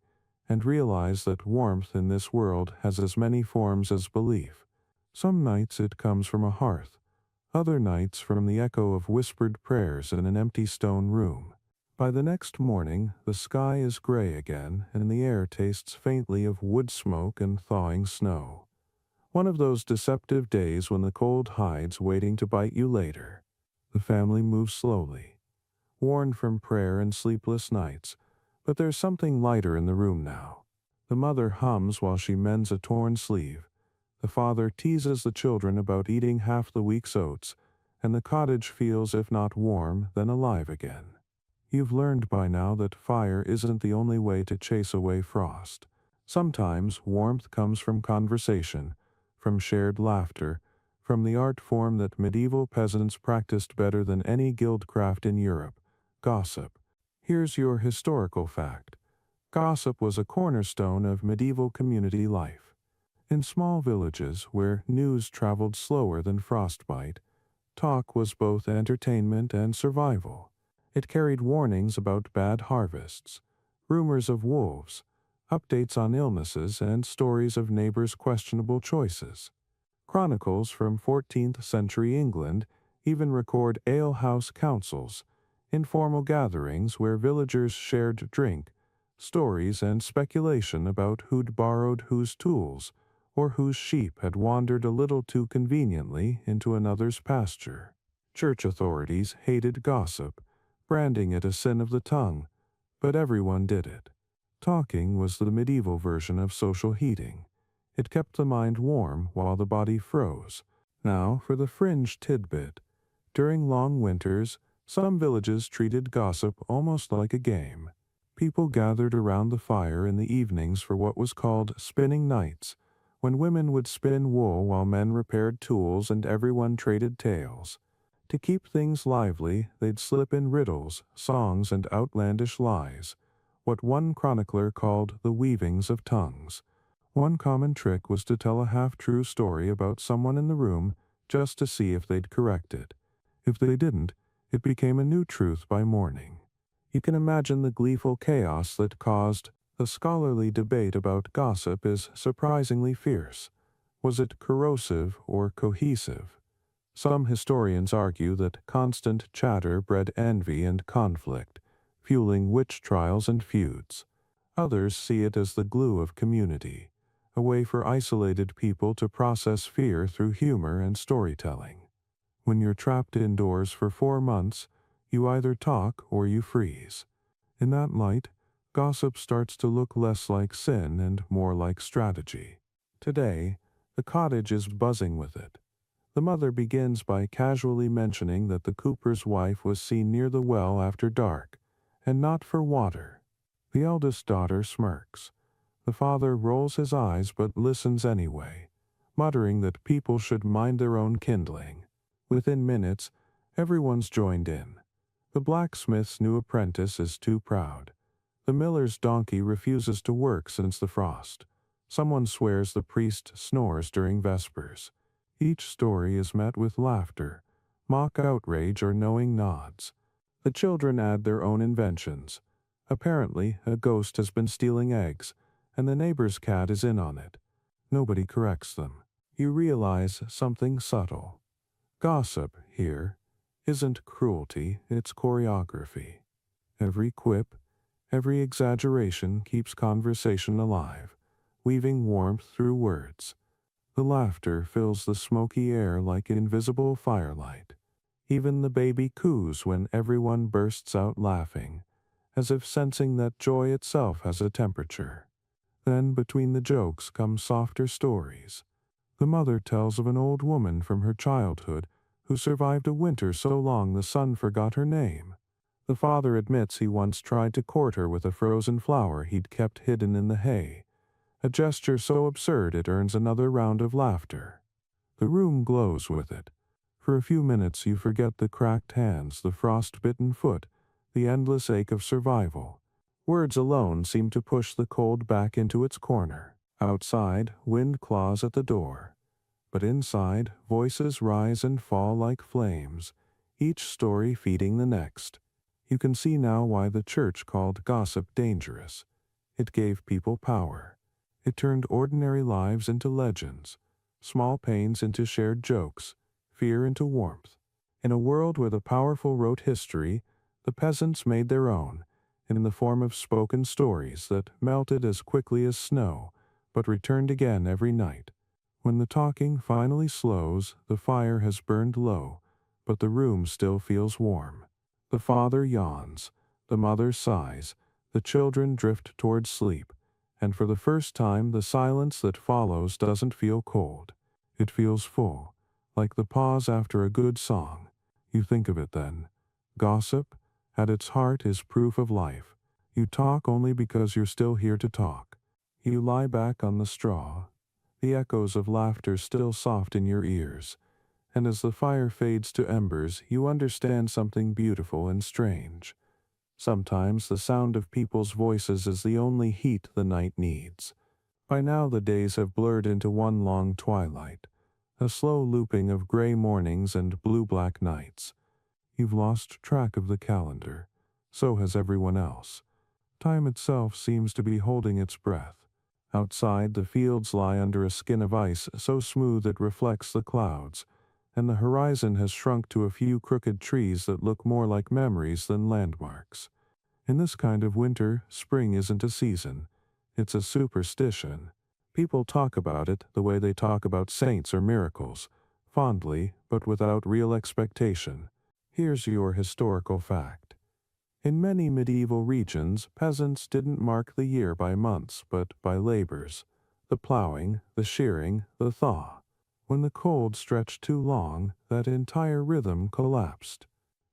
and realize that warmth in this world has as many forms as belief. Some nights it comes from a hearth, other nights from the echo of whispered prayers in an empty stone room. By the next morning, the sky is gray again, and the air tastes faintly of wood smoke and thawing snow. One of those deceptive days when the cold hides waiting to bite you later. The family moves slowly, worn from prayer and sleepless nights, but there's something lighter in the room now. The mother hums while she mends a torn sleeve. The father teases the children about eating half the week's oats, and the cottage feels if not warm, then alive again. You've learned by now that fire isn't the only way to chase away frost. Sometimes warmth comes from conversation, from shared laughter, from the art form that medieval peasants practiced better than any guildcraft in Europe, gossip. Here's your historical fact. Gossip was a cornerstone of medieval community life. In small villages where news traveled slower than frostbite, talk was both entertainment and survival. It carried warnings about bad harvests, rumors of wolves, updates on illnesses, and stories of neighbors' questionable choices. Chronicles from 14th century England even record alehouse councils, informal gatherings where villagers shared drink, stories, and speculation about who'd borrowed whose tools, or whose sheep had wandered a little too conveniently into another's pasture. Church authorities hated gossip, branding it a sin of the tongue, but everyone did it. Talking was the medieval version of social heating. It kept the mind warm while the body froze. Now for the fringe tidbit. During long winters, some villages treated gossip almost like a game. People gathered around the fire in the evenings for what was called spinning nights, when women would spin wool while men repaired tools and everyone traded tales. To keep things lively, they'd slip in riddles, songs, and outlandish lies, what one chronicler called the weavings of tongues. One common trick was to tell a half-true story about someone in the room just to see if they'd correct it. If they didn't, it became a new truth by morning. You can imagine the gleeful chaos that caused. The scholarly debate about gossip is surprisingly fierce. Was it corrosive or cohesive? Some historians argue that constant chatter bred envy and conflict, fueling witch trials and feuds. Others see it as the glue of community, a way for isolated people to process fear through humor and storytelling. When you're trapped indoors for 4 months, you either talk or you freeze. In that light, gossip starts to look less like sin and more like strategy. Today, the cottage is buzzing with it. The mother begins by casually mentioning that the cooper's wife was seen near the well after dark, and not for water. The eldest daughter smirks. The father rolls his eyes but listens anyway, muttering that people should mind their own kindling. Within minutes, everyone's joined in. The blacksmith's new apprentice is too proud. The miller's donkey refuses to work since the frost. Someone swears the priest snores during vespers. Each story is met with laughter, mock outrage, or knowing nods. The children add their own inventions. Apparently, a ghost has been stealing eggs, and the neighbor's cat is in on it. Nobody corrects them. You realize something subtle. Gossip, here, isn't cruelty, it's choreography. Every quip, every exaggeration keeps conversation alive, weaving warmth through words. The laughter fills the smoky air like invisible firelight. Even the baby coos when everyone bursts out laughing, as if sensing that joy itself has a temperature. Then between the jokes come softer stories. The mother tells of an old woman from her childhood who survived a winter so long the sun forgot her name. The father admits he once tried to court her with a frozen flower he'd kept hidden in the hay, a gesture so absurd it earns another round of laughter. The room glows with it. For a few minutes you forget the cracked hands, the frost-bitten foot, the endless ache of survival. Words alone seem to push the cold back into its corner. Outside, wind claws at the door. But inside, voices rise and fall like flames, each story feeding the next. You can see now why the church called gossip dangerous. It gave people power. It turned ordinary lives into legends, small pains into shared jokes, fear into warmth. In a world where the powerful wrote history, the peasants made their own, in the form of spoken stories that melted as quickly as snow, but returned again every night. When the talking finally slows, the fire has burned low, but the room still feels warm. The father yawns, the mother sighs, the children drift towards sleep, and for the first time the silence that follows doesn't feel cold. It feels full, like the pause after a good song. You think of it then. Gossip, at its heart is proof of life. You talk only because you're still here to talk. You lie back on the straw, the echoes of laughter still soft in your ears, and as the fire fades to embers, you understand something beautiful and strange. Sometimes the sound of people's voices is the only heat the night needs. By now the days have blurred into one long twilight, a slow looping of gray mornings and blue-black nights. You've lost track of the calendar. So has everyone else. Time itself seems to be holding its breath. Outside, the fields lie under a skin of ice so smooth it reflects the clouds, and the horizon has shrunk to a few crooked trees that look more like memories than landmarks. In this kind of winter, spring isn't a season. It's a superstition. People talk about it the way they talk about saints or miracles, fondly, but without real expectation. Here's your historical fact. In many medieval regions, peasants didn't mark the year by months, but by labors. The plowing, the shearing, the thaw. When the cold stretched too long, that entire rhythm collapsed.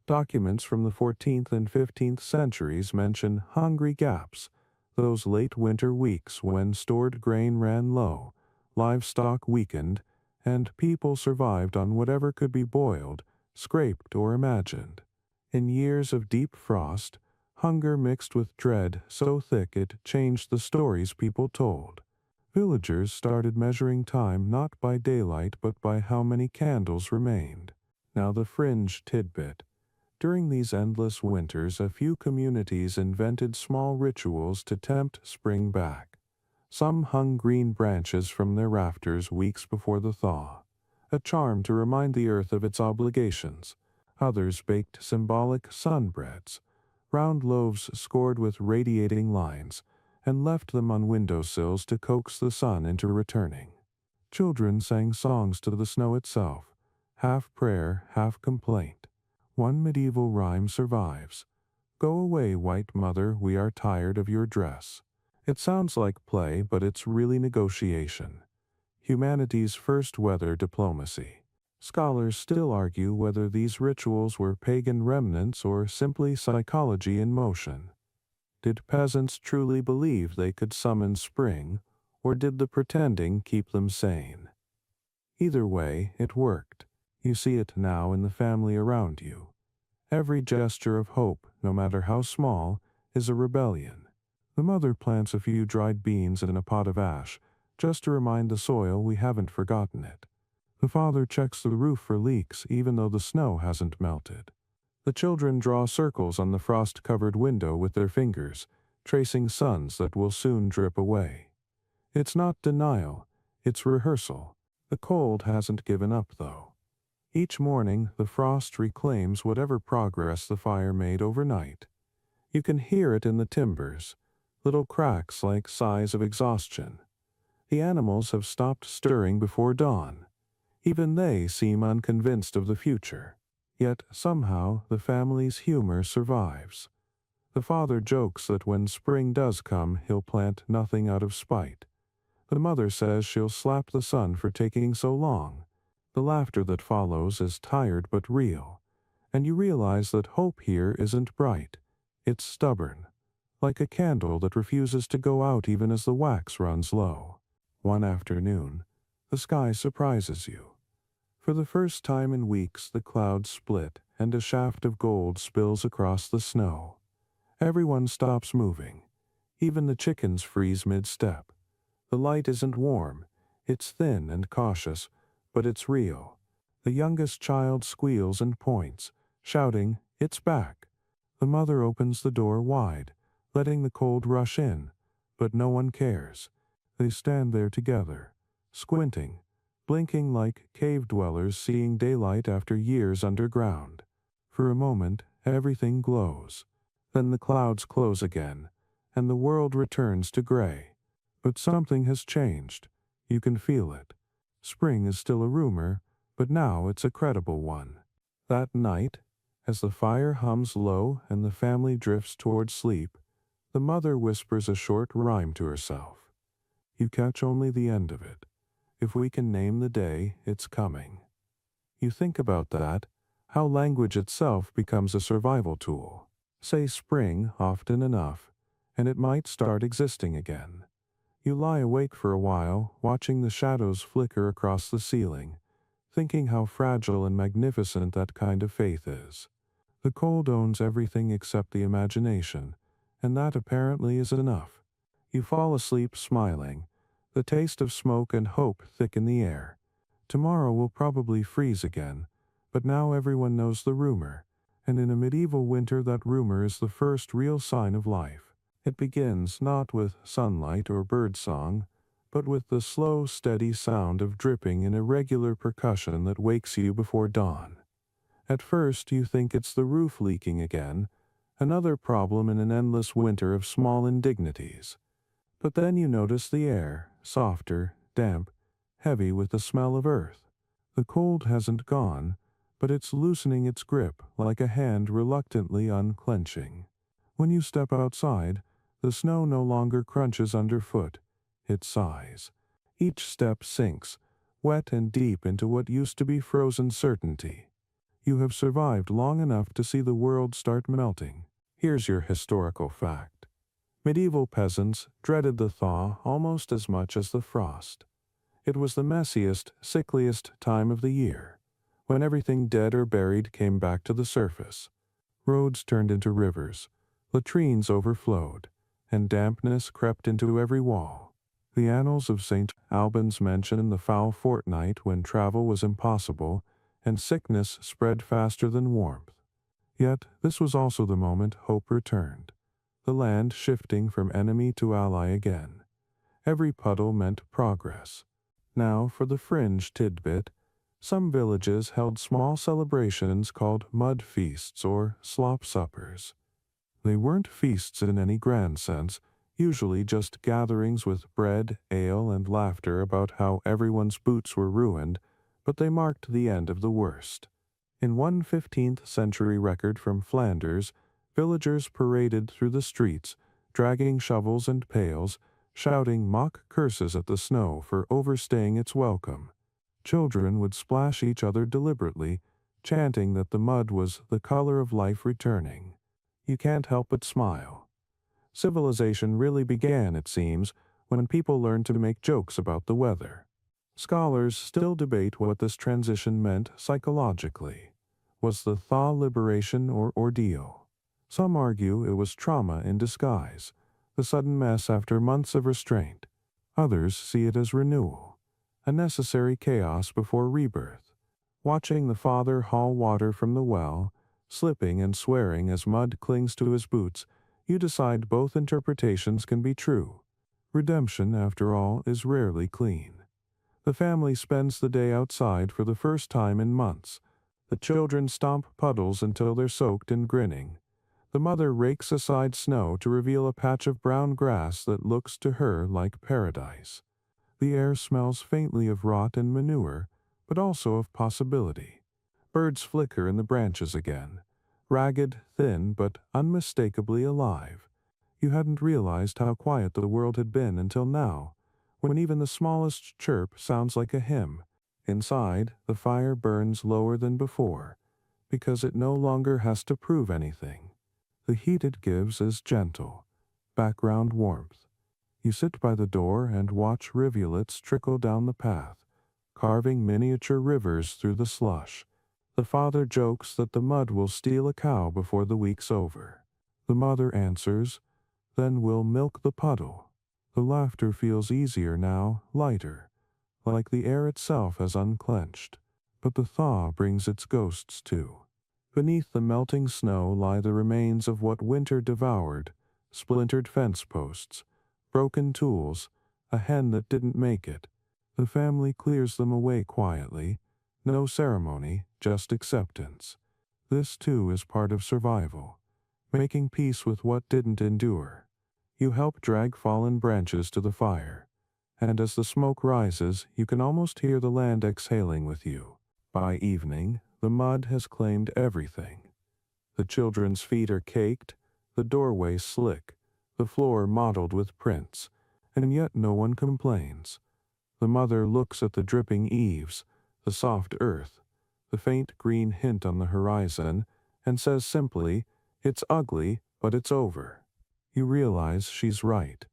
Documents from the 14th and 15th centuries mention hungry gaps, those late winter weeks when stored grain ran low, livestock weakened, and people survived on whatever could be boiled, scraped, or imagined. In years of deep frost, hunger mixed with dread so thick it changed the stories people told. Villagers started measuring time not by daylight but by how many candles remained. Now the fringe tidbit. During these endless winters, a few communities invented small rituals to tempt spring back. Some hung green branches from their rafters weeks before the thaw, a charm to remind the earth of its obligations. Others baked symbolic sunbreads, round loaves scored with radiating lines, and left them on windowsills to coax the sun into returning. Children sang songs to the snow itself, half prayer, half complaint. One medieval rhyme survives. "Go away, white mother, we are tired of your dress." It sounds like play, but it's really negotiation. Humanity's first weather diplomacy. Scholars still argue whether these rituals were pagan remnants or simply psychology in motion. Did peasants truly believe they could summon spring, or did the pretending keep them sane? Either way, it worked. You see it now in the family around you. Every gesture of hope, no matter how small, is a rebellion. The mother plants a few dried beans in a pot of ash, just to remind the soil we haven't forgotten it. The father checks the roof for leaks even though the snow hasn't melted. The children draw circles on the frost-covered window with their fingers, tracing suns that will soon drip away. It's not denial, it's rehearsal. The cold hasn't given up, though. Each morning, the frost reclaims whatever progress the fire made overnight. You can hear it in the timbers, little cracks like sighs of exhaustion. The animals have stopped stirring before dawn. Even they seem unconvinced of the future. Yet, somehow, the family's humor survives. The father jokes that when spring does come, he'll plant nothing out of spite. The mother says she'll slap the son for taking so long. The laughter that follows is tired but real, and you realize that hope here isn't bright. It's stubborn, like a candle that refuses to go out even as the wax runs low. One afternoon, the sky surprises you. For the first time in weeks, the clouds split, and a shaft of gold spills across the snow. Everyone stops moving. Even the chickens freeze mid-step. The light isn't warm. It's thin and cautious, but it's real. The youngest child squeals and points, shouting, "It's back." The mother opens the door wide, letting the cold rush in, but no one cares. They stand there together, squinting, blinking like cave dwellers seeing daylight after years underground. For a moment, everything glows. Then the clouds close again, and the world returns to gray. But something has changed. You can feel it. Spring is still a rumor, but now it's a credible one. That night, as the fire hums low and the family drifts toward sleep, the mother whispers a short rhyme to herself. You catch only the end of it. If we can name the day, it's coming. You think about that, how language itself becomes a survival tool. Say spring often enough, and it might start existing again. You lie awake for a while, watching the shadows flicker across the ceiling, thinking how fragile and magnificent that kind of faith is. The cold owns everything except the imagination, and that apparently is enough. You fall asleep smiling, the taste of smoke and hope thick in the air. Tomorrow will probably freeze again, but now everyone knows the rumor, and in a medieval winter that rumor is the first real sign of life. It begins not with sunlight or birdsong, but with the slow, steady sound of dripping in irregular percussion that wakes you before dawn. At first you think it's the roof leaking again, another problem in an endless winter of small indignities. But then you notice the air, softer, damp, heavy with the smell of earth. The cold hasn't gone, but it's loosening its grip like a hand reluctantly unclenching. When you step outside, the snow no longer crunches underfoot, it sighs. Each step sinks, wet and deep into what used to be frozen certainty. You have survived long enough to see the world start melting. Here's your historical fact. Medieval peasants dreaded the thaw almost as much as the frost. It was the messiest, sickliest time of the year, when everything dead or buried came back to the surface. Roads turned into rivers, latrines overflowed, and dampness crept into every wall. The annals of St. Albans mention the foul fortnight when travel was impossible and sickness spread faster than warmth. Yet this was also the moment hope returned, the land shifting from enemy to ally again. Every puddle meant progress. Now for the fringe tidbit, some villages held small celebrations called mud feasts or slop suppers. They weren't feasts in any grand sense, usually just gatherings with bread, ale, and laughter about how everyone's boots were ruined, but they marked the end of the worst. In one 15th century record from Flanders, villagers paraded through the streets, dragging shovels and pails, shouting mock curses at the snow for overstaying its welcome. Children would splash each other deliberately, chanting that the mud was the color of life returning. You can't help but smile. Civilization really began, it seems, when people learned to make jokes about the weather. Scholars still debate what this transition meant psychologically. Was the thaw liberation or ordeal? Some argue it was trauma in disguise, the sudden mess after months of restraint. Others see it as renewal, a necessary chaos before rebirth. Watching the father haul water from the well, slipping and swearing as mud clings to his boots, you decide both interpretations can be true. Redemption, after all, is rarely clean. The family spends the day outside for the first time in months. The children stomp puddles until they're soaked and grinning. The mother rakes aside snow to reveal a patch of brown grass that looks to her like paradise. The air smells faintly of rot and manure, but also of possibility. Birds flicker in the branches again, ragged, thin, but unmistakably alive. You hadn't realized how quiet the world had been until now, when even the smallest chirp sounds like a hymn. Inside, the fire burns lower than before, because it no longer has to prove anything. The heat it gives is gentle, background warmth. You sit by the door and watch rivulets trickle down the path, carving miniature rivers through the slush. The father jokes that the mud will steal a cow before the week's over. The mother answers, "Then we'll milk the puddle." The laughter feels easier now, lighter, like the air itself has unclenched. But the thaw brings its ghosts too. Beneath the melting snow lie the remains of what winter devoured: splintered fence posts, broken tools, a hen that didn't make it. The family clears them away quietly, no ceremony, just acceptance. This too is part of survival, making peace with what didn't endure. You help drag fallen branches to the fire, and as the smoke rises, you can almost hear the land exhaling with you. By evening, the mud has claimed everything. The children's feet are caked, the doorway slick, the floor mottled with prints, and yet no one complains. The mother looks at the dripping eaves, the soft earth, the faint green hint on the horizon, and says simply, It's ugly, but it's over. You realize she's right.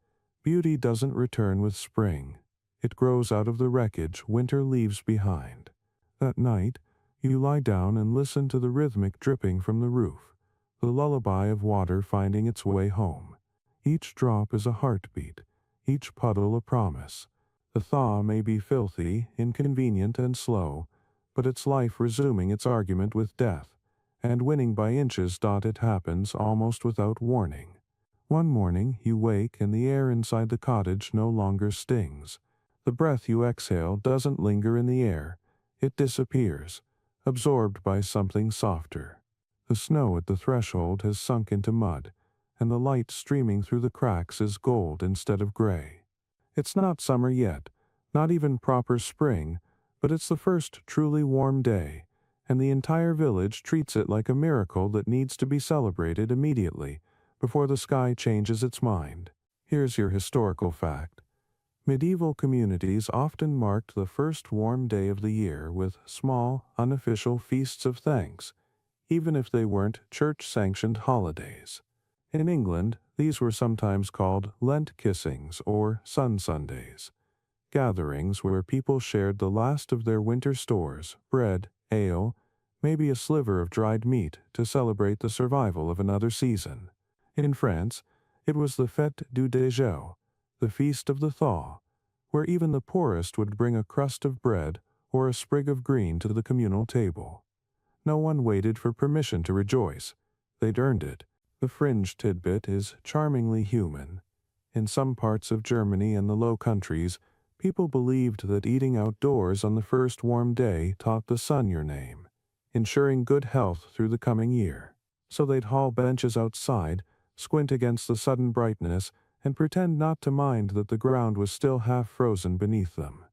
Beauty doesn't return with spring. It grows out of the wreckage winter leaves behind. That night, you lie down and listen to the rhythmic dripping from the roof, the lullaby of water finding its way home. Each drop is a heartbeat, each puddle a promise. The thaw may be filthy, inconvenient, and slow, but it's life resuming its argument with death, and winning by inches. It happens almost without warning. One morning you wake and the air inside the cottage no longer stings. The breath you exhale doesn't linger in the air, it disappears, absorbed by something softer. The snow at the threshold has sunk into mud, and the light streaming through the cracks is gold instead of gray. It's not summer yet, not even proper spring, but it's the first truly warm day, and the entire village treats it like a miracle that needs to be celebrated immediately, before the sky changes its mind. Here's your historical fact. Medieval communities often marked the first warm day of the year with small, unofficial feasts of thanks, even if they weren't church-sanctioned holidays. In England, these were sometimes called Lent kissings or Sun Sundays, gatherings where people shared the last of their winter stores, bread, ale, maybe a sliver of dried meat to celebrate the survival of another season. In France, it was the Fête du Déjeuner, the Feast of the Thaw, where even the poorest would bring a crust of bread or a sprig of green to the communal table. No one waited for permission to rejoice. They'd earned it. The fringe tidbit is charmingly human. In some parts of Germany and the Low Countries, people believed that eating outdoors on the first warm day taught the sun your name, ensuring good health through the coming year. So they'd haul benches outside, squint against the sudden brightness, and pretend not to mind that the ground was still half frozen beneath them.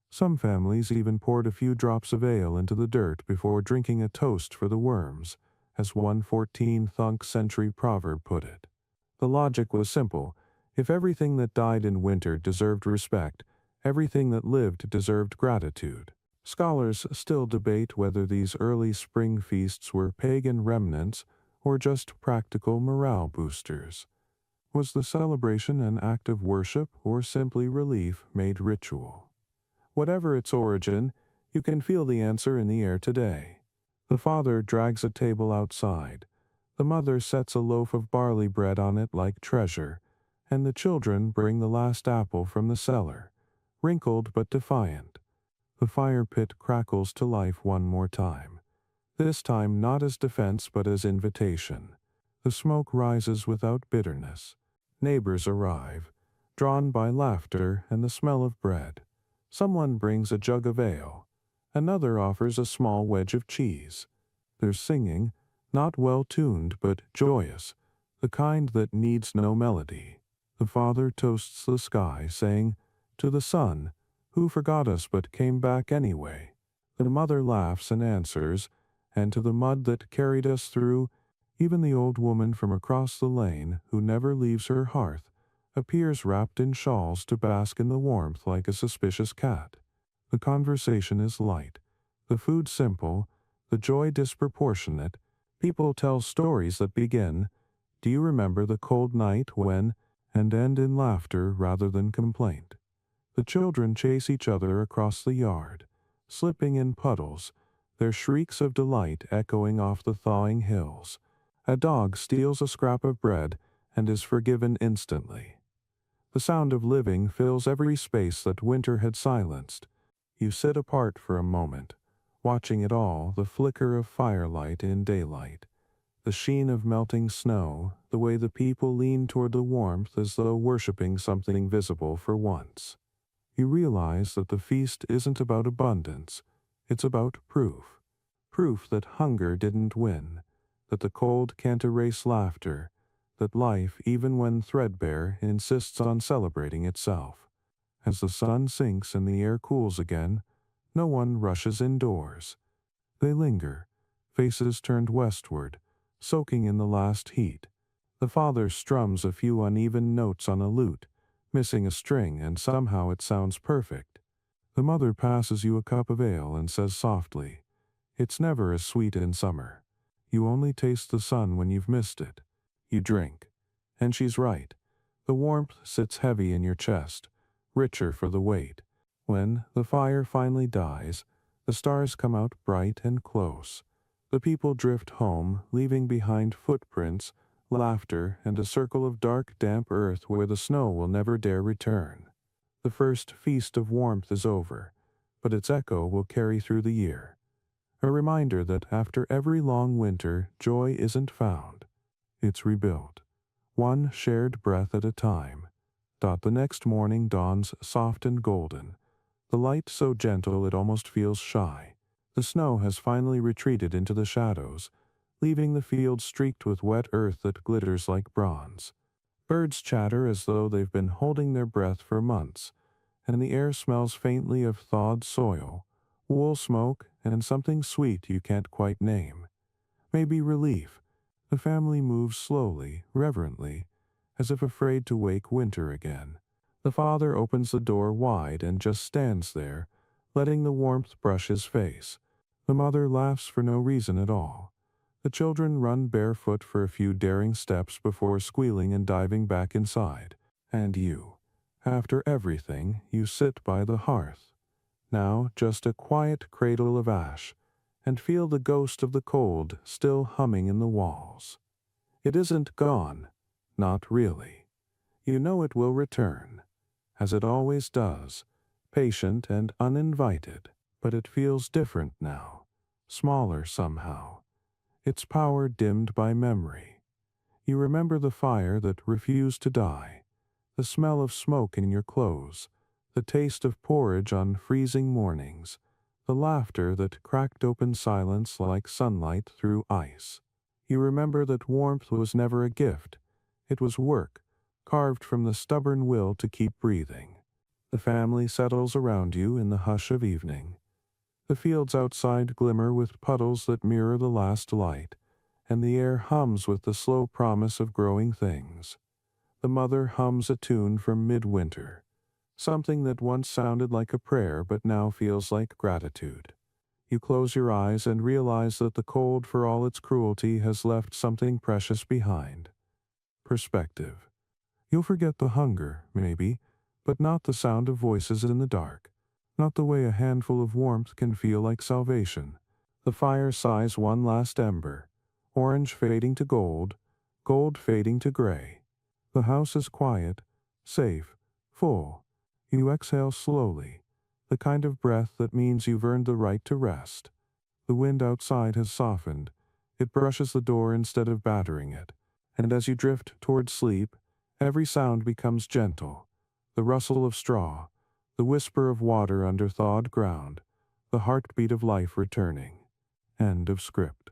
Some families even poured a few drops of ale into the dirt before drinking a toast for the worms, as one 14th century proverb put it. The logic was simple. If everything that died in winter deserved respect, everything that lived deserved gratitude. Scholars still debate whether these early spring feasts were pagan remnants or just practical morale boosters. Was the celebration an act of worship or simply relief made ritual? Whatever its origin, you can feel the answer in the air today. The father drags a table outside, the mother sets a loaf of barley bread on it like treasure, and the children bring the last apple from the cellar, wrinkled but defiant. The fire pit crackles to life one more time, this time not as defense but as invitation. The smoke rises without bitterness. Neighbors arrive, drawn by laughter and the smell of bread. Someone brings a jug of ale. Another offers a small wedge of cheese. There's singing, not well-tuned but joyous, the kind that needs no melody. The father toasts the sky, saying, "To the sun, who forgot us but came back anyway." The mother laughs and answers, "And to the mud that carried us through." Even the old woman from across the lane, who never leaves her hearth, appears wrapped in shawls to bask in the warmth like a suspicious cat. The conversation is light, the food simple, the joy disproportionate. People tell stories that begin, "Do you remember the cold night when," and end in laughter rather than complaint. The children chase each other across the yard, slipping in puddles, their shrieks of delight echoing off the thawing hills. A dog steals a scrap of bread and is forgiven instantly. The sound of living fills every space that winter had silenced. You sit apart for a moment, watching it all, the flicker of firelight in daylight, the sheen of melting snow, the way the people lean toward the warmth as though worshipping something visible for once. You realize that the feast isn't about abundance, it's about proof. Proof that hunger didn't win, that the cold can't erase laughter, that life, even when threadbare, insists on celebrating itself. As the sun sinks and the air cools again, no one rushes indoors. They linger, faces turned westward, soaking in the last heat. The father strums a few uneven notes on a lute, missing a string, and somehow it sounds perfect. The mother passes you a cup of ale and says softly, "It's never as sweet in summer." You only taste the sun when you've missed it. You drink. And she's right. The warmth sits heavy in your chest, richer for the weight. When the fire finally dies, the stars come out bright and close. The people drift home, leaving behind footprints, laughter, and a circle of dark, damp earth where the snow will never dare return. The first feast of warmth is over, but its echo will carry through the year. A reminder that after every long winter, joy isn't found. It's rebuilt, one shared breath at a time. The next morning dawns soft and golden, the light so gentle it almost feels shy. The snow has finally retreated into the shadows, leaving the field streaked with wet earth that glitters like bronze. Birds chatter as though they've been holding their breath for months, and the air smells faintly of thawed soil, wool smoke, and something sweet you can't quite name. Maybe relief. The family moves slowly, reverently, as if afraid to wake winter again. The father opens the door wide and just stands there, letting the warmth brush his face. The mother laughs for no reason at all. The children run barefoot for a few daring steps before squealing and diving back inside. And you, after everything, you sit by the hearth. Now just a quiet cradle of ash, and feel the ghost of the cold still humming in the walls. It isn't gone, not really. You know it will return, as it always does, patient and uninvited, but it feels different now, smaller somehow, its power dimmed by memory. You remember the fire that refused to die, the smell of smoke in your clothes, the taste of porridge on freezing mornings, the laughter that cracked open silence like sunlight through ice. You remember that warmth was never a gift. It was work, carved from the stubborn will to keep breathing. The family settles around you in the hush of evening. The fields outside glimmer with puddles that mirror the last light, and the air hums with the slow promise of growing things. The mother hums a tune from midwinter, something that once sounded like a prayer but now feels like gratitude. You close your eyes and realize that the cold, for all its cruelty, has left something precious behind. Perspective. You'll forget the hunger, maybe, but not the sound of voices in the dark, not the way a handful of warmth can feel like salvation. The fire sighs one last ember, orange fading to gold, gold fading to gray. The house is quiet, safe, full. You exhale slowly, the kind of breath that means you've earned the right to rest. The wind outside has softened. It brushes the door instead of battering it, and as you drift toward sleep, every sound becomes gentle. The rustle of straw, the whisper of water under thawed ground, the heartbeat of life returning. End of script.